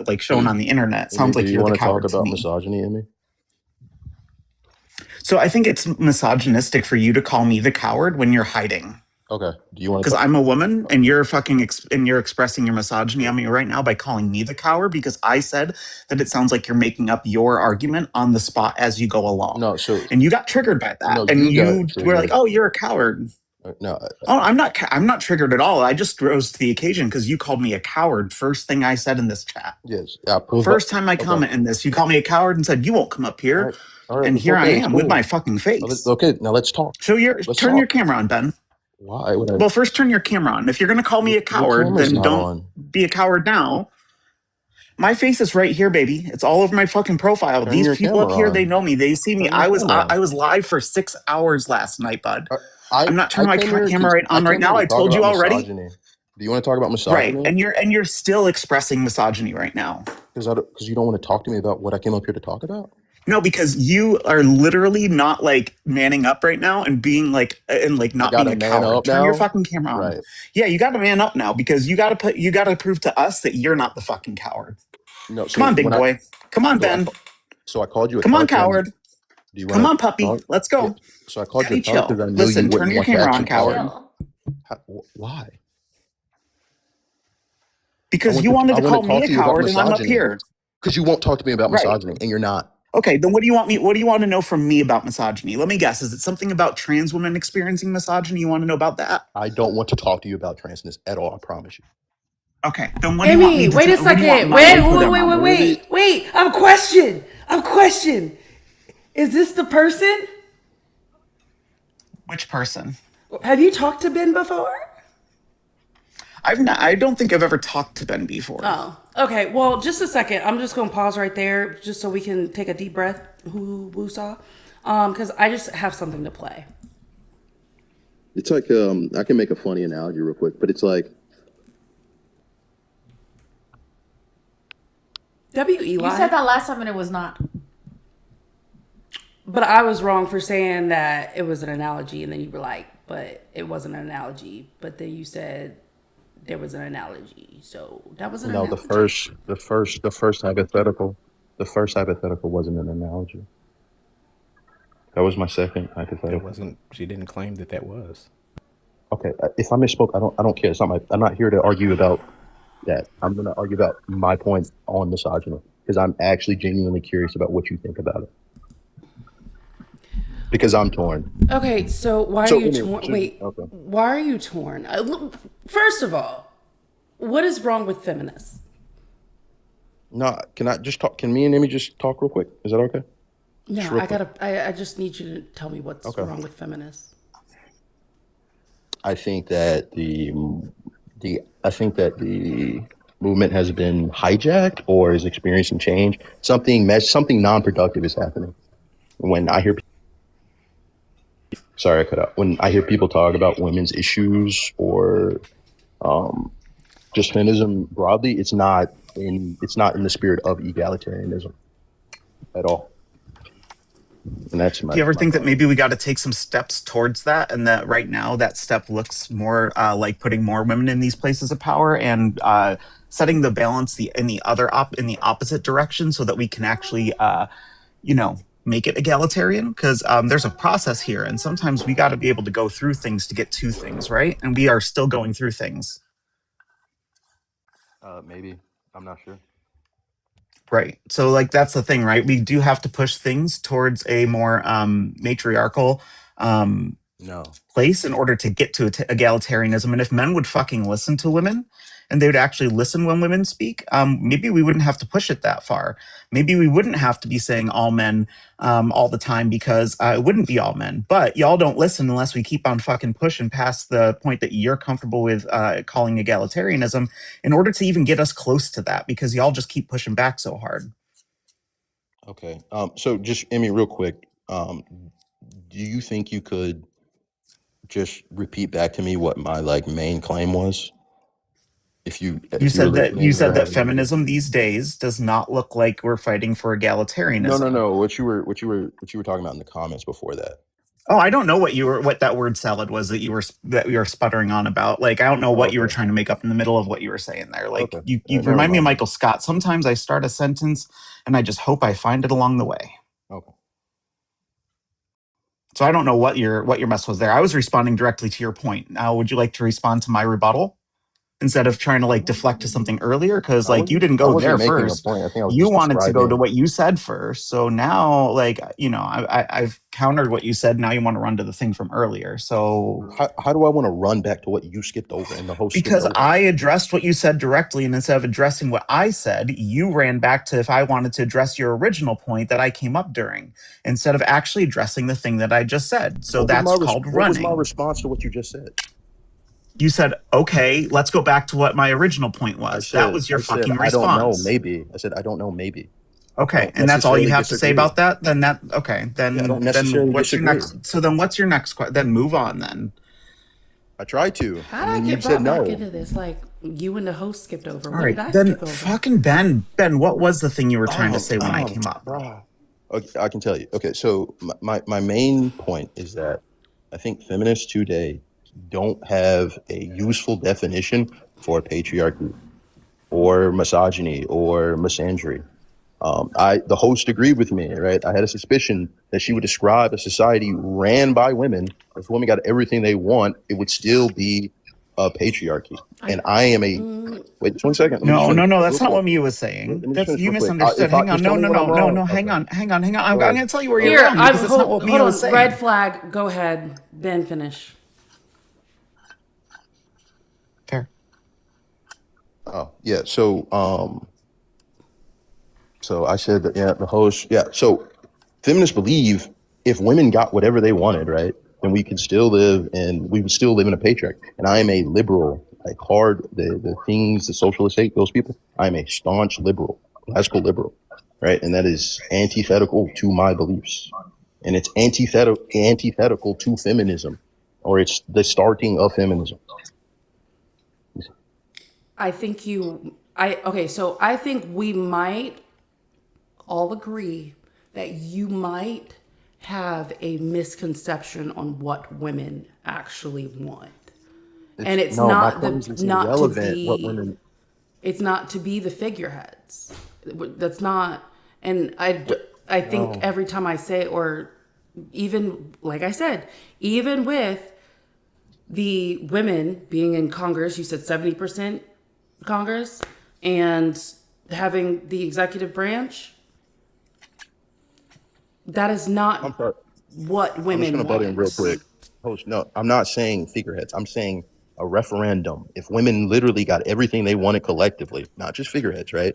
like shown on the internet. Sounds like Do you you're the want to talk coward to about me. misogyny, Emmy? So I think it's misogynistic for you to call me the coward when you're hiding. Okay. Do you want to? Because I'm a woman, and you're you're expressing your misogyny on me right now by calling me the coward. Because I said that it sounds like you're making up your argument on the spot as you go along. No. So and you got triggered by that, no, and you you got were like, triggered. "Oh, you're a coward." No. Oh, I'm not. I'm not triggered at all. I just rose to the occasion because you called me a coward. First thing I said in this chat. Yes. First time I comment in this, you called me a coward and said you won't come up here. All right. And here I am with my fucking Oh, face. okay. Now let's talk. Turn your camera on, Ben. Why would I? Well, first turn your camera on. If you're going to call me a coward, then don't be a coward now. My face is right here, baby. It's all over my fucking profile. These people up here, they know me. They see me. I was live for 6 hours last night, bud. I'm not turning my camera on right now. I told you already. Misogyny. Do you want to talk about misogyny? Right, and you're still expressing misogyny right now. Because you don't want to talk to me about what I came up here to talk about? No, because you are literally not like manning up right now and being like not being a coward. Turn your fucking camera on. Right. Yeah, you got to man up now because you got to prove to us that you're not the fucking coward. No, come on, big boy. Come on, Ben. So I called you a Come on, coward. Come on, puppy. Talk? Let's go. Yeah. So I called you a chill. because I knew Listen, you wouldn't turn your want to camera on, actually coward. Why? Because you wanted to call me a coward and I'm up here. Because you won't talk to me about misogyny, and you're not. Okay, then what do you want to know from me about misogyny? Let me guess. Is it something about trans women experiencing misogyny? You want to know about that? I don't want to talk to you about transness at all. I promise you. Okay, then what do you want me Amy, to wait a what do you want second. my Wait, input wait, on? wait, wait, Really? wait. I have a question. Is this the person? Which person? Have you talked to Ben before? I don't think I've ever talked to Ben before. Oh, okay. Well, just a second. I'm just going to pause right there just so we can take a deep breath. Woo saw. Because I just have something to play. It's like I can make a funny analogy real quick, but it's like You said that last time and it was not. But I was wrong for saying that it was an analogy, and then you were like, but it wasn't an analogy. But then you said there was an analogy, so that was an no, analogy. the first hypothetical wasn't an analogy. That was my second That hypothetical. wasn't. She didn't claim that was. Okay, if I misspoke, I don't care. It's not I'm not here to argue about that. I'm going to argue about my point on misogyny because I'm actually genuinely curious about what you think about it. Because I'm torn. Okay, so why are you torn? Wait, okay. Why are you torn? First of all, what is wrong with feminists? No, can I just talk? Can me and Amy just talk real quick? Is that okay? No, I just need you to tell me what's wrong with feminists. I think that the movement has been hijacked or is experiencing change. Something non-productive is happening. When I hear sorry, I cut out. When I hear people talk about women's issues or just feminism broadly, it's not in the spirit of egalitarianism at all. And that's my. Do you ever think that maybe we got to take some steps towards that, and that right now that step looks more like putting more women in these places of power and setting the balance in the opposite direction, so that we can actually, make it egalitarian? Because there's a process here, and sometimes we got to be able to go through things to get to things, right? And we are still going through things. Maybe. I'm not sure. Right. So like that's the thing, right? We do have to push things towards a more matriarchal place in order to get to egalitarianism. And if men would fucking listen to women and they would actually listen when women speak, maybe we wouldn't have to push it that far. Maybe we wouldn't have to be saying all men all the time, because it wouldn't be all men. But y'all don't listen unless we keep on fucking pushing past the point that you're comfortable with calling egalitarianism in order to even get us close to that, because y'all just keep pushing back so hard. Okay. So just, Emmy, real quick, do you think you could just repeat back to me what my main claim was? You said that feminism these days does not look like we're fighting for egalitarianism. No. What you were talking about in the comments before that. Oh, I don't know what that word salad was that you were sputtering on about. Like, I don't know what you were trying to make up in the middle of what you were saying there. Like, you remind me of Michael Scott. Sometimes I start a sentence and I just hope I find it along the way. Okay. So I don't know what your mess was there. I was responding directly to your point. Now, would you like to respond to my rebuttal instead of trying to deflect to something earlier? Because you didn't go there first. You wanted to go to what you said first. So now, I've countered what you said. Now you want to run to the thing from earlier. So how do I want to run back to what you skipped over in the host? Because I addressed what you said directly, and instead of addressing what I said, you ran back to if I wanted to address your original point that I came up during, instead of actually addressing the thing that I just said. So that's called running. What was my response to what you just said? You said, okay, let's go back to what my original point was. That was your fucking response. I don't know, maybe. I said, I don't know, maybe. Okay, and that's all you have to say about that? Then what's your next? So then what's your next question? Then move on then. I tried to. How did I get brought back into this? Like, you and the host skipped over. All right, then fucking Ben, what was the thing you were trying to say when I came up? Okay, I can tell you. Okay, so my main point is that I think feminists today don't have a useful definition for patriarchy or misogyny or misandry. The host agreed with me, right? I had a suspicion that she would describe a society ran by women. If women got everything they want, it would still be of patriarchy, and I am a wait. Just 1 second. Let me just No, finish no, no. real That's not quick. what Mia was Let saying. me just That's finish you real quick. misunderstood. If I Hang on. just tell No, me no, when I'm no, no, wrong. no. Hang Okay. on, hang on, hang on. I'm Go ahead. going to tell you where you're Here, wrong I'm because that's not what hold Mia was on. Red saying. flag. Go ahead, Ben. Finish. Fair. Oh yeah. So I said that, yeah, the host, yeah. So feminists believe if women got whatever they wanted, right, then we could still live and we would still live in a patriarch. And I am a liberal, like hard, the things the socialists hate, those people. I am a staunch liberal, classical liberal, right? And that is antithetical to my beliefs. And it's antithetical to feminism, or it's the starting of feminism. I think okay, so I think we might all agree that you might have a misconception on what women actually want. And it's No, my not point is it's not to irrelevant what be women. it's not to be the figureheads. That's not, and I think No. every time I say, or even like I said, even with the women being in Congress, you said 70% Congress, and having the executive branch, that is I'm not sorry. what I'm just women going to butt in real want. quick. Host, no, I'm not saying figureheads. I'm saying a referendum. If women literally got everything they wanted collectively, not just figureheads, right?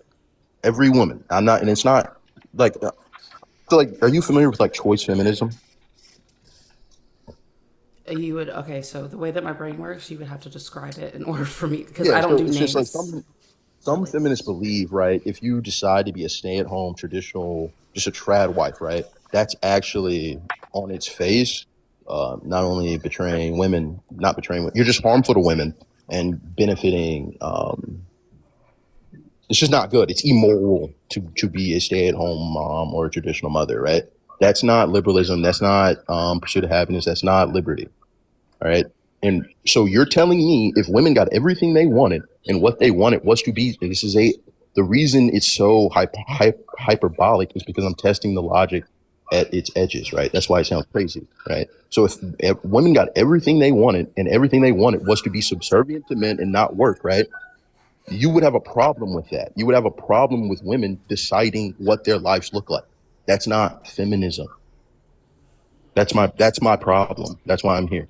Every woman. I'm not, and it's not like, so like, are you familiar with like choice feminism? You would, okay, so the way that my brain works, you would have to describe it in order for me, because Yeah. I don't So do it's just like names some really. feminists believe, right? If you decide to be a stay-at-home, traditional, just a trad wife, right? That's actually on its face, not only betraying women, not betraying women, you're just harmful to women and benefiting. It's just not good. It's immoral to be a stay-at-home mom or a traditional mother, right? That's not liberalism. That's not pursuit of happiness. That's not liberty. All right. And so you're telling me if women got everything they wanted and what they wanted was to be, this is the reason it's so hyperbolic is because I'm testing the logic at its edges, right? That's why it sounds crazy, right? So if women got everything they wanted and everything they wanted was to be subservient to men and not work, right? You would have a problem with that. You would have a problem with women deciding what their lives look like. That's not feminism. That's my problem. That's why I'm here.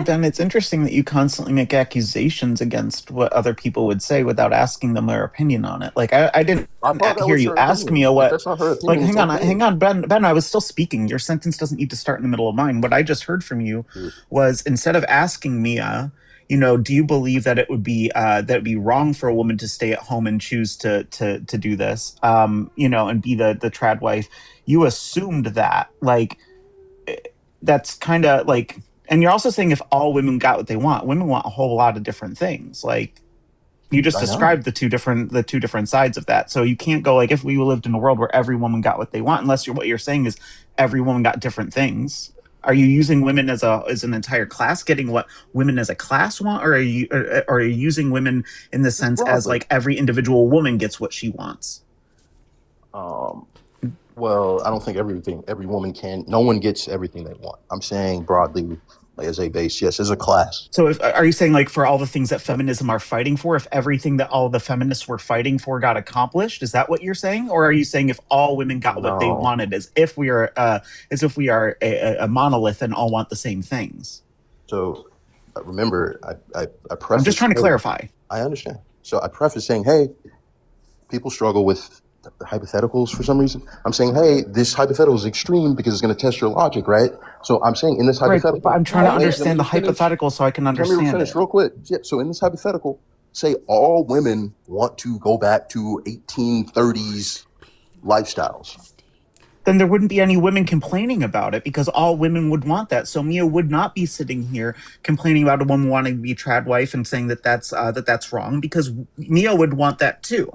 Ben, it's interesting that you constantly make accusations against what other people would say without asking them their opinion on it. Like I didn't I thought that hear was you her ask me opinion. a If what. that's not her Like, opinion, it's okay. hang on, Ben. I was still speaking. Your sentence doesn't need to start in the middle of mine. What I just heard from you was instead of asking Mia, do you believe that it would be wrong for a woman to stay at home and choose to do this, and be the trad wife? You assumed that, like, that's kind of like, and you're also saying if all women got what they want, women want a whole lot of different things. Like you just I know. described the two different sides of that. So you can't go like if we lived in a world where every woman got what they want, unless what you're saying is every woman got different things. Are you using women as an entire class getting what women as a class want, or are you using women in the Just sense as broadly. like every individual woman gets what she wants? Um, well, I don't think every woman can. No one gets everything they want. I'm saying broadly, like as a base, yes, as a class. So are you saying like for all the things that feminism are fighting for, if everything that all the feminists were fighting for got accomplished, is that what you're saying? Or are you saying if all women got what they No. wanted, as if we are a monolith and all want the same things? So remember, I I'm just preface. trying to Hey, clarify. I understand. So I preface saying, hey, people struggle with the hypotheticals for some reason. I'm saying, hey, this hypothetical is extreme because it's going to test your logic, right? So I'm saying in this Right, but hypothetical, I'm trying to hey, let me understand the just finish. hypothetical so I can Just let me understand finish it. real quick. Yeah, so in this hypothetical, say all women want to go back to 1830s lifestyles. Then there wouldn't be any women complaining about it because all women would want that. So Mia would not be sitting here complaining about a woman wanting to be trad wife and saying that's wrong because Mia would want that too.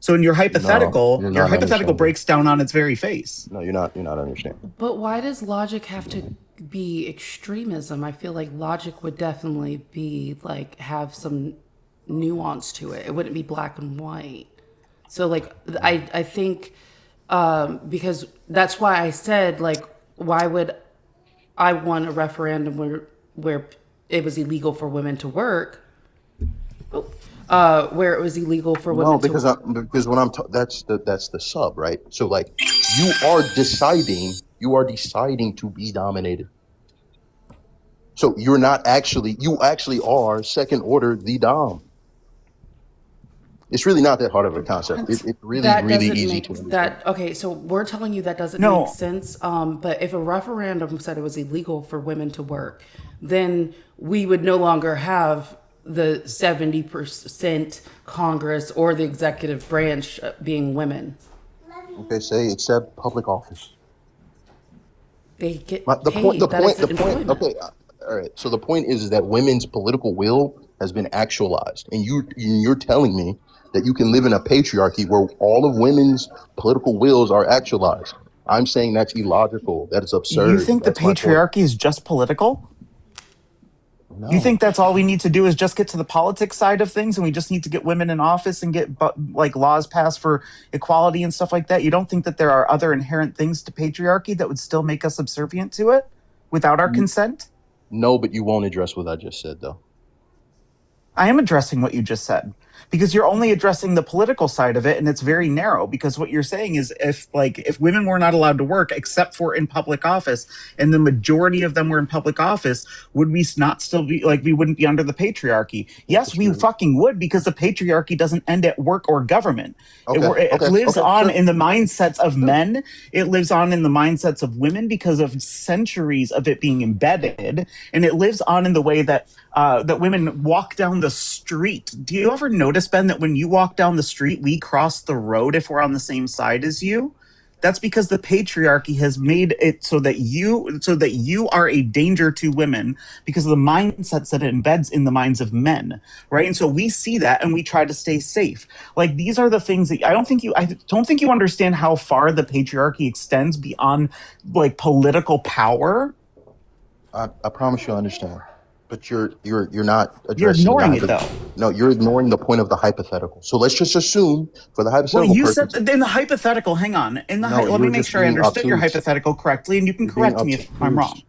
So in your No, hypothetical, you're your not hypothetical understanding. breaks down on its very face. No, you're not understanding. But why does logic have to be extremism? I feel like logic would definitely be like have some nuance to it. It wouldn't be black and white. So like I think because that's why I said like why would I want a referendum where it was illegal for women to work, where it was illegal for No, women to. because when that's the sub, right? So like you are deciding to be dominated. So you actually are second order the dom. It's really not that hard of a concept. It's really, That really doesn't easy make to understand. that okay. So we're telling you that doesn't make No, sense. But if a referendum said it was illegal for women to work, then we would no longer have the 70% Congress or the executive branch being women. Okay, say except public office. They get The point, paid. That is the point. employment. Okay, all right. So the point is that women's political will has been actualized, and you're telling me that you can live in a patriarchy where all of women's political wills are actualized. I'm saying that's illogical. That is you absurd. think the That's my point. patriarchy is just political? You No, think that's all we need to do is just get to the politics side of things, and we just need to get women in office and get like laws passed for equality and stuff like that? You don't think that there are other inherent things to patriarchy that would still make us subservient to it without our consent? no, but you won't address what I just said, though. I am addressing what you just said because you're only addressing the political side of it, and it's very narrow. Because what you're saying is if women were not allowed to work except for in public office, and the majority of them were in public office, would we not still be like we wouldn't be under the patriarchy? Yes, we fucking would, because the patriarchy doesn't end at work or government. It lives on in the mindsets of men. It lives on in the mindsets of women because of centuries of it being embedded, and it lives on in the way that that women walk down the street. Do you ever notice, Ben, that when you walk down the street, we cross the road if we're on the same side as you? That's because the patriarchy has made it so that you are a danger to women because of the mindsets that it embeds in the minds of men, right? And so we see that and we try to stay safe. Like, these are the things that I don't think you understand how far the patriarchy extends beyond like political power. I promise you I understand. But you're not addressing. You're ignoring it, though. No, you're ignoring the point of the hypothetical. So let's just assume for the hypothetical. Well, you said in the hypothetical. Hang on. Let me make sure I understood your hypothetical correctly, and you can correct me if I'm wrong.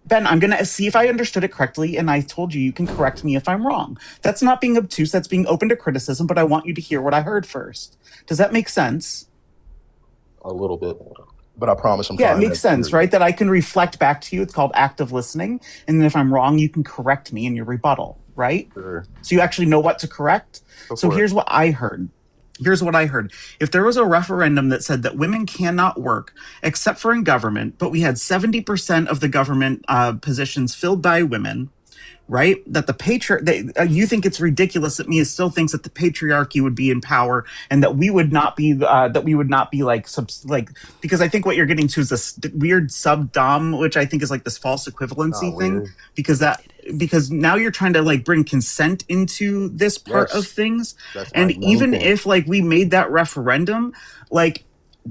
Ben, I'm going to see if I understood it correctly, and I told you can correct me if I'm wrong. That's not being obtuse. That's being open to criticism, but I want you to hear what I heard first. Does that make sense? A little bit. But I promise I'm it makes sense, right? That I can reflect back to you. It's called active listening. And then if I'm wrong, you can correct me in your rebuttal, right? Sure. So you actually know what to correct. So here's what I heard. If there was a referendum that said that women cannot work except for in government, but we had 70% of the government positions filled by women, right? That you think it's ridiculous that Mia still thinks that the patriarchy would be in power and that we would not be because I think what you're getting to is this weird sub-dom, which I think is like this false equivalency thing, because now you're trying to like bring consent into this part of things. And even if like we made that referendum, like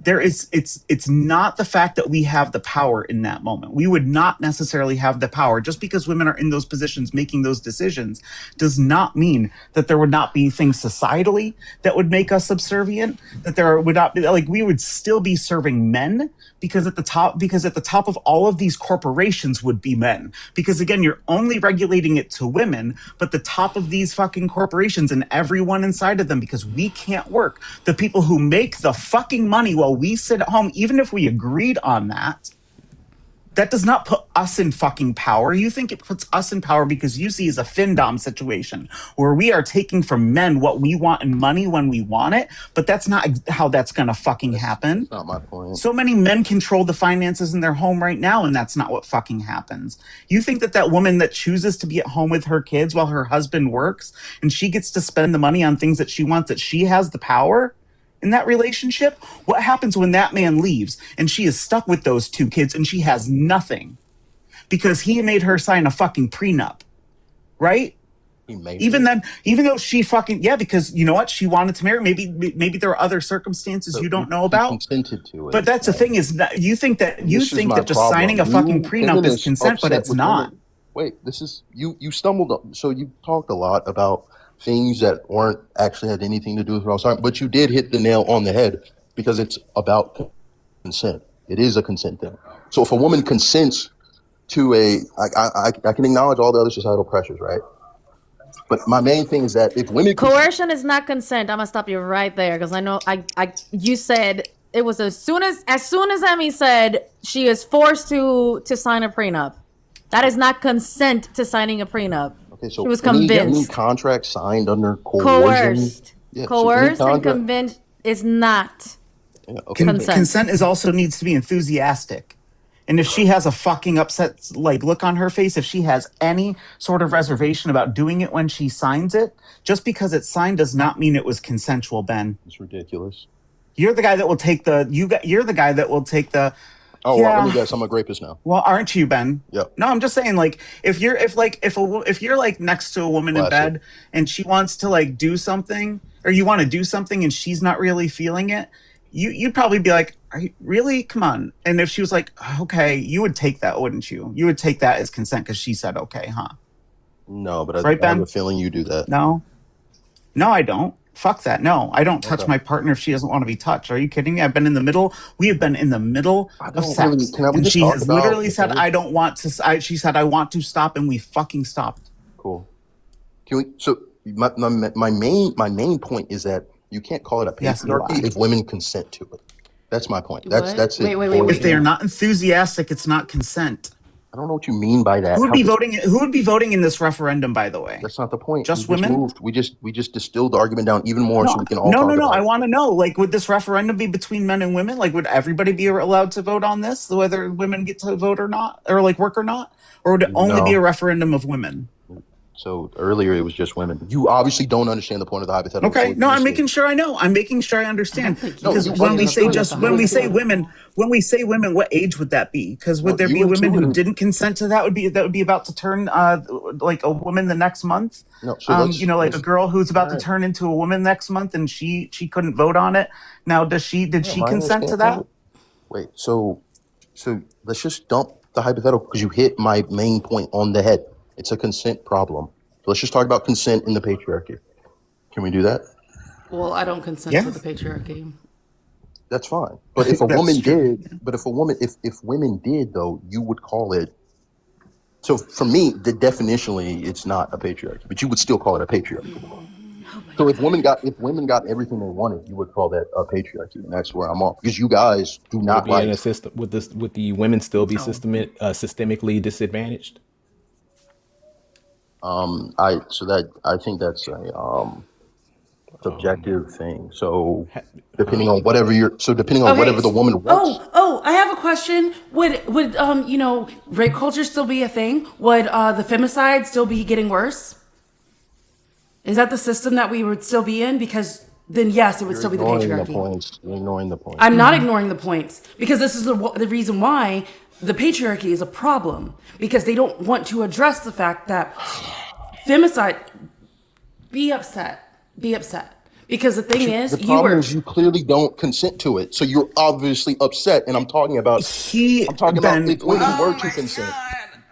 it's not the fact that we have the power in that moment. We would not necessarily have the power. Just because women are in those positions making those decisions does not mean that there would not be things societally that would make us subservient, that there would not be, like, we would still be serving men because at the top of all of these corporations would be men. Because again, you're only regulating it to women, but the top of these fucking corporations and everyone inside of them, because we can't work, the people who make the fucking money while we sit at home, even if we agreed on that, that does not put us in fucking power. You think it puts us in power because you see as a FinDom situation where we are taking from men what we want in money when we want it, but that's not how that's going to fucking happen. That's not my point. So many men control the finances in their home right now, and that's not what fucking happens. You think that woman that chooses to be at home with her kids while her husband works and she gets to spend the money on things that she wants, that she has the power in that relationship? What happens when that man leaves and she is stuck with those two kids and she has nothing because he made her sign a fucking prenup, right? Even though she fucking, because you know what? She wanted to marry. Maybe there are other circumstances you don't know about. Consented to it. But that's the thing is that you think that just signing a fucking prenup is consent, but it's not. Wait, this is, you stumbled up. So you talked a lot about things that weren't actually had anything to do with what I was talking, but you did hit the nail on the head because it's about consent. It is a consent thing. So if a woman consents to I can acknowledge all the other societal pressures, right? But my main thing is that if women Coercion is not consent. I'm gonna stop you right there because I know you said it was as soon as Emmy said she is forced to sign a prenup. That is not consent to signing a prenup. okay, so She was any convinced. contract signed under coercion, Coerced. yeah, so any Coerced and contract, convinced is not yeah, okay, consent. Consent is also needs to be enthusiastic. And if she has a fucking upset like look on her face, if she has any sort of reservation about doing it when she signs it, just because it's signed does not mean it was consensual, Ben. it's ridiculous. You're the guy that will take the you're the guy that will take the Oh, well, let me yeah. guess, I'm a rapist now. Well, aren't you, Ben? Yep. No, I'm just saying, like, if you're like next to a woman in Classic. bed and she wants to like do something, or you want to do something and she's not really feeling it, you'd probably be like, "Are you really? Come on!" And if she was like, "Okay," you would take that, wouldn't you? You would take that as consent because she said, "Okay," huh? No, but Right, I have Ben? a feeling you do that. No, I don't. Fuck that. No, I don't touch Okay. my partner if she doesn't want to be touched. Are you kidding me? I've been in the middle. We have been in the middle of don't sex, really- can we and just she talk has about literally the said, thing? "I don't want to." She said, "I want to stop," and we fucking stopped. Cool. Can we? So my main point is that you can't call it a Yes, you patriarchy lie. if women consent to it. That's my point. What? That's it. Wait. If they are not enthusiastic, it's not consent. I don't know what you mean by that. Who would How be could- voting? Who would be voting in this referendum? By the way, That's not the point. Just We women? moved. We just distilled the argument down even more so we can all no. talk about I it. want to know. Like, would this referendum be between men and women? Like, would everybody be allowed to vote on this, whether women get to vote or not, or like work or not, or would it only be No. a referendum of women? So earlier it was just women. You obviously don't understand the point of the hypothetical. Okay, so no, I'm just- making sure I know. I'm making sure I understand. think Because you when we say understand just the when we say hypothetical. women, what age would that be? Because would No, there you be women who intuitive- didn't consent to that? Would be about to turn like a woman the next month? No, so let's- like a let's- girl who's about to alright. turn into a woman next month, and she couldn't vote on it. Now, did she my consent to understanding- that? Wait, so let's just dump the hypothetical because you hit my main point on the head. It's a consent problem. So let's just talk about consent in the patriarchy. Can we do that? Well, I don't consent Yeah. to the patriarchy. That's fine. But if a That's woman true. did, if women did though, you would call it. So for me, definitionally, it's not a patriarchy, but you would still call it a patriarchy. So if women got everything they wanted, you would call that a patriarchy, and that's where I'm off because you guys do Would not be in a like. system would the women still be systemically disadvantaged? I think that's a subjective thing. So depending on whatever whatever the woman wants. I have a question. Would rape culture still be a thing? Would the femicide still be getting worse? Is that the system that we would still be in? Because then yes, it would still be the patriarchy. You're ignoring the point. I'm not ignoring the points because this is the reason why the patriarchy is a problem, because they don't want to address the fact that femicide. Be upset. Because the thing is, The problem is you clearly don't consent to it, so you're obviously upset. And I'm talking about Ben, if women were to consent.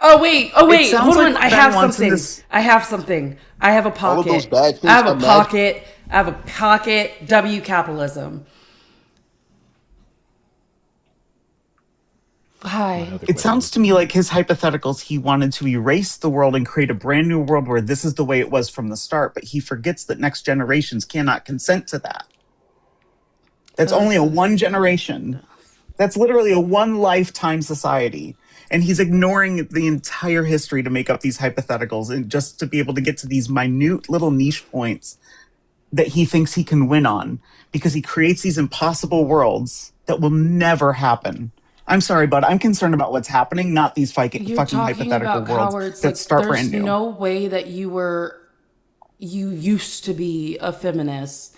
Oh wait! sounds Hold like on. I Ben have wants in something. this- I have something. I have a pocket. All of those bad things I have a are pocket. I have a pocket. W capitalism. Hi. It sounds to me like his hypotheticals, he wanted to erase the world and create a brand new world where this is the way it was from the start, but he forgets that next generations cannot consent to that. That's only a one generation. That's literally a one lifetime society. And he's ignoring the entire history to make up these hypotheticals and just to be able to get to these minute little niche points that he thinks he can win on because he creates these impossible worlds that will never happen. I'm sorry, but I'm concerned about what's happening, not these fucking You're talking hypothetical about worlds cowards. that start there's brand new. no way that you used to be a feminist,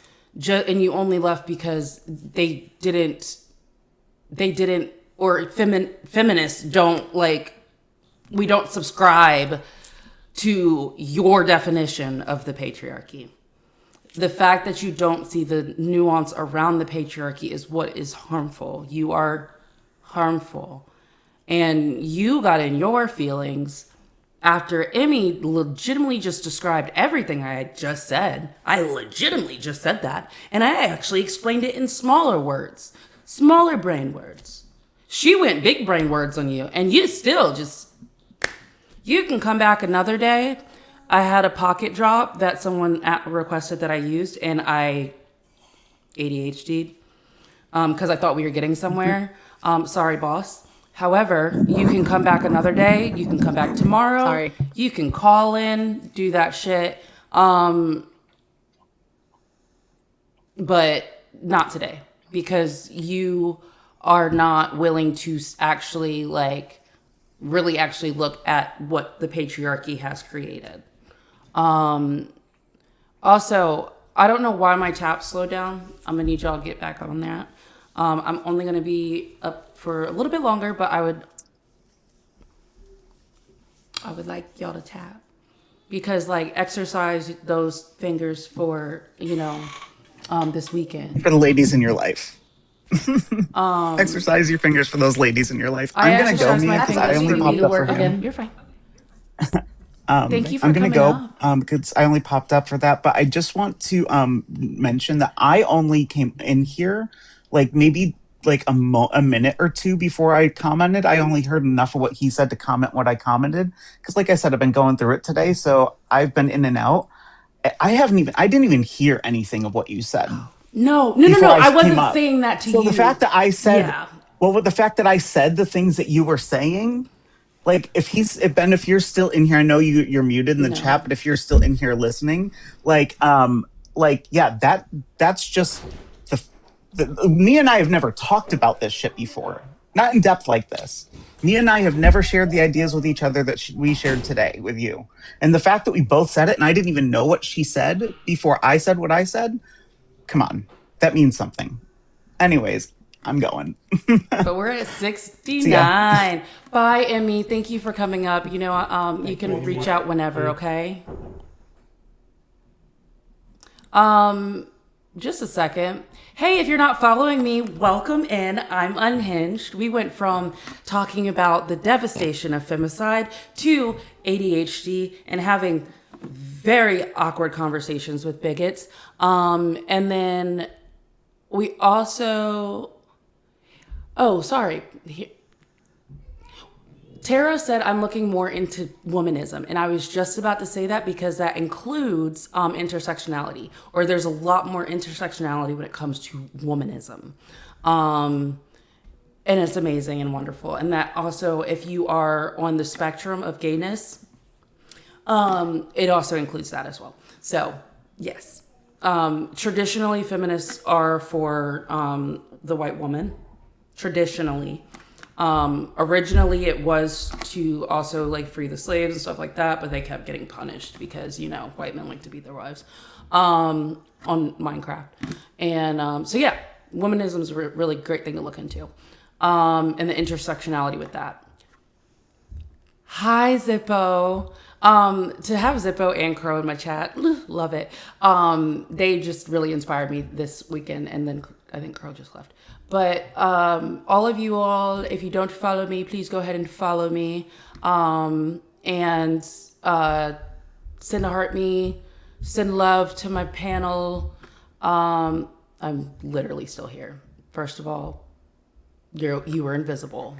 and you only left because they didn't, or feminists don't we don't subscribe to your definition of the patriarchy. The fact that you don't see the nuance around the patriarchy is what is harmful. You are harmful. And you got in your feelings after Emmy legitimately just described everything I had just said. I legitimately just said that. And I actually explained it in smaller words, smaller brain words. She went big brain words on you, and you still just You can come back another day. I had a pocket drop that someone requested that I used, and I ADHD'd because I thought we were getting somewhere. Sorry, boss. However, you can come back another day. You can come back tomorrow. Sorry. You can call in, do that shit. But not today because you are not willing to actually like really actually look at what the patriarchy has created. Also, I don't know why my tap slowed down. I'm gonna need y'all to get back on that. I'm only gonna be up for a little bit longer, but I would like y'all to tap because like exercise those fingers for this weekend. For the ladies in your life. Exercise your fingers for those ladies in your life. I I'm gonna go, exercise Mia, my because I fingers only for me popped to up for work him. again. You're fine. Thank you for I'm gonna coming go up. because I only popped up for that. But I just want to mention that I only came in here like maybe like a minute or two before I commented. I only heard enough of what he said to comment what I commented because, like I said, I've been going through it today, so I've been in and out. I didn't even hear anything of what you said No. before I I came wasn't up. saying that to So the fact you. that I said, Yeah. well, with the fact that I said the things that you were saying, like if Ben, if you're still in here, I know you're muted in the No. chat, but if you're still in here listening, yeah, that's just me and I have never talked about this shit before, not in depth like this. Me and I have never shared the ideas with each other that we shared today with you. And the fact that we both said it and I didn't even know what she said before I said what I said, come on, that means something. Anyways, I'm going. But we're at See ya. 69. Bye, Emmy. Thank you for coming up. You can reach out whenever, okay? Just a second. Hey, if you're not following me, welcome in. I'm Unhinged. We went from talking about the devastation of femicide to ADHD and having very awkward conversations with bigots. And then we also, oh, sorry. Tara said I'm looking more into womanism, and I was just about to say that because that includes intersectionality, or there's a lot more intersectionality when it comes to womanism, and it's amazing and wonderful. And that also, if you are on the spectrum of gayness, it also includes that as well. So yes, traditionally feminists are for the white woman. Traditionally. Originally it was to also like free the slaves and stuff like that, but they kept getting punished because, white men like to beat their wives, on Minecraft. And, so yeah, womanism is a really great thing to look into. And the intersectionality with that. Hi, Zippo. To have Zippo and Crow in my chat, love it. They just really inspired me this weekend, and then I think Crow just left. But all of you all, if you don't follow me, please go ahead and follow me. And send a heart me, send love to my panel. I'm literally still here. First of all, you were invisible.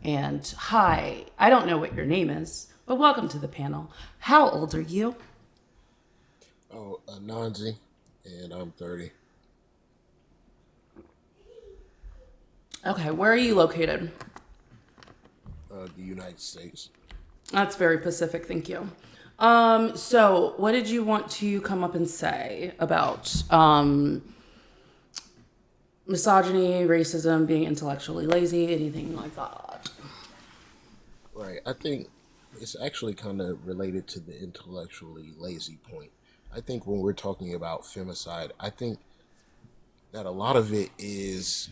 And hi, I don't know what your name is, but welcome to the panel. How old are you? Oh, Ananzi, and I'm 30. Okay, where are you located? The United States. That's very Pacific, thank you. So what did you want to come up and say about misogyny, racism, being intellectually lazy, anything like that? Right. I think it's actually kind of related to the intellectually lazy point. I think when we're talking about femicide, I think that a lot of it is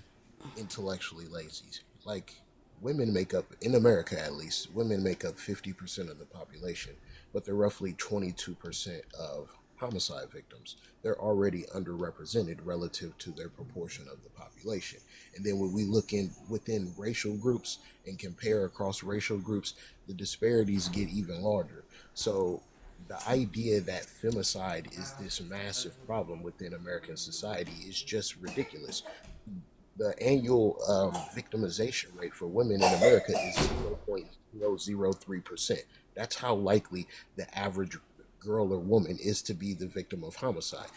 intellectually lazy. Like women make up in America at least, women make up 50% of the population, but they're roughly 22% of homicide victims. They're already underrepresented relative to their proportion of the population. And then when we look in within racial groups and compare across racial groups, the disparities get even larger. So the idea that femicide is this massive problem within American society is just ridiculous. The annual victimization rate for women in America is 0.003%. That's how likely the average girl or woman is to be the victim of homicide.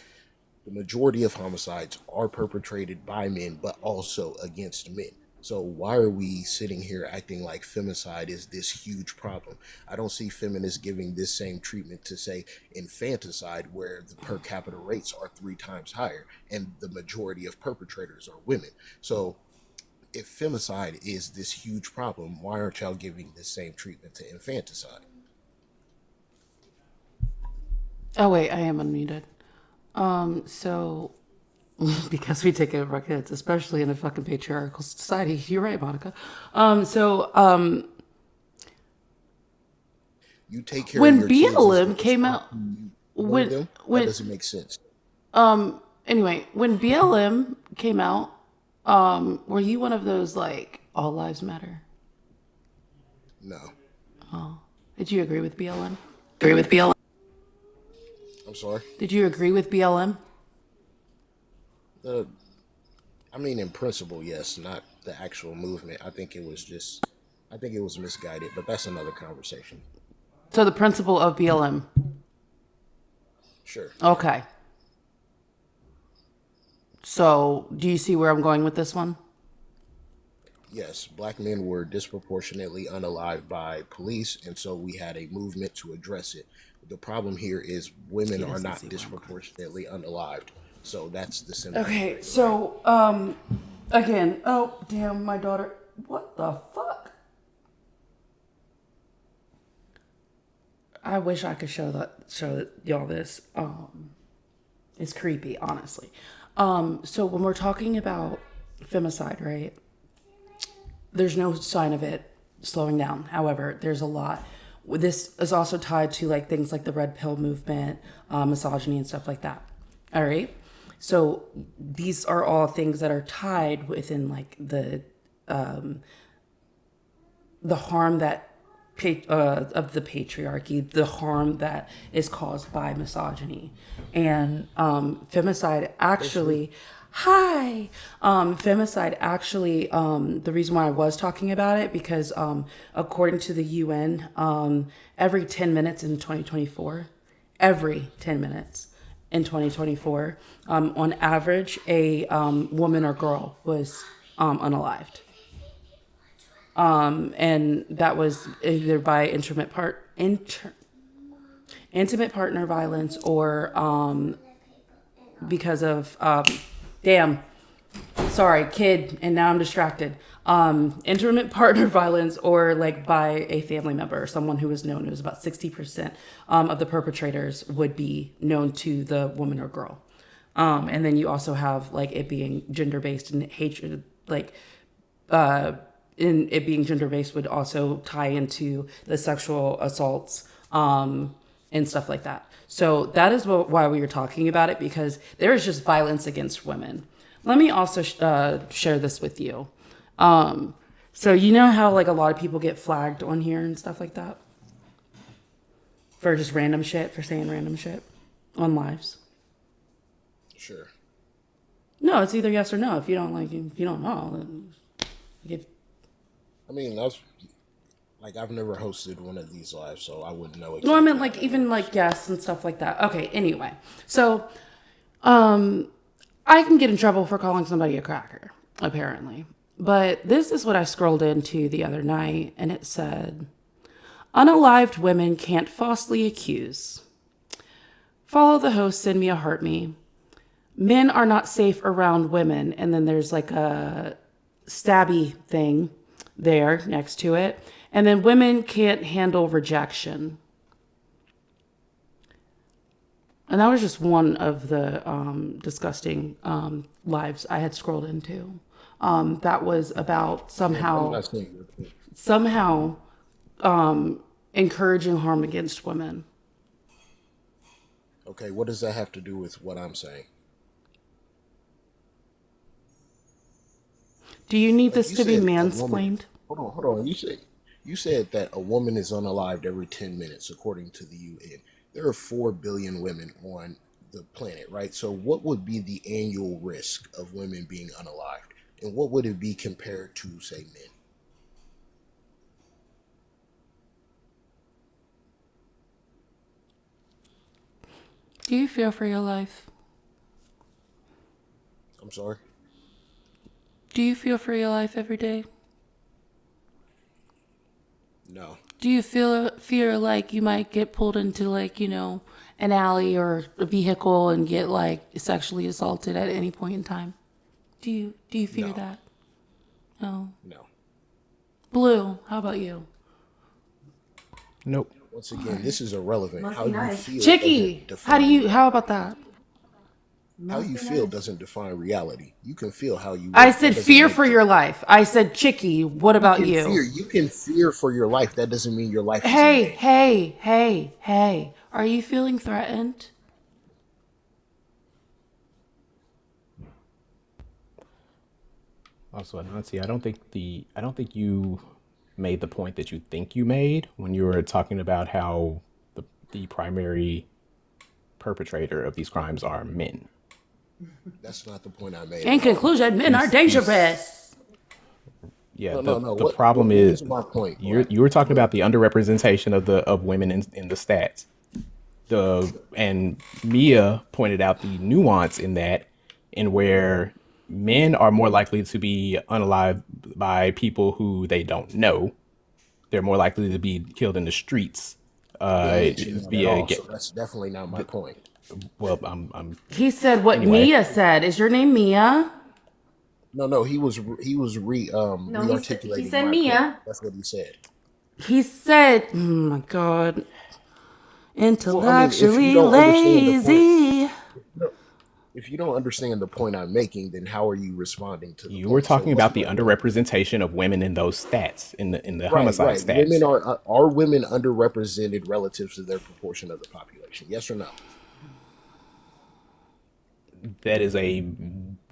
The majority of homicides are perpetrated by men, but also against men. So why are we sitting here acting like femicide is this huge problem? I don't see feminists giving this same treatment to, say, infanticide, where the per capita rates are 3 times higher, and the majority of perpetrators are women. So if femicide is this huge problem, why aren't y'all giving this same treatment to infanticide? Oh wait, I am unmuted. So because we take care of our kids, especially in a fucking patriarchal society. You're right, Monica. So You take care of when your kids is the BLM came out, responsibility of when them. That when doesn't make sense. anyway, when BLM came out, were you one of those like all lives matter? No. Did you agree with BLM? I'm sorry. Did you agree with BLM? The I mean, in principle, yes, not the actual movement. I think it was misguided, but that's another conversation. So the principle of BLM. Sure. Okay. So do you see where I'm going with this one? Yes, black men were disproportionately unalived by police, and so we had a movement to address it. The problem here is women He are doesn't see not where I'm going. disproportionately unalived. So that's the symptom Okay, right there. so again, oh damn, my daughter. What the fuck? I wish I could show y'all this. It's creepy, honestly. So when we're talking about femicide, right? There's no sign of it slowing down. However, there's a lot. This is also tied to like things like the red pill movement, misogyny, and stuff like that. All right. So these are all things that are tied within like the harm that of the patriarchy, the harm that is caused by misogyny, and femicide actually. Femicide actually. The reason why I was talking about it because according to the UN, every 10 minutes in 2024, every 10 minutes in 2024, on average, a woman or girl was unalived. And that was either by intimate partner violence or because of damn, sorry, kid, and now I'm distracted. Intimate partner violence or like by a family member or someone who was known. It was about 60% of the perpetrators would be known to the woman or girl. And then you also have like it being gender based and hatred, like in it being gender based would also tie into the sexual assaults and stuff like that. So that is why we were talking about it because there is just violence against women. Let me also share this with you. So you know how like a lot of people get flagged on here and stuff like that for just random shit, for saying random shit on lives. Sure. No, it's either yes or no. If you don't know, then if I mean, that's like I've never hosted one of these lives, so I wouldn't know no, I meant exactly how like that even works. like guests and stuff like that. Okay, anyway. So I can get in trouble for calling somebody a cracker, apparently. But this is what I scrolled into the other night, and it said, unalived women can't falsely accuse. Follow the host, send me a heart me. Men are not safe around women. And then there's like a stabby thing there next to it. And then women can't handle rejection. And that was just one of the disgusting lives I had scrolled into. That was about And I'm not saying you're cool. somehow encouraging harm against women. Okay, what does that have to do with what I'm saying? Do you need Like this you to be said, a woman. mansplained? Hold on. You said that a woman is unalived every 10 minutes, according to the UN. There are 4 billion women on the planet, right? So, what would be the annual risk of women being unalived? And what would it be compared to, say, men? Do you fear for your life? I'm sorry. Do you fear for your life every day? No. Do you fear like you might get pulled into like, an alley or a vehicle and get like sexually assaulted at any point in time? Do you fear No. that? No. No. Blue, how about you? Nope. Once again, this is irrelevant. Must How be you nice. feel Chicky, doesn't how define about that? how Must you be feel nice. doesn't define reality. You can feel how you I want. That said doesn't fear make for it. your life. I said Chicky, what about you? You can fear for your life. That doesn't mean your life is in Hey, danger. hey, hey, hey. Are you feeling threatened? Also, Nancy, I don't think you made the point that you think you made when you were talking about how the primary perpetrator of these crimes are men. That's not the point I made In at all. conclusion, men You, are s- you, dangerous. yeah. No, The no, no. the problem What is is my point, you were talking Black? about the underrepresentation of women in the stats. And Mia pointed out the nuance in that, in where men are more likely to be unalived by people who they don't know. They're more likely to be killed in the streets I didn't uh, mention that at via all, get. so that's definitely not my point. Well, I'm He said what anyway. Mia said. Is your name Mia? No, no, he was No, he re-articulating said my point. Mia. That's what he said. He said, oh my God, Well, I mean, if you intellectually don't understand the point, lazy. no, if you don't understand the point I'm making, then how are you responding to the You were point? So talking what's about the my point? underrepresentation of women in those stats in the Right, homicide right. Women stats. are women underrepresented relative to their proportion of the population? Yes or no? That is a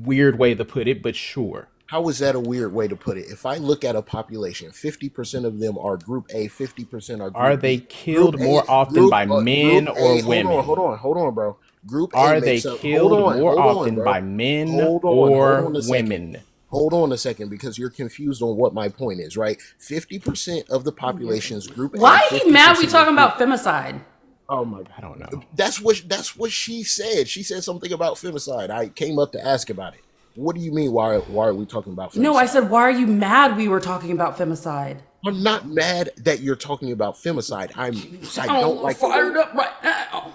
weird way to put it, but sure. How is that a weird way to put it? If I look at a population, 50% of them are Group A, 50% are Are Group they B. Group killed A, more often by Group men or A. Hold on, hold women? on, hold on, bro. Group A Are they makes up. Hold killed on, more hold on, often bro. by men Hold or on a second. women? Hold on a second, because you're confused on what my point is, right? 50% of the Yeah. population is Group A, Why he mad we 50% is talking Group. about femicide? Oh my. I don't know. That's what she said. She said something about femicide. I came up to ask about it. What do you mean? Why are we talking about No, I femicide? said, why are you mad we were talking about femicide? I'm not mad that you're talking about femicide. You I sound a don't little like the way. fired up right now.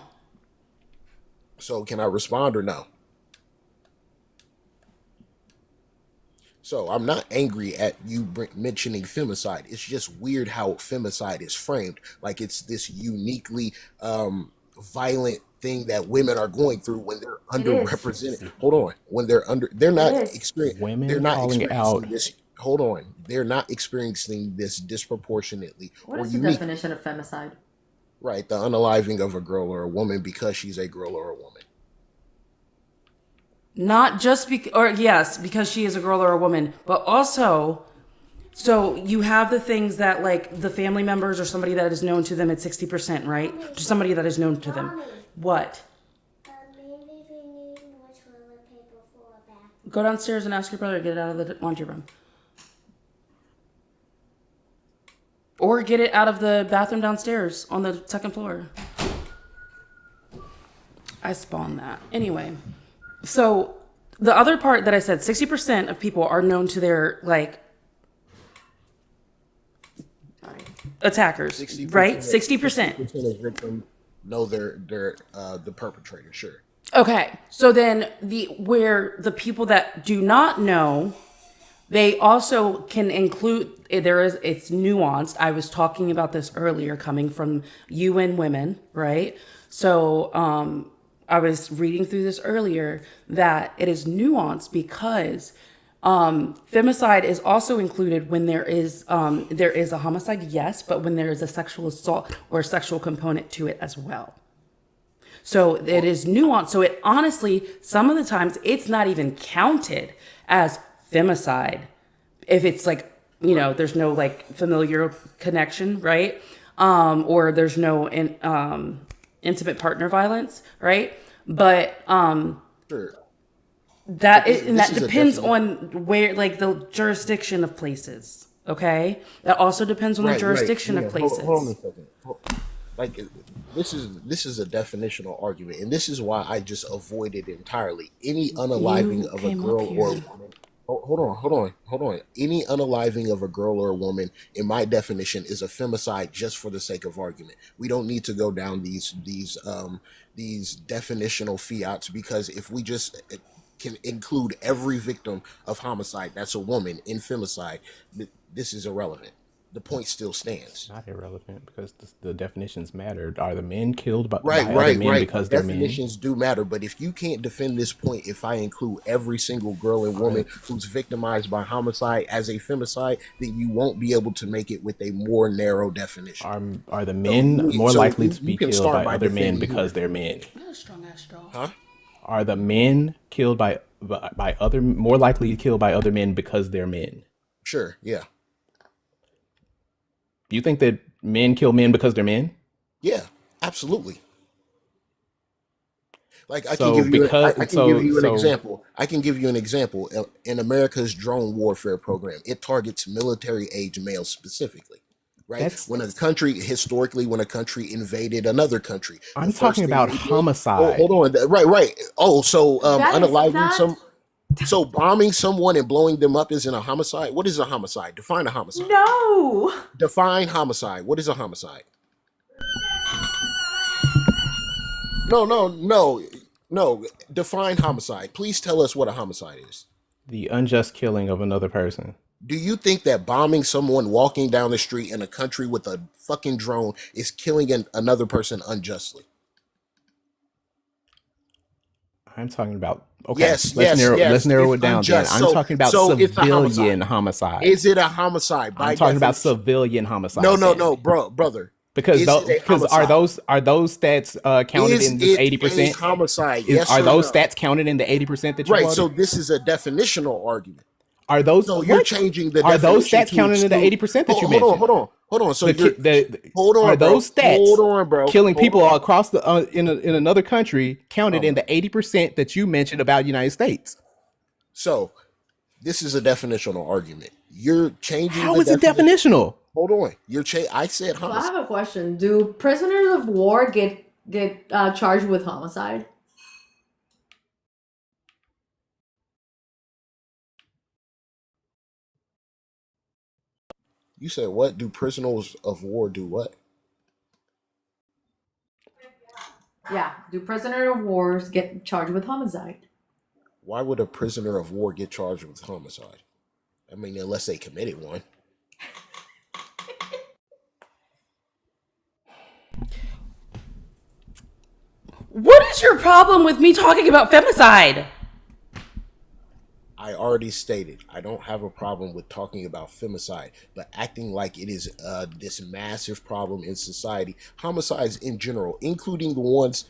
So can I respond or no? So I'm not angry at you mentioning femicide. It's just weird how femicide is framed. Like it's this uniquely violent thing that women are going through when they're It is. underrepresented. Hold on, when they're It not is. they're Women not calling out. experiencing this. Hold on, they're not experiencing this disproportionately What or is the uniquely. definition of femicide? Right, the unaliving of a girl or a woman because she's a girl or a woman. Not just because, or yes, because she is a girl or a woman, but also, so you have the things that like the family members or somebody that is known to them at 60%, right? Just somebody that is known to them. What? Go downstairs and ask your brother to get it out of the laundry room. Or get it out of the bathroom downstairs on the second floor. I spawned that. Anyway, so the other part that I said, 60% of people are known to their like attackers, 60% right? of 60%. 60% of victims know they're the perpetrator. Sure. Okay. So then where the people that do not know, they also can include, it's nuanced. I was talking about this earlier coming from UN Women, right? So I was reading through this earlier that it is nuanced because femicide is also included when there is a homicide, yes, but when there is a sexual assault or a sexual component to it as well. So it is nuanced. So it honestly, some of the times it's not even counted as femicide if it's like, there's no like familiar connection, right? Or there's no intimate partner violence, right? But Sure. And this that is a depends definite. on where, like, the jurisdiction of places. Okay, that also depends on the Right. jurisdiction of Hold on a places. second. Like this is a definitional argument, and this is why I just avoid it entirely. Any unaliving You of a came up girl or a here. woman. Hold on. Any unaliving of a girl or a woman, in my definition, is a femicide just for the sake of argument. We don't need to go down these definitional fiats, because if we just can include every victim of homicide that's a woman in femicide, this is irrelevant. The point still stands. Not irrelevant because the definitions matter. Are the men killed Right, by other right, men right. The because they're men? definitions do matter, but if you can't defend this point, if I include every single girl and Are woman who's victimized by homicide as a femicide, then you won't be able to make it with a more narrow definition. are the So men more so likely you, to you be can killed start by by other men defending because here, they're men? You're a strong ass straw. huh? Are the men killed by other more likely killed by other men because they're men? Sure, yeah, You think that men kill men because they're men? yeah, absolutely. Like I can So give you, because I can give so you an so example. I can give you an example. In America's drone warfare program, it targets military age males specifically, right? that's When a country invaded another country, the I'm talking first thing about they did. homicide. Hold on, right. Oh, so That is unaliving not. some, so bombing someone and blowing them up isn't a homicide. What is a homicide? Define a homicide. No. Define homicide. What is a homicide? No. Define homicide. Please tell us what a homicide is. The unjust killing of another person. Do you think that bombing someone walking down the street in a country with a fucking drone is killing another person unjustly? I'm talking about okay. Let's Yes. narrow It's it down then. unjust. I'm talking about So it's a homicide. civilian homicide. Is it a homicide I'm by talking about definition? civilian homicide No, then. brother. Because Is it a because homicide? are those stats counted Is in this it eighty a percent? homicide? Is Yes are or those no? stats counted in the 80% that you Right. So quoted? this is a definitional argument. Are those So you're what? changing the Are those definition stats to counted in the exclude. 80% that you Hold on, mentioned? hold on. So The, you're, ki- the hold are on, bro. those Hold stats on, bro. killing Hold people on. across the in another country Oh counted in my. the 80% that you mentioned about United States? So this is a definitional argument. You're changing How the is it definition. definitional? Hold on. I said So I homicide. have a question. Do prisoners of war get charged with homicide? You said what? Do prisoners of war do what? Yeah. Do prisoner of wars get charged with homicide? Why would a prisoner of war get charged with homicide? I mean, unless they committed one. What is your problem with me talking about femicide? I already stated I don't have a problem with talking about femicide, but acting like it is this massive problem in society. Homicides in general, including the ones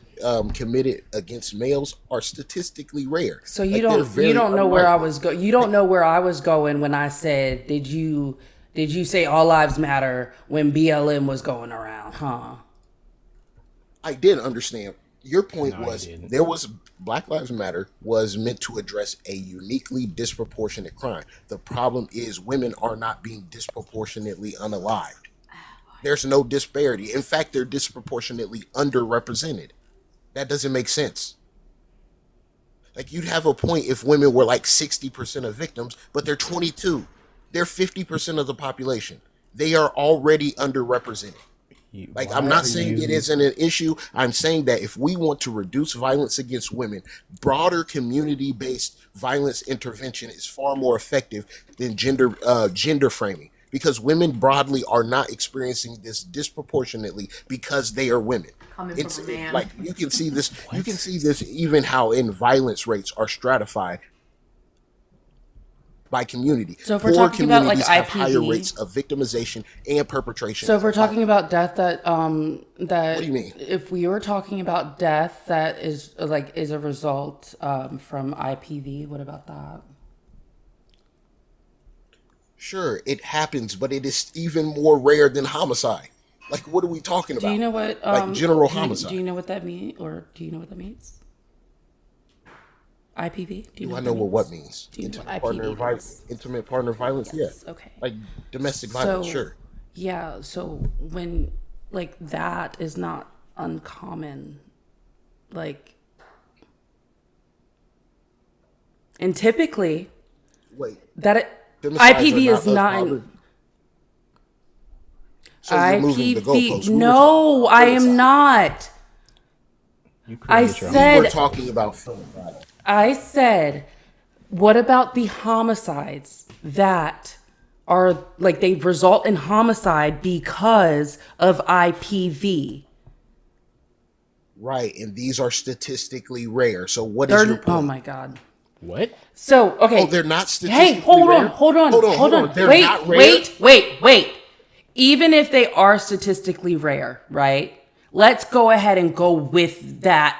committed against males, are statistically rare. So Like they're you very don't know where I unlikely. was you don't know where I was going when I said did you say all lives matter when BLM was going around, huh? I did understand. Your point No, you was didn't. there was Black Lives Matter was meant to address a uniquely disproportionate crime. The problem is women are not being disproportionately unalived. There's no disparity. In fact, they're disproportionately underrepresented. That doesn't make sense. Like you'd have a point if women were like 60% of victims, but they're 22. They're 50% of the population. They are already underrepresented. Like I'm Why not are saying it you isn't an issue. I'm saying that if we want to reduce violence against women, broader community-based violence intervention is far more effective than gender framing, because women broadly are not experiencing this disproportionately because they are women. Coming It's from a man. like you can see this. You can what? see this even how in violence rates are stratified by community. So if we're Poor talking about like communities have higher IPV, rates of victimization and perpetration so if we're of violence. talking about death What do you that mean? if we were talking about death that is a result from IPV, what about that? Sure, it happens, but it is even more rare than homicide. Like, what are we talking Do you about? know what Like general do you homicide. know what that means, or do you know what that means? IPV? Do you Do know I what know that what means? means? Do you know what Intimate IPV is? intimate partner violence? Yeah, Yes. Okay. like domestic violence. So, Sure. yeah. So when like that is not uncommon, like, and typically Wait, femicides are IPV not is not uncommon. So you're moving the IPV. goalposts. We were talking No, about I am femicide. not. You I created your own. We were said, talking about femicide. I said, what about the homicides that are like they result in homicide because of IPV? Right, and these are statistically rare. So what is your They're, oh point? my God. What? So, okay. Oh, they're not Hey, statistically hold on, rare? hold on, Hold on, hold hold on. on. They're Wait, not rare? wait. Even if they are statistically rare, right? Let's go ahead and go with that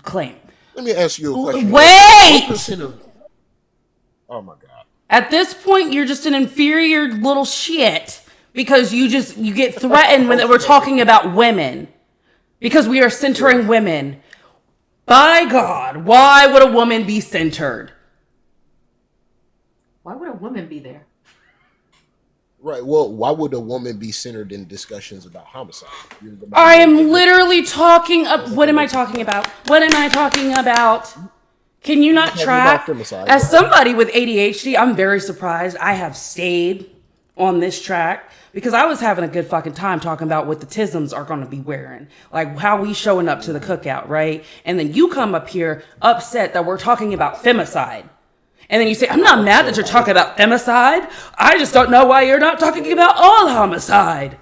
claim. Let me ask you a question. Wait! What percent of... Oh my God. At this point, you're just an inferior little shit because you get threatened when we're talking about women because we are centering women. By God, why would a woman be centered? Why would a woman be there? Right, well, why would a woman be centered in discussions about homicide? You're the I am minority. literally talking up. What am I talking about? What am I talking about? Can you not talking track? about femicide. As somebody with ADHD, I'm very surprised I have stayed on this track because I was having a good fucking time talking about what the tisms are going to be wearing, like how we showing up to the cookout, right? And then you come up here upset that we're talking about femicide. And then you say, I'm not mad that you're talking about femicide. I just don't know why you're not talking about all homicide.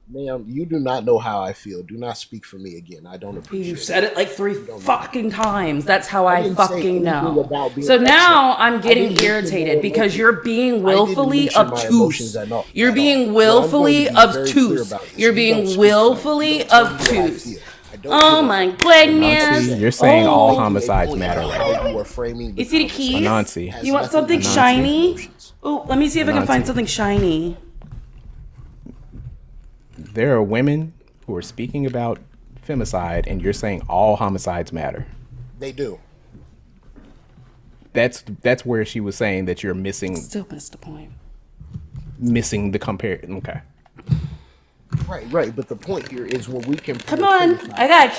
Ma'am, you do not know how I feel. Do not speak for me again. I don't appreciate You it. said it like 3 fucking times. That's how I didn't say fucking anything know. about being So now upset. I'm getting I didn't mention irritated my because emotions. you're being I didn't willfully mention my emotions obtuse. at all. You're being No, I'm going willfully to be very clear obtuse. about this. You're You don't being speak for me. willfully You don't tell me what I obtuse. feel. I don't Oh give a my fuck. I'm goodness. Anansi, upset. you're saying all Oh. homicides matter How right now. you are framing the You see the conversation keys? Anansi. has You want nothing to something do with shiny? emotions. Oh, let me see if I can find Anansi. something shiny. There are women who are speaking about femicide, and you're saying all homicides matter. They do. That's where she was saying that you're missing Still missed the point. the compare. Okay. Right. But the point here is when we compare Come on. femicide, I got a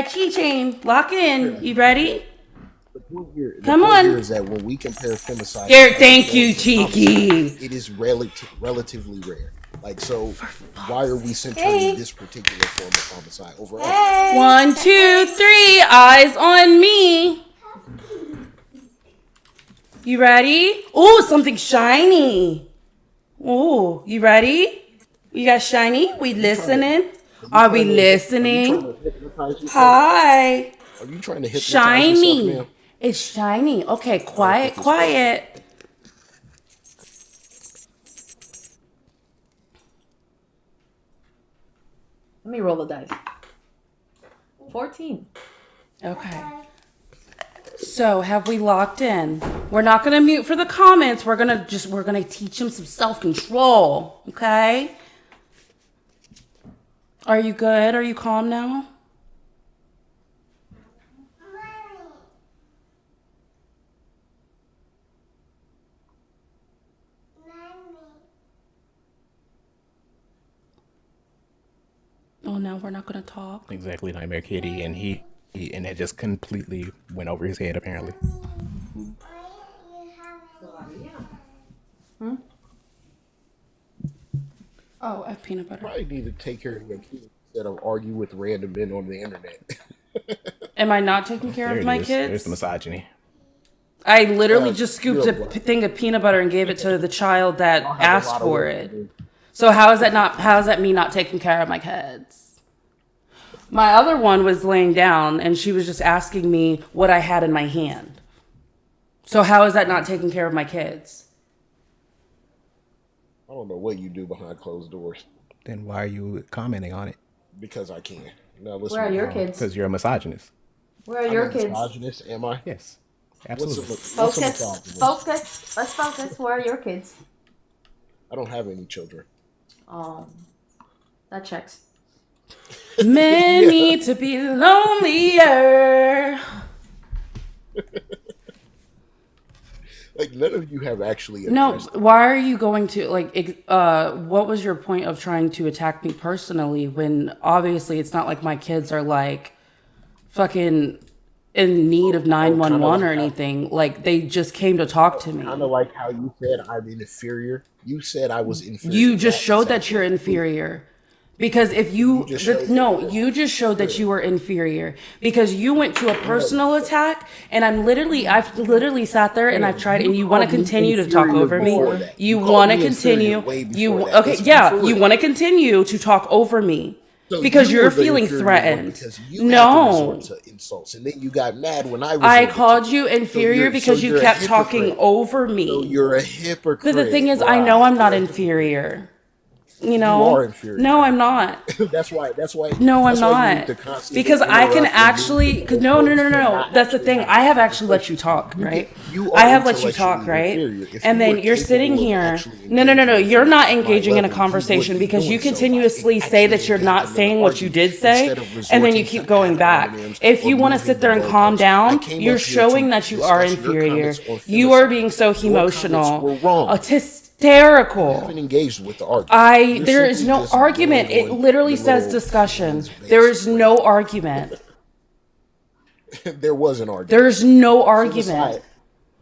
keychain. Lock in. You ready? the point here Come on. is that when we compare femicide, There, to other thank you, forms of homicide, Cheeky. it is relatively rare. Like, so why are we centering this particular form of homicide over others? 1, 2, 3. Eyes on me. You ready? Ooh, something shiny. Ooh, you ready? You got shiny? We listening? Are we listening? Hi. Are you trying to hypnotize yourself, Shiny. ma'am? It's shiny. Okay, quiet. Let me roll the dice. 14. Okay. So have we locked in? We're not gonna mute for the comments. We're gonna teach him some self-control. Okay? Are you good? Are you calm now? Oh no, we're not gonna talk. Exactly, Nightmare Kitty, and he and it just completely went over his head apparently. Oh, I have peanut butter. Probably need to take care of your kids instead of argue with random men on the internet. Am I not taking care There of it my is. There's kids? the misogyny. I literally just scooped you're a black. thing of peanut butter and gave it to the child that have a asked lot of for work to it. do. So how is that me not taking care of my kids? My other one was laying down and she was just asking me what I had in my hand. So how is that not taking care of my kids? I don't know what you do behind closed doors Then why are you commenting on it? because I can. Now listen. Where are your kids? Because you're a misogynist. Where are I'm your a kids? misogynist, am I? Yes, What's a, absolutely. what's a Focus. misogynist? Focus. Let's focus. Where are your kids? I don't have any children. That checks. Men need to be lonelier. Like none of you have actually No, addressed the why point. are you going to what was your point of trying to attack me personally when obviously it's not like my kids are like fucking in need of Oh, kind of 911 like or how, anything. Like they just came to talk to kind of me. like how you said I'm inferior. You said I was You inferior. just That showed that exactly you're proved it. inferior. Because if You you, just showed that. no, Yeah, you just showed that yeah. you were inferior because you went to a No, personal attack, and I've literally sat there and I've man, tried, you and you want to called me continue to talk inferior over me. before that. You You called want to me inferior continue. way before You, that. okay, Let's be yeah, for you real. want to continue to talk over me So because you you're were the feeling inferior one threatened. because you had to resort No, to insults, and then you got mad when I I resorted to called them. you So inferior you're because you a kept talking hypocrite. over So me. you're a But the thing hypocrite. is, I know Right? I'm not You're a hypocrite. inferior. You You know? are No, inferior. I'm not. That's why. That's why. No, I'm That's why you need not. to constantly Because I can interrupt and move the actually, cause no, no, no, goalposts no, and no. not That's the actually thing. have I the have actually let you conversation. talk, You can. right? You I are have let you talk, intellectually right? inferior. If And you were then you're sitting capable of here. actually No, no, no, engaging no. with You're me not at my engaging in a level, you would conversation be because you doing so by continuously say actually that you're not engaging in the saying what you argument did say, instead of and then you resorting keep to going ad back. hominems If or you want to sit moving the there and calm goalposts. I down, came you're up here to showing that you are discuss your inferior. comments on You are femicide. being so Your comments emotional. were wrong. It's You hysterical. haven't engaged with the argument. You're There is simply no just argument. going It on literally your says little discussion. feelings There based is no rant. argument. There was an argument. There's no argument. Femicide.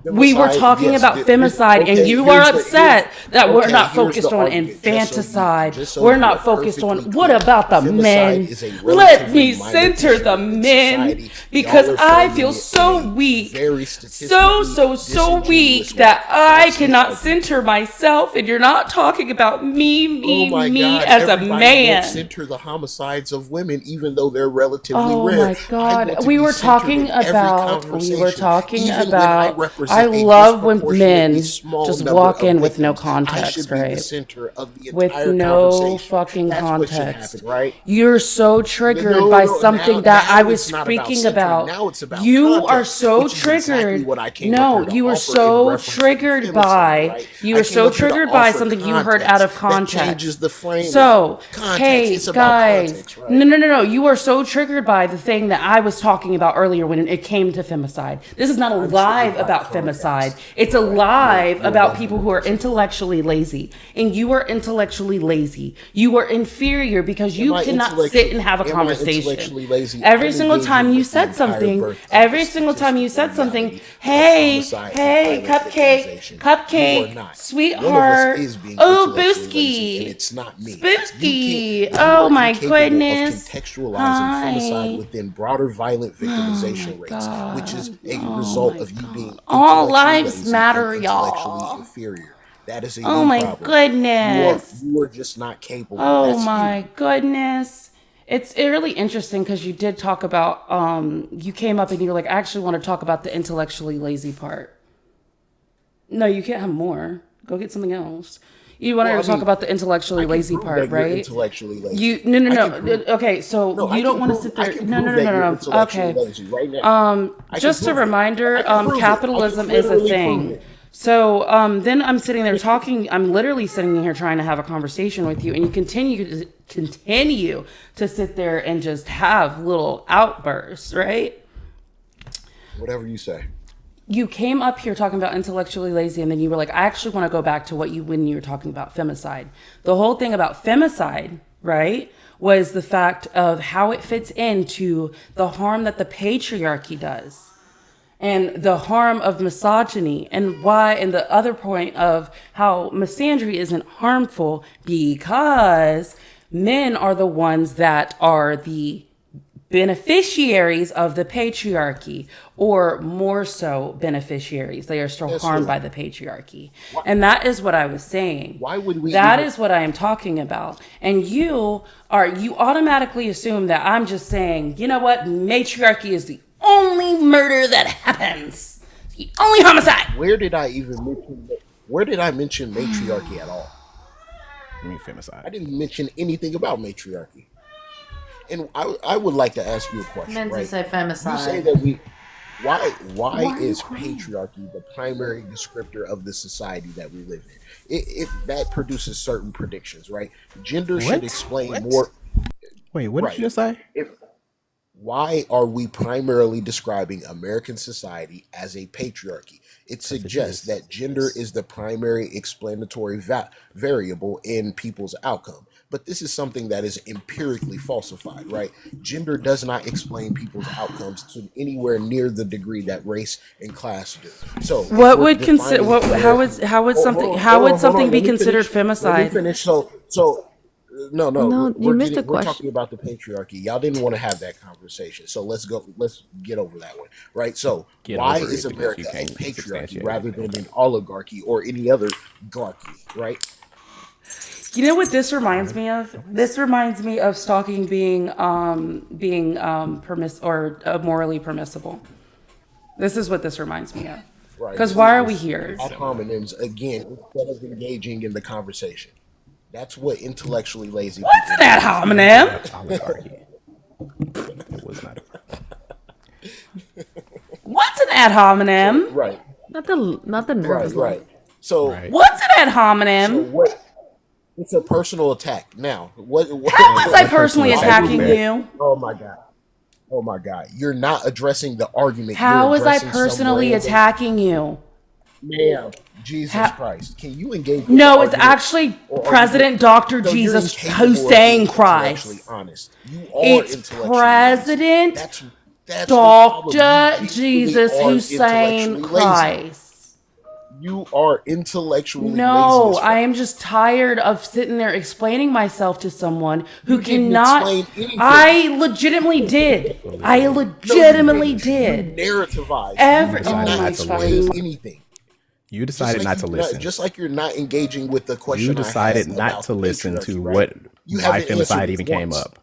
We were Femicide. talking Yes. about femicide, and Okay. you are Here's. upset that we're Okay. not Here's the focused on argument. infanticide. Just so We're you are not focused perfectly on what clear. about the Femicide men? is a Let relatively me minor center the issue in men society. because Y'all are I framing feel it in so a weak. very So, statistically so, so disingenuous weak way. that I That's the cannot argument. center myself, and you're not talking about me, Oh me, my me God, as a everybody won't man. center the homicides of women, even though they're relatively Oh rare. my I God. want to be centered in every We were conversation, talking even when I about, I represent a love when disproportionately men small just number walk of in with no victims. I context, should be the right? center of the With entire no conversation. fucking That's what should happen, context. right? You're so triggered No, by no, something that I now was it's not about speaking centering. about. Now it's about You are context, so which is exactly triggered. what I came up No, here to you were offer in so reference to triggered femicide, by, right? you I were came so up here to triggered by offer something you heard out of context that changes context. the framing. So, Context. hey, It's about guys, context, no, right? no, no, no. You are so triggered by the thing that I was talking about earlier when it came to femicide. This is not a I'm live triggered by about femicide. context. It's a Right. live You're about people who are 100% right. intellectually lazy. And you are intellectually lazy. You are inferior because Am you I cannot sit intellectually and have a am I conversation. intellectually lazy? Every I'm single time engaging you with the said entire something, birth of the every single time you statistical said something, reality of hey, homicide and hey, violent cupcake, victimization. You are cupcake, not. One of us sweetheart, is being oh, intellectually lazy, and Booski, it's not me. Spooky, You oh are my incapable of goodness, contextualizing femicide hi, within broader violent oh victimization my rates, which is god, a oh result my of you being god, all intellectually lives lazy and matter, intellectually y'all, inferior. That is a oh you my problem. goodness. You are just not capable. Oh That's you. my goodness. It's really interesting because you did talk about you came up and you were like, I actually want to talk about the intellectually lazy part. No, you can't have more. Go get something else. You wanted Well, I to talk mean, about the intellectually I can lazy prove part, that you're right? intellectually You lazy. no no I can no. prove Okay, so no. you don't want to sit I there. can No no prove no that you're no no. intellectually Okay. lazy right now. I can Just a prove it. reminder, I can prove it. I can capitalism is a literally prove thing. it. So then I'm sitting there talking. I'm literally sitting here trying to have a conversation with you, and you continue to sit there and just have little outbursts, right? Whatever you say. You came up here talking about intellectually lazy, and then you were like, I actually want to go back to what you when you were talking about femicide. The whole thing about femicide, right, was the fact of how it fits into the harm that the patriarchy does and the harm of misogyny and why, and the other point of how misandry isn't harmful because men are the ones that are the beneficiaries of the patriarchy, or more so beneficiaries. They are still That's harmed who. by the patriarchy. And that is what I was saying. Why would we That even? is what I am talking about. And you automatically assume that I'm just saying, you know what? Matriarchy is the only murder that happens. The only homicide. Where did I even mention? Where did I mention matriarchy at all? I mean, femicide. I didn't mention anything about matriarchy. And I would like to ask you a question, Meant to right? say You say femicide. that we why Why are you is crying? patriarchy the primary descriptor of the society that we live in? It that produces certain predictions, right? Gender should What? explain What? more, Wait, what did you right? just say? If why are we primarily describing American society as a patriarchy? It Because it suggests is. that gender is the primary explanatory variable in people's outcome. But this is something that is empirically falsified, right? Gender does not explain people's outcomes to anywhere near the degree that race and class do. So if What we're would consider defining what American, how would something be let me considered finish. Let me femicide? finish. So no, No, you missed the we're question. talking about the patriarchy. Y'all didn't want to have that conversation, so let's get over that one, right? So Get why over is it because you America a can't patriarchy substantiate rather anything. than an oligarchy or any other garchy, right? You know what this reminds Sorry. me of? This reminds me of stalking being permiss or morally permissible. This is what this reminds me of. Right. Because why are we It's here? very Ad similar. hominems again instead of engaging in the conversation. That's what intellectually lazy What's people an ad do. hominem? Oligarchy. It was not. What's an ad So hominem? right, Not the nervous one. right. So Right. What's an ad so hominem? what? It's a personal attack. Now, How was I What personal personally attack was attacking that? you? Oh my god. Oh my god. You're not addressing the argument. You're How was I addressing some personally random attacking you? ma'am. Jesus How, Christ. Can you engage with the no, it's argument actually or are you President Dr. so you're Jesus incapable of Hussein being intellectually Christ. honest. You are It's intellectually lazy. President That's the problem. You Dr. genuinely Jesus are Hussein intellectually lazy. Christ. You are intellectually lazy No, as I fuck. am just tired of sitting there explaining myself to someone who You didn't cannot. explain anything. I legitimately did. I No, you legitimately didn't. You did. narrativized. Every You did decided oh not not my to explain listen. fucking anything. You decided not to listen. Just like you're not engaging with the You question I decided had not about to the listen patriarchy, to right? what You why haven't answered femicide it even came once. up.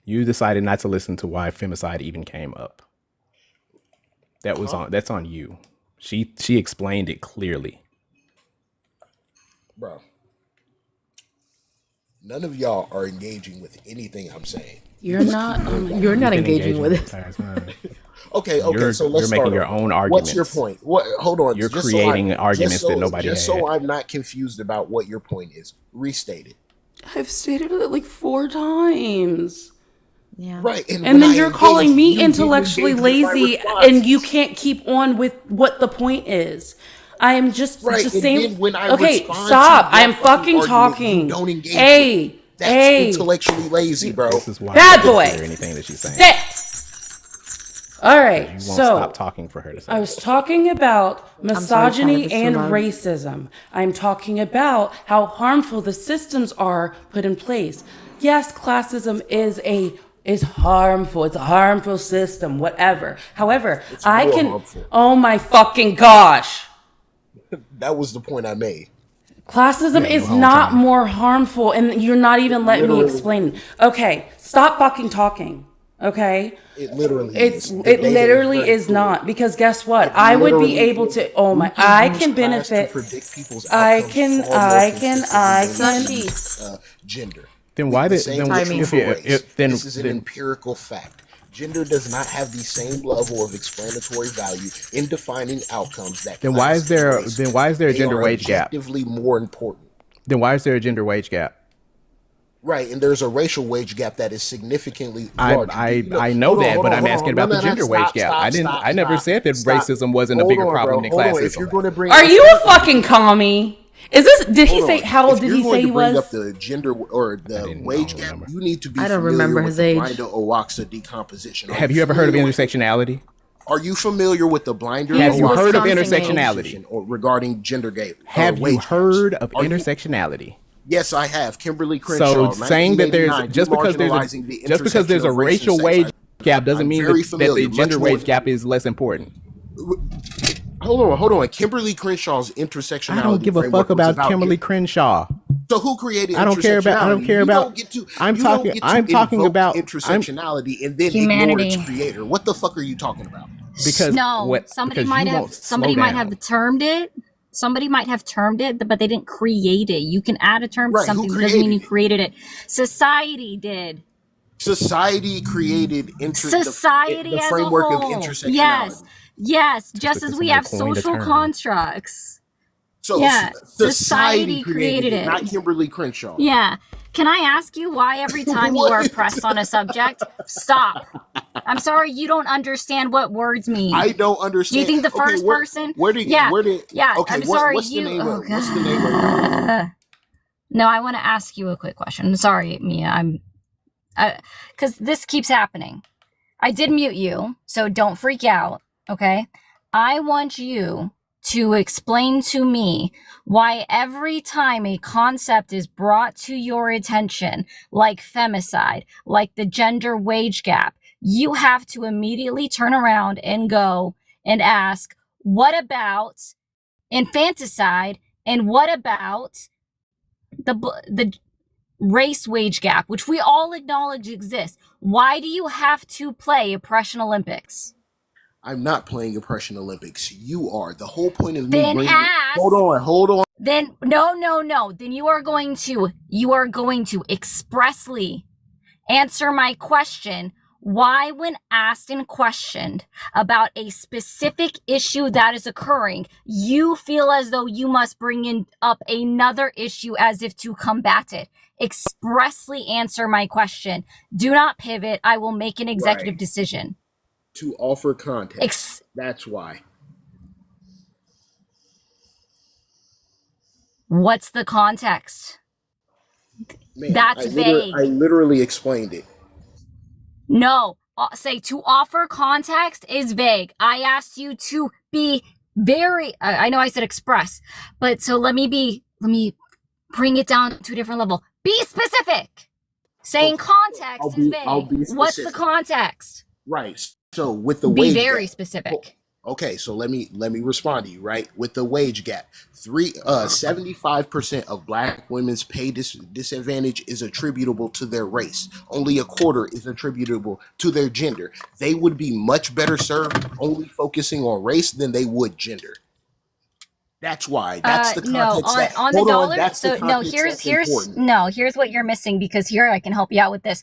You decided not to listen to why femicide even came up. Huh? That's on you. She explained it clearly. Bro, none of y'all are engaging with anything I'm saying. You you're just keep not. Oh going my back You're and You've not forth. been engaging engaging with the it. entire time. Okay, so let's You're start making your over. own What's your arguments. point? What hold on, You're creating arguments that nobody just so had. I'm not confused about what your point is. Restate it. I've stated it like 4 times. Yeah. Right, and And when then I you're calling engaged, me you didn't intellectually engage with my lazy and you responses. can't keep on with what the point is. I am Right, just and saying. then when I Okay, respond to stop. I your am fucking fucking argument, you talking. don't engage with it. Hey, That's hey, intellectually lazy, bro. This is why I bad can't boy. hear anything that she's saying. Sit. All Because right, you won't stop so talking for her to I say was it. talking about I'm sorry, Chad, if misogyny it's too and loud. racism. I'm talking about how harmful the systems are put in place. Yes, classism is harmful. It's a harmful system, whatever. However, It's I more can. harmful. Oh my fucking gosh. That was the point I made. Classism You have no is home not training. more harmful, and you're not It even letting me literally explain. is. Okay, stop fucking talking. Okay, It literally it's is. The it data is literally very is clear. not because guess what? It I would be literally able is. to. Oh We my, can I use can class to benefit. predict people's outcomes far more consistently than we can Sushi. use gender. Then why The did same then is Sorry, true me. if for you race. then This is an empirical fact. Gender does not have the same level of explanatory value in defining outcomes that then why class is and there race do. a They gender are wage gap? objectively more important. Then why is there a gender wage gap? Right, and there's a racial wage gap that is significantly larger. I know that, but I'm Hold asking on. No, about the no, no, gender wage stop, gap. stop, stop, I never stop, said that stop. racism wasn't a Hold bigger on, problem bro. than Hold on. If you're classism. going to bring, Are if you you're a fucking commie? Is this? Did he hold say? on. How old If did you're he going say to he bring up was? the gender or I the don't wage gap, remember. you need to be I don't familiar remember with his the age. Blinder-Owaxa decomposition. Have you ever heard of Familiar with it? intersectionality? Are you familiar with the Have He's you heard of Wisconsin age. intersectionality? decomposition or regarding gender gap or Have you wage gaps? heard of Are you? intersectionality? Yes, I have. Kimberly So Crenshaw, saying that there's 1989, demarginalizing the just because intersection there's a of race and racial sex. wage gap doesn't I'm mean very that the familiar. gender Much more. wage gap is less important. Hold on. Kimberly Crenshaw's I don't intersectionality give a fuck framework was about Kimberly Crenshaw. So who created I don't care intersectionality? You don't get to I'm talking invoke about intersectionality and then ignore its Humanity. creator. What the fuck are you talking about? because No, what because you won't slow somebody might have down. termed it. Somebody might have termed it, but they didn't create it. You can add a term to Right, who something. That doesn't mean you created created it. Society did. Society created Society the as a framework of whole. intersectionality. Yes. Just Just as because we somebody have coined a social term. constructs. So Yeah, society created it, not it. Kimberly Crenshaw. Yeah. Can I ask you why every time you are pressed on a subject, stop? I'm sorry, you don't understand what words mean. I don't understand. Do you think the first person? Where did? Yeah. Okay. I'm sorry. What's the name? Oh, What's the name of it? No, I want to ask you a quick question. Sorry, Mia. Because this keeps happening. I did mute you, so don't freak out. Okay. I want you to explain to me why every time a concept is brought to your attention, like femicide, like the gender wage gap, you have to immediately turn around and go and ask, what about infanticide? And what about the race wage gap, which we all acknowledge exists? Why do you have to play Oppression Olympics? I'm not playing Oppression Olympics. You are. The whole point of me Then bringing. ask. Hold on. Then no. Then you are going to expressly answer my question. Why, when asked and questioned about a specific issue that is occurring, you feel as though you must bring up another issue as if to combat it? Expressly answer my question. Do not pivot. I will make an executive decision. To offer context. That's why. What's the context? Man, That's vague. I literally explained it. No, say to offer context is vague. I asked you to be very, I know I said express, but so let me bring it down to a different level. Be specific. Saying context is vague. What's the context? Right. So with the wage gap. Be very specific. Okay, so let me respond to you, right? With the wage gap, 75% of Black women's pay disadvantage is attributable to their race. Only a quarter is attributable to their gender. They would be much better served only focusing on race than they would gender. That's why. That's the context. On the dollar. So no, here's what you're missing, because here I can help you out with this.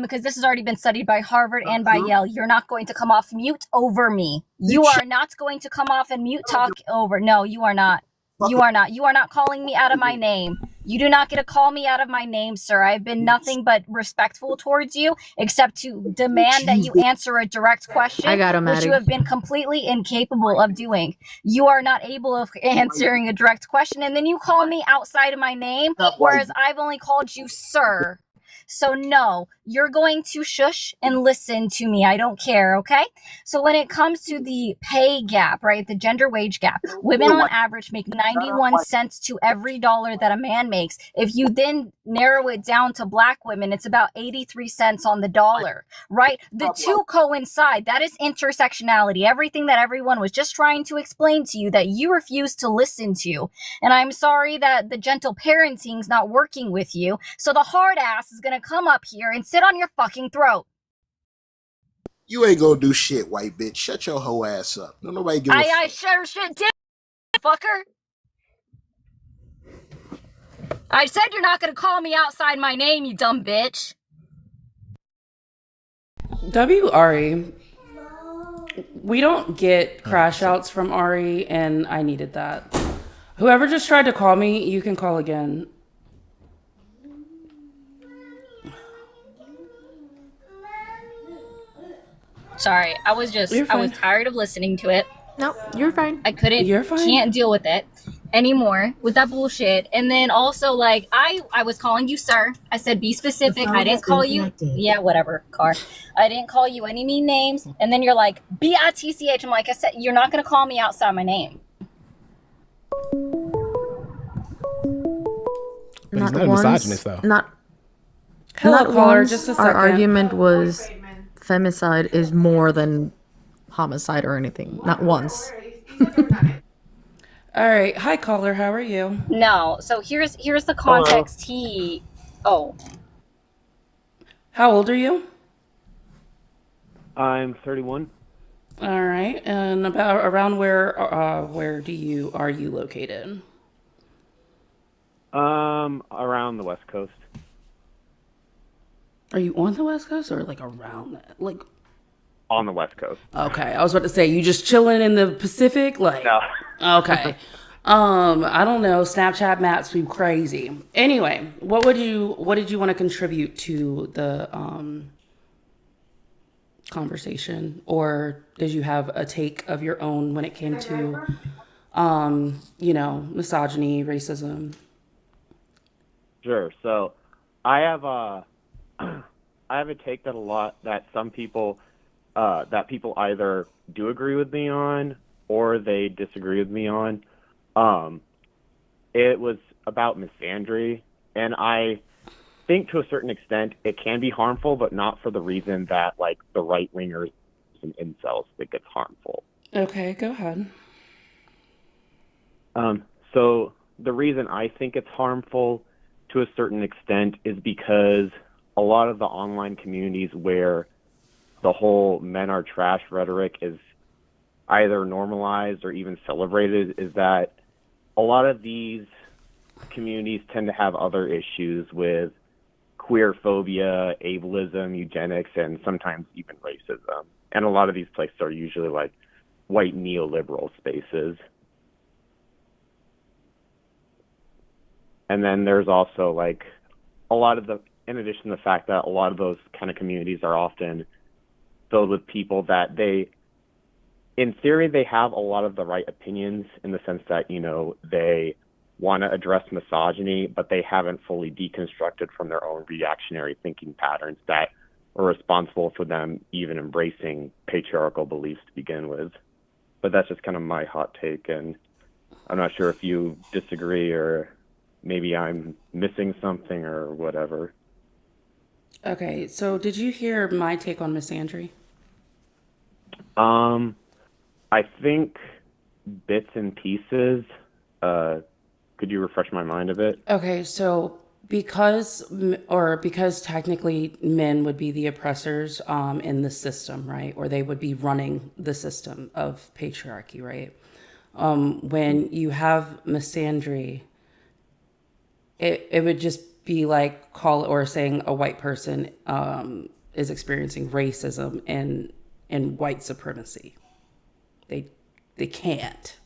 Because this has already been studied by Harvard and by Yale. You're not going to come off mute over me. You are not going to come off and mute talk over. No, you are not. You are not. You are not calling me out of my name. You do not get to call me out of my name, sir. I've been nothing but respectful towards you, except to demand that you answer a direct question, which you have been completely incapable of doing. You are not able of answering a direct question, and then you call me outside of my name, whereas I've only called you sir. So no, you're going to shush and listen to me. I don't care, okay? So when it comes to the pay gap, right, the gender wage gap, women on average make 91 cents to every dollar that a man makes. If you then narrow it down to Black women, it's about 83 cents on the dollar, right? The two coincide. That is intersectionality. Everything that everyone was just trying to explain to you that you refuse to listen to. And I'm sorry that the gentle parenting's not working with you. So the hard ass is going to come up here and sit on your fucking throat. You ain't gonna do shit, white bitch. Shut your hoe ass up. No, nobody give a fuck. I sure shit did, fucker. I said you're not gonna call me outside my name, you dumb bitch. Ari, we don't get crash outs from Ari, and I needed that. Whoever just tried to call me, you can call again. Sorry, I was tired of listening to it. No, you're fine. I can't deal with it anymore with that bullshit. And then also, like, I was calling you sir. I said be specific. I didn't call you. Yeah, whatever, car. I didn't call you any mean names. And then you're like, B-I-T-C-H. I'm like, I said, you're not going to call me outside my name. But he's not a misogynist, though. Hello, caller, just a second. Our argument was femicide is more than homicide or anything. Not once. All right. Hi, caller. How are you? No. So here's the context. How old are you? I'm 31. All right. And around where are you located? Around the West Coast. Are you on the West Coast or like around that? Like on the West Coast. Okay, I was about to say, you just chilling in the Pacific? Like no. Okay. I don't know. Snapchat maps be crazy. Anyway, what did you want to contribute to the conversation, or did you have a take of your own when it came to misogyny, racism? Sure. So I have a I have a take that some people that people either do agree with me on or they disagree with me on. Um, it was about misandry, and I think to a certain extent it can be harmful, but not for the reason that like the right wingers and incels think it's harmful. Okay, go ahead. So the reason I think it's harmful to a certain extent is because a lot of the online communities where the whole men are trash rhetoric is either normalized or even celebrated is that a lot of these communities tend to have other issues with queer phobia, ableism, eugenics, and sometimes even racism. And a lot of these places are usually like white neoliberal spaces. And then there's also like in addition to the fact that a lot of those kind of communities are often filled with people that in theory, they have a lot of the right opinions in the sense that, they want to address misogyny, but they haven't fully deconstructed from their own reactionary thinking patterns that are responsible for them even embracing patriarchal beliefs to begin with. But that's just kind of my hot take, and I'm not sure if you disagree or maybe I'm missing something or whatever. Okay, so did you hear my take on misandry? I think bits and pieces. Could you refresh my mind a bit? Okay, so because technically men would be the oppressors in the system, right? Or they would be running the system of patriarchy, right? When you have misandry, it would just be like saying a white person is experiencing racism and white supremacy. They can't.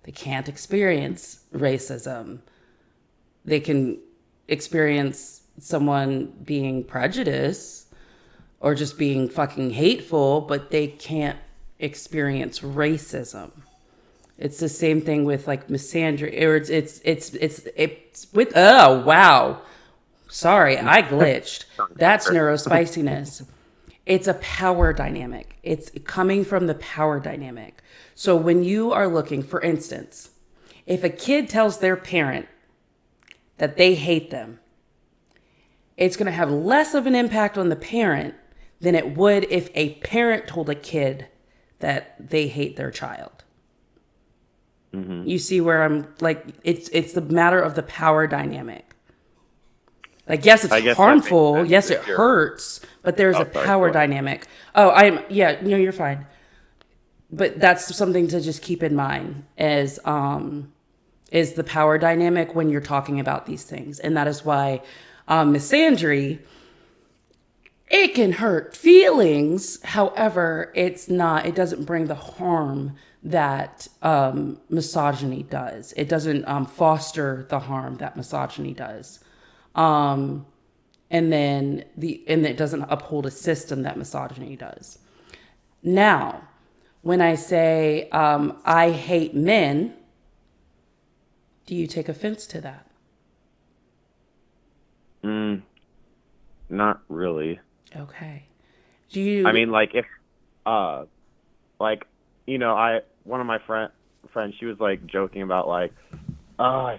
They can't experience racism. They can experience someone being prejudiced or just being fucking hateful, but they can't experience racism. It's the same thing with like misandry, or it's with wow. Sorry, I glitched. That's neurospiciness. It's a power dynamic. It's coming from the power dynamic. So when you are looking, for instance, if a kid tells their parent that they hate them, it's going to have less of an impact on the parent than it would if a parent told a kid that they hate their child. Mm-hmm. You see where I'm like, it's the matter of the power dynamic. Like, yes, it's harmful. Yes, it hurts, but there's a power dynamic. You're fine. But that's something to just keep in mind is the power dynamic when you're talking about these things. And that is why misandry, it can hurt feelings. However, it doesn't bring the harm that misogyny does. It doesn't foster the harm that misogyny does. And it doesn't uphold a system that misogyny does. Now, when I say I hate men, do you take offense to that? Not really. Okay. Do you? I mean, like if, one of my friends, she was like joking about like, I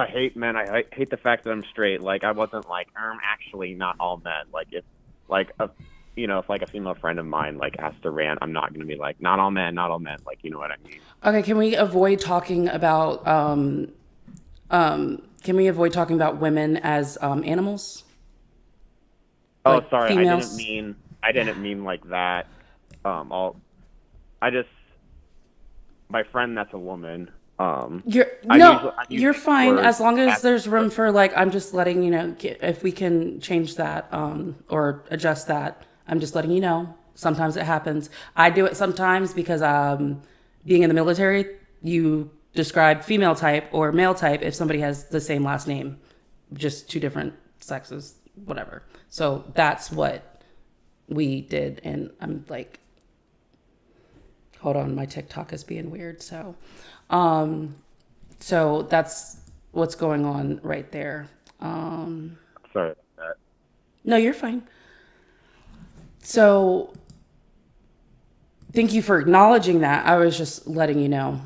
hate men. I hate the fact that I'm straight. Like I wasn't like, actually not all men. Like if like if like a female friend of mine like has to rant, I'm not gonna be like, not all men, not all men. Like, you know what I mean? Okay, can we avoid talking about women as animals? Oh, Like sorry, females? I didn't mean like that. My friend that's a woman. You're fine as long as there's room for like, I'm just letting you know if we can change that or adjust that. I'm just letting you know. Sometimes it happens. I do it sometimes because being in the military, you describe female type or male type if somebody has the same last name, just two different sexes, whatever. So that's what we did. And I'm like, hold on, my TikTok is being weird. So that's what's going on right there. Sorry about that. No, you're fine. So thank you for acknowledging that. I was just letting you know,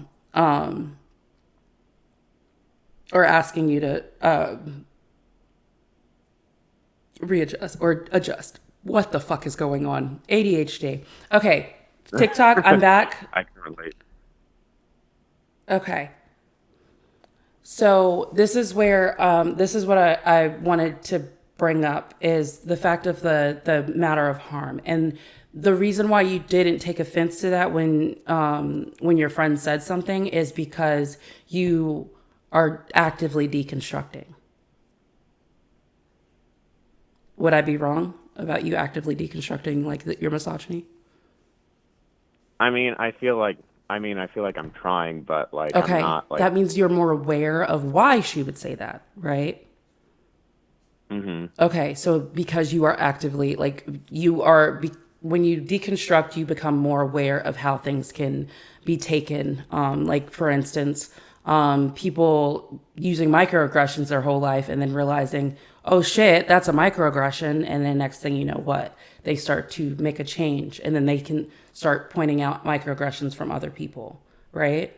or asking you to readjust or adjust. What the fuck is going on? ADHD. Okay, TikTok, I'm back. I can relate. Okay. So this is where this is what I wanted to bring up is the fact of the matter of harm, and the reason why you didn't take offense to that when your friend said something is because you are actively deconstructing. Would I be wrong about you actively deconstructing like your misogyny? I mean, I feel like I'm trying, but like Okay, I'm not like. that means you're more aware of why she would say that, right? Mm-hmm. Okay, so because you are actively like you are when you deconstruct, you become more aware of how things can be taken. Like for instance, people using microaggressions their whole life and then realizing, oh shit, that's a microaggression, and then next thing you know, what they start to make a change, and then they can start pointing out microaggressions from other people, right?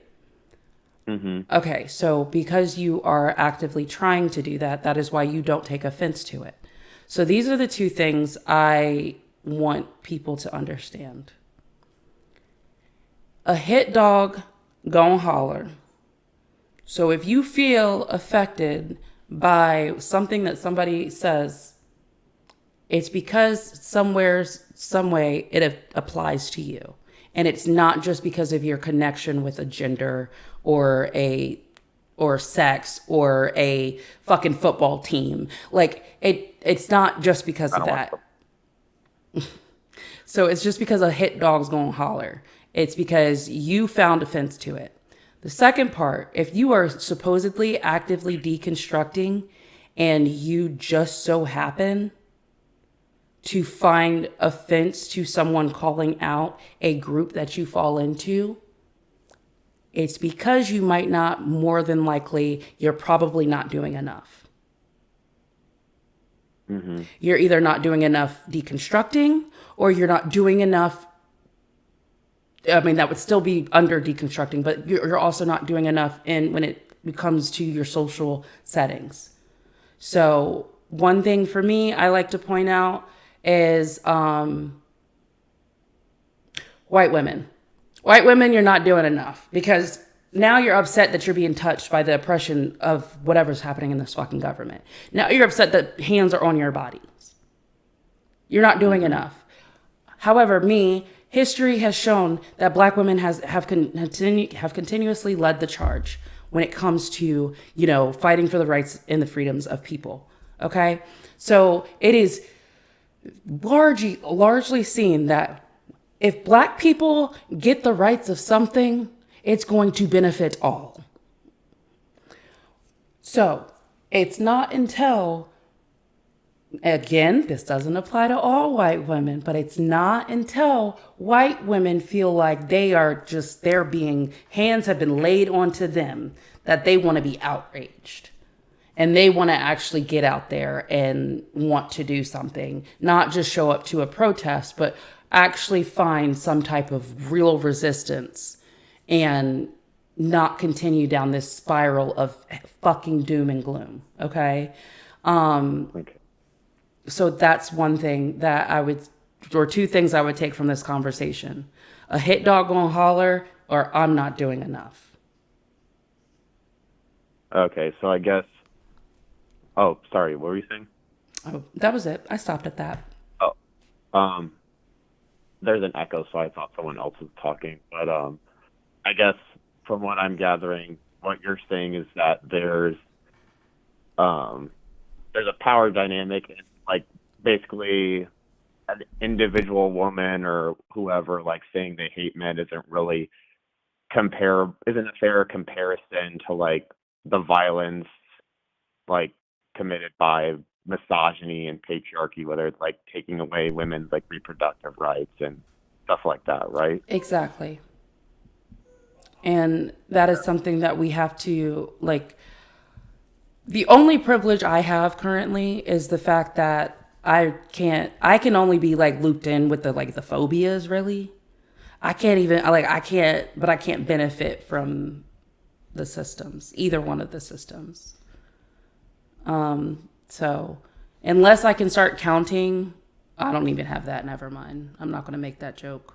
Mm-hmm. Okay, so because you are actively trying to do that, that is why you don't take offense to it. So these are the two things I want people to understand. A hit dog gon' holler. So if you feel affected by something that somebody says, it's because somewhere, some way it applies to you. And it's not just because of your connection with a gender or sex or a fucking football team. Like it's not just because of that. So it's just because a hit dog's gonna holler. It's because you found offense to it. The second part, if you are supposedly actively deconstructing and you just so happen to find offense to someone calling out a group that you fall into, it's because you might not, more than likely, you're probably not doing enough. Mm-hmm. You're either not doing enough deconstructing or you're not doing enough. I mean, that would still be under deconstructing, but you're also not doing enough when it comes to your social settings. So one thing for me, I like to point out is white women. White women, you're not doing enough because now you're upset that you're being touched by the oppression of whatever's happening in this fucking government. Now you're upset that hands are on your bodies. You're not doing enough. However, history has shown that black women have continuously led the charge when it comes to, fighting for the rights and the freedoms of people. Okay? So it is largely seen that if black people get the rights of something, it's going to benefit all. So it's not until, again, this doesn't apply to all white women, but it's not until white women feel like hands have been laid onto them that they want to be outraged. And they want to actually get out there and want to do something, not just show up to a protest, but actually find some type of real resistance and not continue down this spiral of fucking doom and gloom. Okay. So that's one thing two things I would take from this conversation. A hit dog gonna holler, or I'm not doing enough. Okay, so I guess. Oh, sorry. What were you saying? Oh, that was it. I stopped at that. Oh, there's an echo, so I thought someone else was talking. But I guess from what I'm gathering, what you're saying is that there's a power dynamic, and like basically an individual woman or whoever like saying they hate men isn't really isn't a fair comparison to like the violence like committed by misogyny and patriarchy, whether it's like taking away women's like reproductive rights and stuff like that, right? Exactly. And that is something that we have to like. The only privilege I have currently is the fact that I can only be like looped in with the phobias, really. I can't even like I can't benefit from the systems, either one of the systems. So unless I can start counting, I don't even have that. Never mind. I'm not going to make that joke.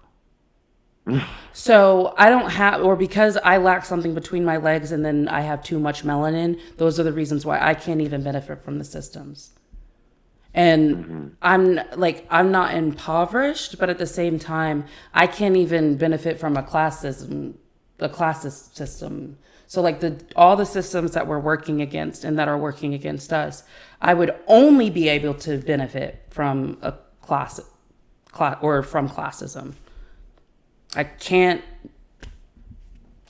So I don't have, or because I lack something between my legs and then I have too much melanin, those are the reasons why I can't even benefit from the systems. And I'm not impoverished, but at the same time, I can't even benefit from a classist system. So like all the systems that we're working against and that are working against us, I would only be able to benefit from a class or from classism. I can't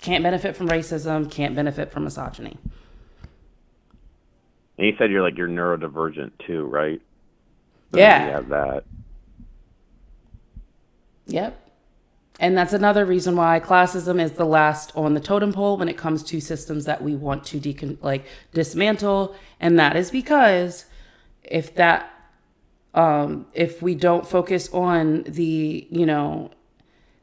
benefit from racism, can't benefit from misogyny. And you said you're neurodivergent too, right? So Yeah. you have that. Yep. And that's another reason why classism is the last on the totem pole when it comes to systems that we want to dismantle. And that is because if we don't focus on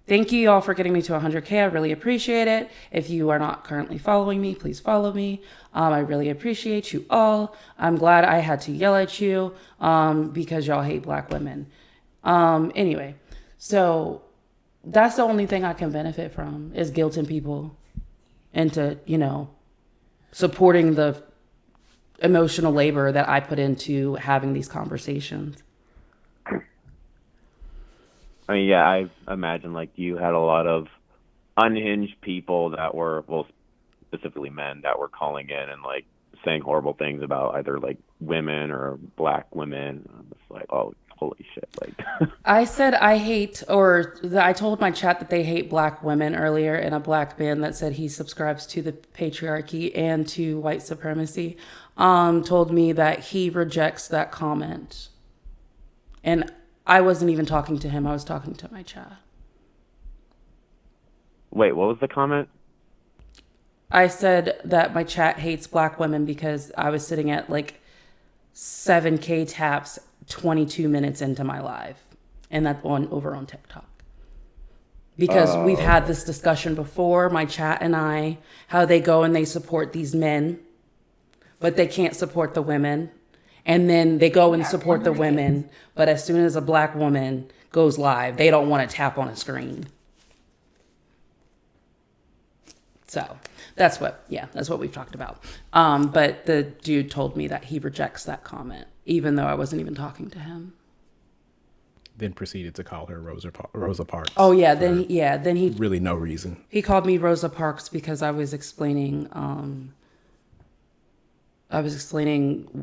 thank you all for getting me to 100K. I really appreciate it. If you are not currently following me, please follow me. I really appreciate you all. I'm glad I had to yell at you because y'all hate Black women. Anyway, so that's the only thing I can benefit from is guilting people into, supporting the emotional labor that I put into having these conversations. I mean, yeah, I imagine you had a lot of unhinged people that were, well, specifically men that were calling in and saying horrible things about either women or Black women. I'm just like, oh, holy shit! I said I told my chat that they hate Black women earlier, and a Black man that said he subscribes to the patriarchy and to white supremacy told me that he rejects that comment, and I wasn't even talking to him. I was talking to my chat. Wait, what was the comment? I said that my chat hates Black women because I was sitting at 7K taps 22 minutes into my live. And that's over on TikTok. Because we've had this discussion before, my chat and I, how they go and they support these men, but they can't support the women. And then they go and support the women, but as soon as a Black woman goes live, they don't want to tap on a screen. So that's what we've talked about. But the dude told me that he rejects that comment, even though I wasn't even talking to him. Then proceeded to call her Rosa Parks. Oh yeah, then he really no reason. He called me Rosa Parks because I was explaining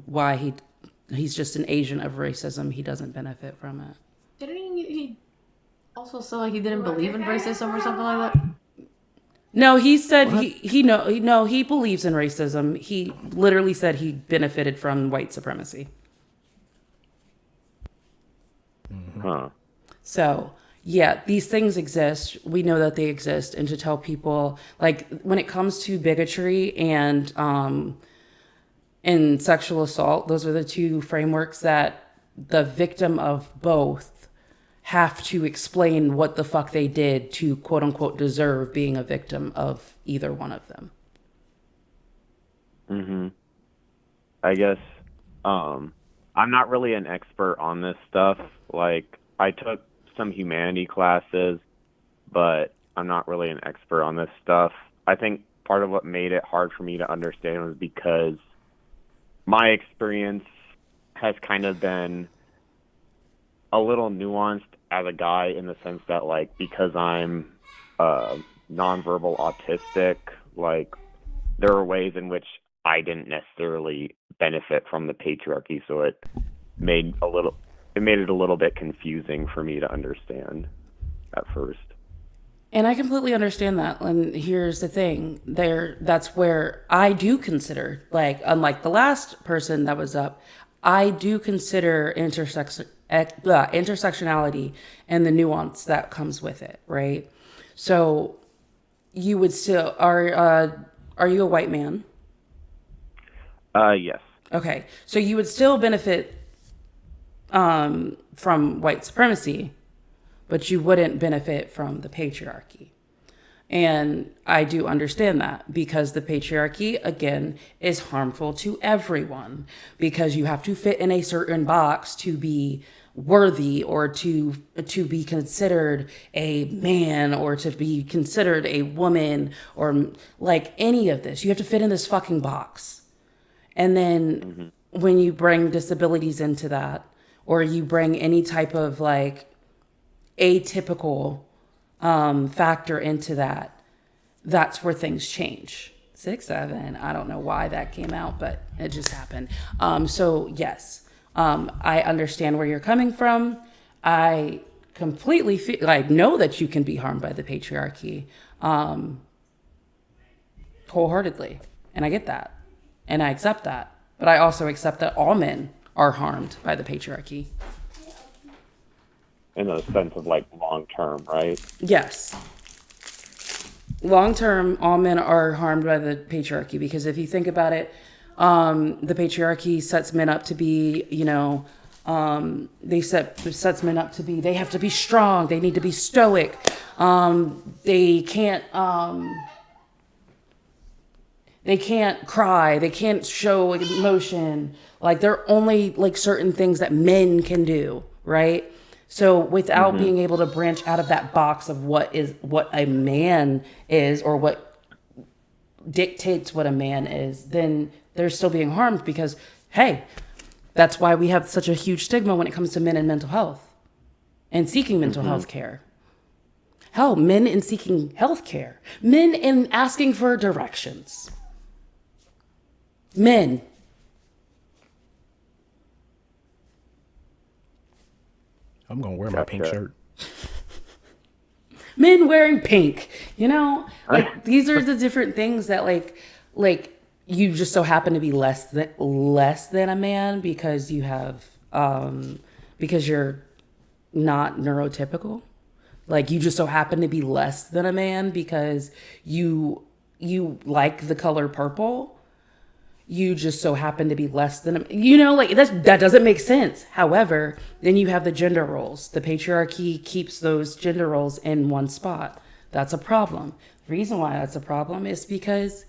why he's just an agent of racism. He doesn't benefit from it. Didn't he also say he didn't believe in racism or something like that? No, he said he believes in racism. He literally said he benefited from white supremacy. Huh. So yeah, these things exist. We know that they exist, and to tell people when it comes to bigotry and sexual assault, those are the two frameworks that the victim of both have to explain what the fuck they did to quote unquote deserve being a victim of either one of them. I guess I'm not really an expert on this stuff. I took some humanity classes, but I'm not really an expert on this stuff. I think part of what made it hard for me to understand was because my experience has kind of been a little nuanced as a guy in the sense that because I'm nonverbal autistic, there are ways in which I didn't necessarily benefit from the patriarchy, so it made it a little bit confusing for me to understand at first. And I completely understand that. And here's the thing, that's where I do consider, like, unlike the last person that was up, I do consider intersectionality and the nuance that comes with it, right? So you would still are you a white man? Yes. Okay, so you would still benefit from white supremacy, but you wouldn't benefit from the patriarchy. And I do understand that because the patriarchy, again, is harmful to everyone because you have to fit in a certain box to be worthy or to be considered a man or to be considered a woman or like any of this. You have to fit in this fucking box. And then when you bring disabilities into that, or you bring any type of like atypical factor into that, that's where things change. 6-7. I don't know why that came out, but it just happened. So yes, I understand where you're coming from. I completely feel, I know that you can be harmed by the patriarchy, wholeheartedly, and I get that, and I accept that. But I also accept that all men are harmed by the patriarchy. In the sense of like long term, right? Yes. Long term, all men are harmed by the patriarchy because if you think about it, the patriarchy sets men up to be, sets men up to be, they have to be strong, they need to be stoic, they can't cry, they can't show emotion. Like there are only like certain things that men can do, right? So without being able to branch out of that box of what a man is or what dictates what a man is, then they're still being harmed because, hey, that's why we have such a huge stigma when it comes to men and mental health and seeking mental health care. Hell, men in seeking health care, men in asking for directions. Men. I'm gonna wear my pink shirt. Men wearing pink, like these are the different things that like you just so happen to be less than a man because you have because you're not neurotypical. Like you just so happen to be less than a man because you like the color purple. You just so happen to be less than like that doesn't make sense. However, then you have the gender roles. The patriarchy keeps those gender roles in one spot. That's a problem. The reason why that's a problem is because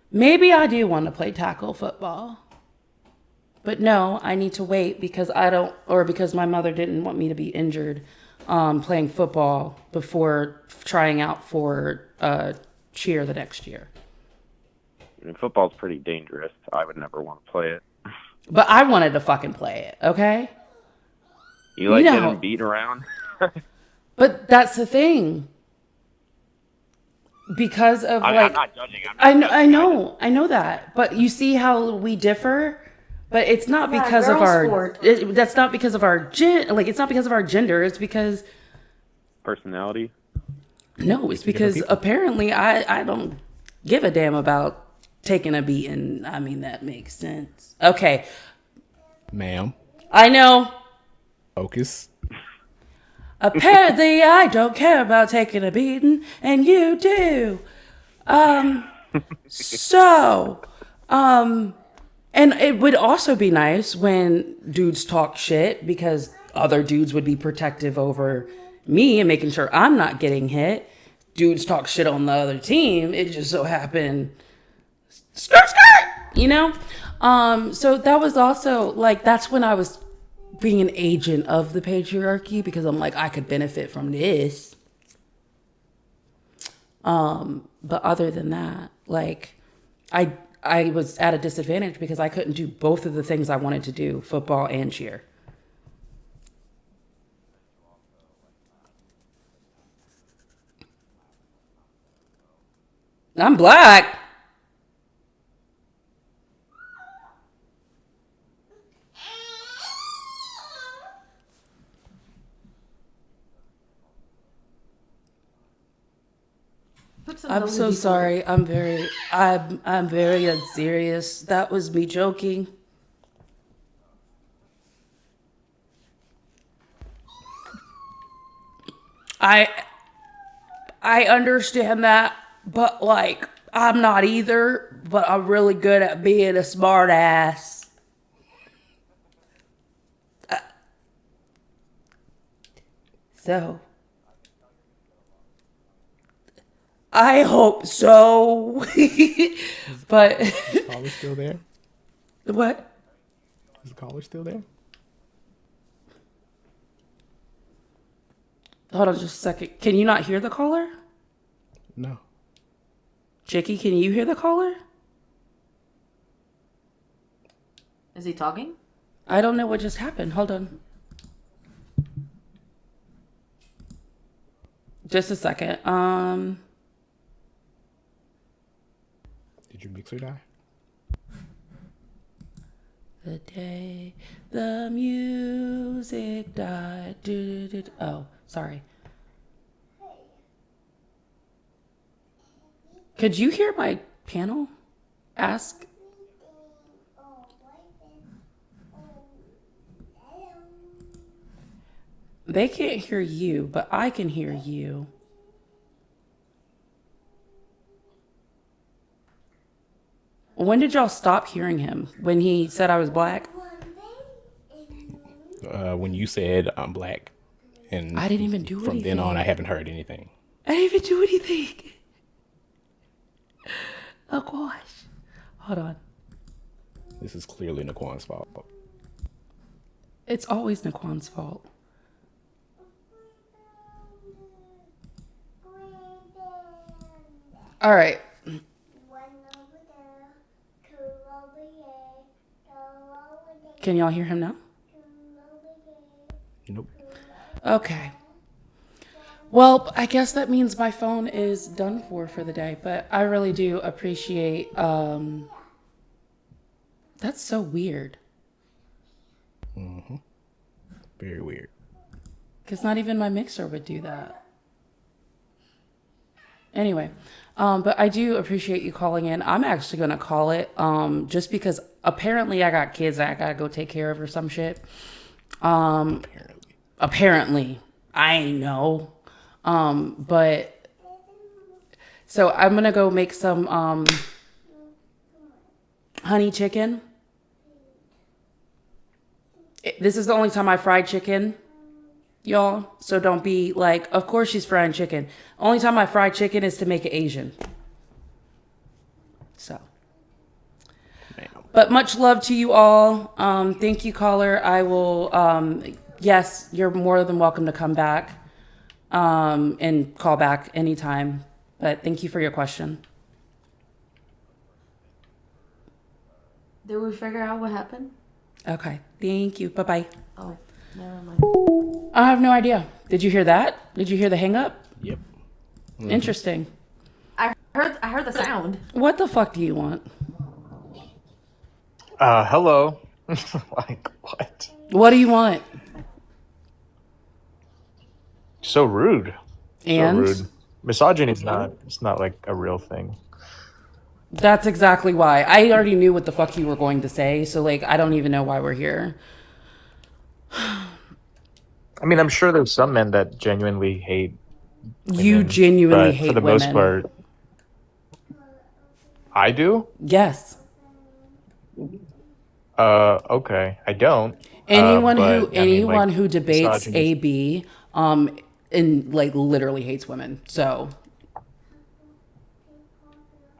maybe I do want to play tackle football, but no, I need to wait because because my mother didn't want me to be injured playing football before trying out for cheer the next year. And football's pretty dangerous. I would never want to play it. But I wanted to fucking play it, okay? You like getting beat around? But that's the thing. Because of I'm not judging. I know that. But you see how we differ? But it's not because of our that's not because of our it's not because of our gender, it's because personality? No, it's because apparently I don't give a damn about taking a beating. I mean, that makes sense. Okay. Ma'am. I know. Focus. Apparently, I don't care about taking a beating, and you do. And it would also be nice when dudes talk shit because other dudes would be protective over me and making sure I'm not getting hit. Dudes talk shit on the other team. It just so happened, skirt, So that was also like, that's when I was being an agent of the patriarchy because I'm like, I could benefit from this. But other than that, like I was at a disadvantage because I couldn't do both of the things I wanted to do, football and cheer. I'm black. I'm so sorry. I'm very unserious. That was me joking. I understand that, but like I'm not either, but I'm really good at being a smart ass. So I hope so. But Is the caller still there? What? Is the caller still there? Hold on just a second. Can you not hear the caller? No. Chicky, can you hear the caller? Is he talking? I don't know what just happened. Hold on. Just a second. Did your mixer die? The day the music died. Oh, sorry. Could you hear my panel? Ask. They can't hear you, but I can hear you. When did y'all stop hearing him? When he said I was black? When you said I'm black. And I didn't even do anything. From then on, I haven't heard anything. I didn't even do anything. Oh gosh. Hold on. This is clearly Naquan's fault. It's always Naquan's fault. All right. Can y'all hear him now? Nope. Okay. Well, I guess that means my phone is done for the day, but I really do appreciate, that's so weird. Mm-hmm. Very weird. Because not even my mixer would do that. Anyway, but I do appreciate you calling in. I'm actually going to call it, just because apparently I got kids that I got to go take care of or some shit. Apparently. I know. But so I'm going to go make some, honey chicken. This is the only time I fried chicken, y'all. So don't be like, of course she's frying chicken. Only time I fry chicken is to make it Asian. So. But much love to you all. Thank you, caller. I will, yes, you're more than welcome to come back and call back anytime. But thank you for your question. Did we figure out what happened? Okay. Thank you. Bye-bye. Oh, never mind. I have no idea. Did you hear that? Did you hear the hang up? Yep. Mm-hmm. Interesting. I heard the sound. What the fuck do you want? Hello. Like, what? What do you want? So rude. And? So rude. Misogyny is not like a real thing. That's exactly why. I already knew what the fuck you were going to say, so like I don't even know why we're here. I mean, I'm sure there's some men that genuinely hate women, You genuinely hate for the women. most part, I do? Yes. Okay. I don't. Anyone but, who debates misogyny- AB and like literally hates women. So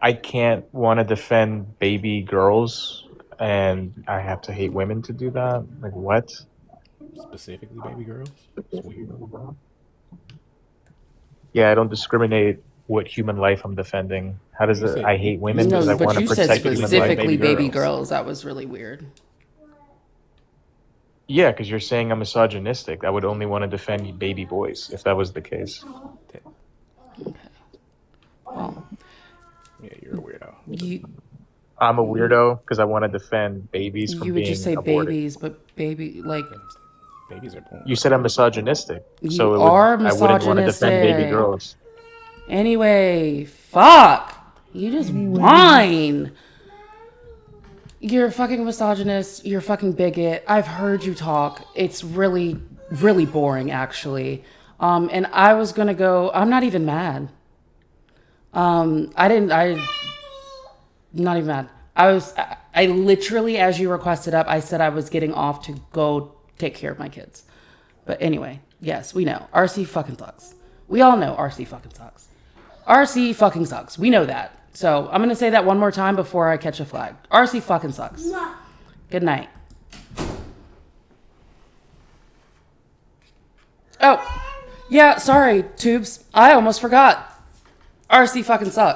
I can't want to defend baby girls and I have to hate women to do that? Like, what? Specifically baby girls? It's weird. Yeah, I don't discriminate what human life I'm defending. How does it? I hate women because I no, but want to you said protect human life. specifically baby girls. That was really weird. Yeah, because you're saying I'm misogynistic. I would only want to defend baby boys if that was the case. Okay. Well, yeah, you're a weirdo. I'm a weirdo because I want to defend babies from being You would just say aborted. babies, but baby like babies are born. You said I'm misogynistic, You so are I wouldn't want to defend baby misogynistic. girls. Anyway, fuck. You just whine. You're a fucking misogynist. You're a fucking bigot. I've heard you talk. It's really, really boring, actually. And I was gonna go. I'm not even mad. I'm not even mad. I literally, as you requested up, I said I was getting off to go take care of my kids. But anyway, yes, we know. RC fucking sucks. We all know RC fucking sucks. RC fucking sucks. We know that. So I'm going to say that one more time before I catch a flag. RC fucking sucks. Good night. Oh, yeah, sorry, Tubes. I almost forgot. RC fucking sucks.